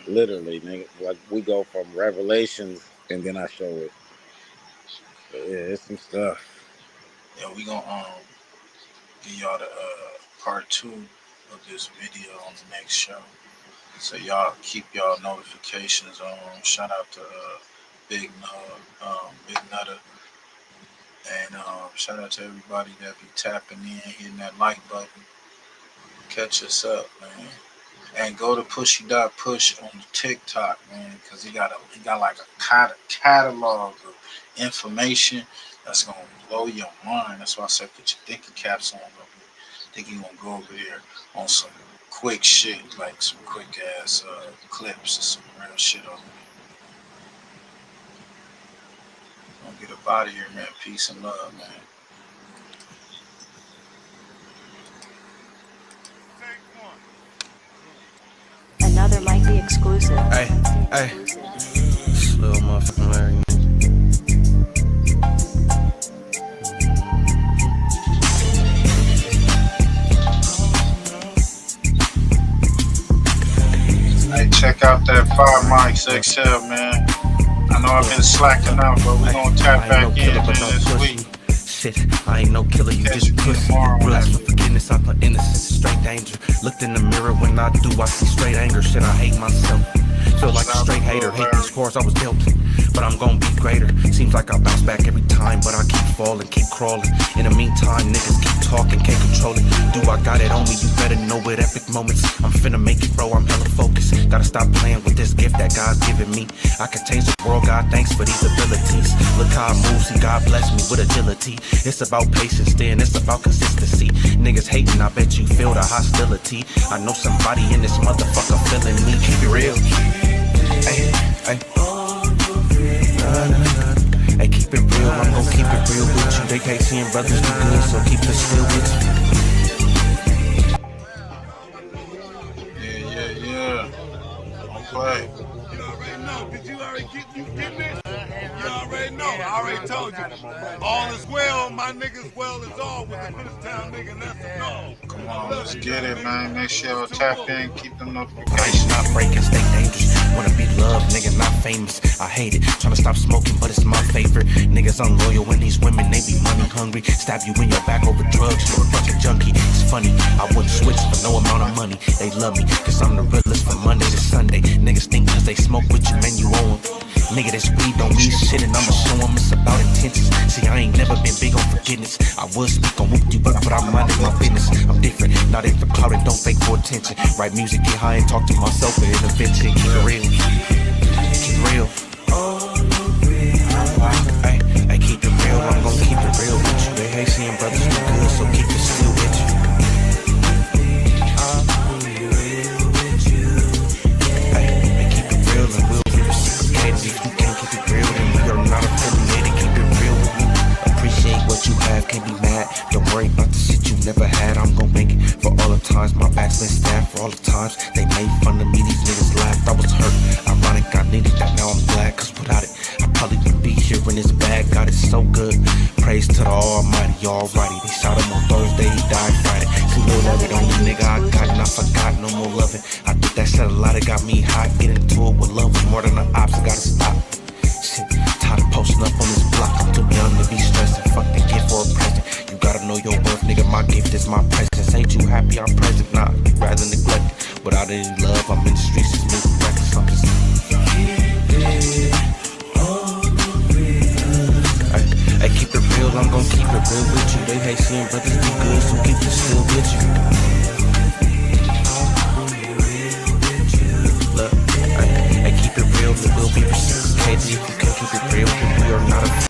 Literally, nigga, like we go from Revelations and then I show it. But yeah, it's some stuff. Yeah, we gonna give y'all the part 2 of this video on the next show. So y'all keep y'all notifications on. Shout out to Big Nutter, and shout out to everybody that be tapping in, hitting that like button. Catch us up, man. And go to Pushy.Push on the TikTok, man, because he got like a catalog of information that's gonna blow your mind. That's why I said put your thinking caps on. I think you gonna go over there on some quick shit, like some quick ass clips or some real shit over there. Gonna get up out of here, man. Peace and love, man. Another might be exclusive. Hey, this little motherfucking Larry. Hey, check out that 5 mics XL, man. I know I've been slacking out, but we're gonna tap back in, man, this week. Shit, I ain't no killer, you just pussy. Relax for forgiveness, I put innocence, straight danger. Looked in the mirror when I do, I see straight anger. Shit, I hate myself. Feel like a straight hater, hate these scores I was dealt. But I'm gonna be greater. Seems like I bounce back every time, but I keep falling, keep crawling. In the meantime, niggas keep talking, can't control it. Do I got it on me? You better know it. Epic moments. I'm finna make it, bro. I'm hella focused. Gotta stop playing with this gift that God's given me. I can change the world, God, thanks for these abilities. Look how I move, see God bless me with agility. It's about patience, then it's about consistency. Niggas hating, I bet you feel the hostility. I know somebody in this motherfucker feeling me. Keep it real. Hey, hey. Hey, keep it real, I'm gon' keep it real with you. They can't see brothers do good, so keep it still with Yeah. Don't play. You already know. Did you already get it? You already know. I already told you. All is well, my niggas well is all with the Middletown nigga, and that's a dog. Come on, let's get it, man. Make sure y'all tap in, keep them notifications. Not breaking, stay dangerous. Wanna be loved, nigga, not famous. I hate it. Tryna stop smoking, but it's my favorite. Niggas unloyal when these women, they be money hungry. Stab you in your back over drugs, you a fucking junkie. It's funny, I wouldn't switch for no amount of money. They love me, cause I'm the realest from Monday to Sunday. Niggas think cause they smoke with you, man, you owe them. Nigga, this weed don't mean shit, and I'ma show them it's about intentions. See, I ain't never been big on forgiveness. I would speak on whoop you, but I'm minding my business. I'm different, not in for clout and don't fake for attention. Write music, get high and talk to myself for intervention. Keep it real, keep it real. Ay, keep it real, I'm gon' keep it real with you. They hate seeing brothers do good, so keep it still with you. Ay, keep it real and we'll be reciprocated. If you can't keep it real, then we are not affiliated. Keep it real with me. Appreciate what you have, can't be mad. Don't worry about the shit you never had. I'm gon' make it for all the times my back's been stabbed. For all the times they made fun of me, these niggas laughed. I was hurt, ironic, I needed that, now I'm glad. Cause without it, I probably wouldn't be here in this bag. God is so good, praise to the Almighty. Alrighty, they shot him on Thursday, he died Friday. See, no love it, only nigga I got and I forgot, no more loving. I think that said a lot, it got me hot. Get into it with love was more than the ops, I gotta stop. Shit, tired of posting up on this block. I'm too young to be stressing. Fuck the gift for a present. You gotta know your worth, nigga. My gift is my presence. Ain't you happy I'm present? Nah, you'd rather neglect it. Without any love, I'm in the streets, just moving reckless. I'm just I keep it real, I'm gon' keep it real with you. They hate seeing brothers do good, so keep it still with you. Look, I keep it real, it will be reciprocated. If you can't keep it real, then we are not affiliated.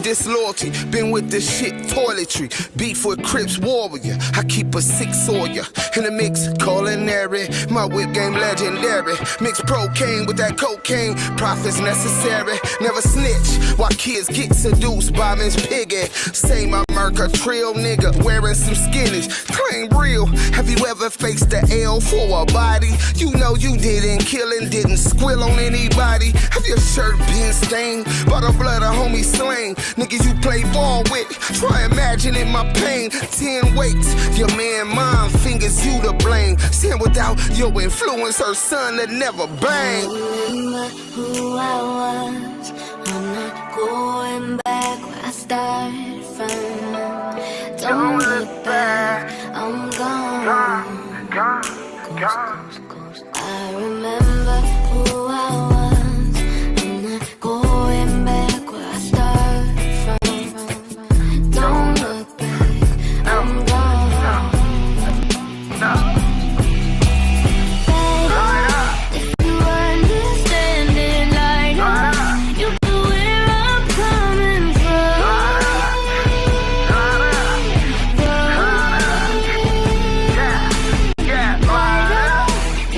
Disloyalty, been with this shit toiletry. Beef with Crips warrior, I keep a sick sawyer. In the mix, culinary, my whip game legendary. Mix procaine with that cocaine, profits necessary. Never snitch, while kids get seduced by Miss Piggy. Say my Merca trill nigga, wearing some skinnies. Claim real, have you ever faced the L for a body? You know you didn't kill and didn't squill on anybody. Have your shirt been stained by the blood of homie slain? Niggas you play ball with, try imagining my pain. 10 weights, your man mom fingers you to blame. Sin without your influence, her son that never bang. Remember who I was, I'm not going back where I started from. Don't look back, I'm gone. Ghost. I remember who I was, I'm not going back where I started from. Don't look back, I'm gone.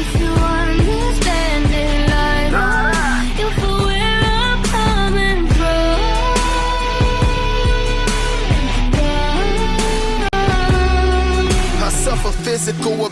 If you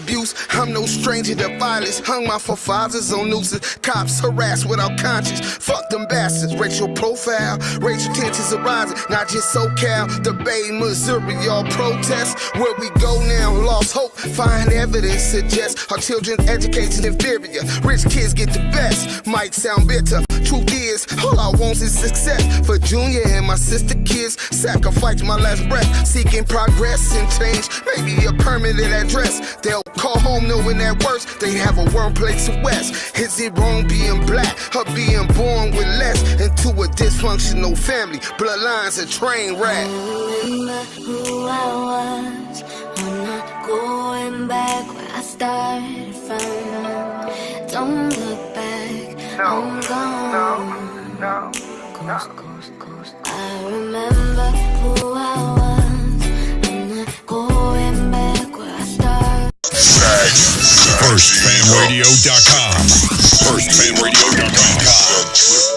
abuse. I'm no stranger to violence. Hung my forefathers on nooses. Cops harass without conscience. Fuck them bastards. Racial profile, racial tensions are rising. Not just SoCal, the Bay, Missouri, all protests. Where we go now, lost hope. Find evidence suggests our children's education inferior. Rich kids get the best. Might sound bitter. Truth is, all I want is success. For Junior and my sister kids, sacrifice my last breath. Seeking progress and change, maybe a permanent address. They'll call home knowing that worse, they have a warm place to west. Is it wrong being black or being born with less? Into a dysfunctional family, bloodlines a train wreck. Remember who I was. I'm not going back where I started from. Don't look back, I'm gone. Coast, coast, coast. I remember who I was. I'm not going back where I started. FirstFamRadio.com. FirstFamRadio.com.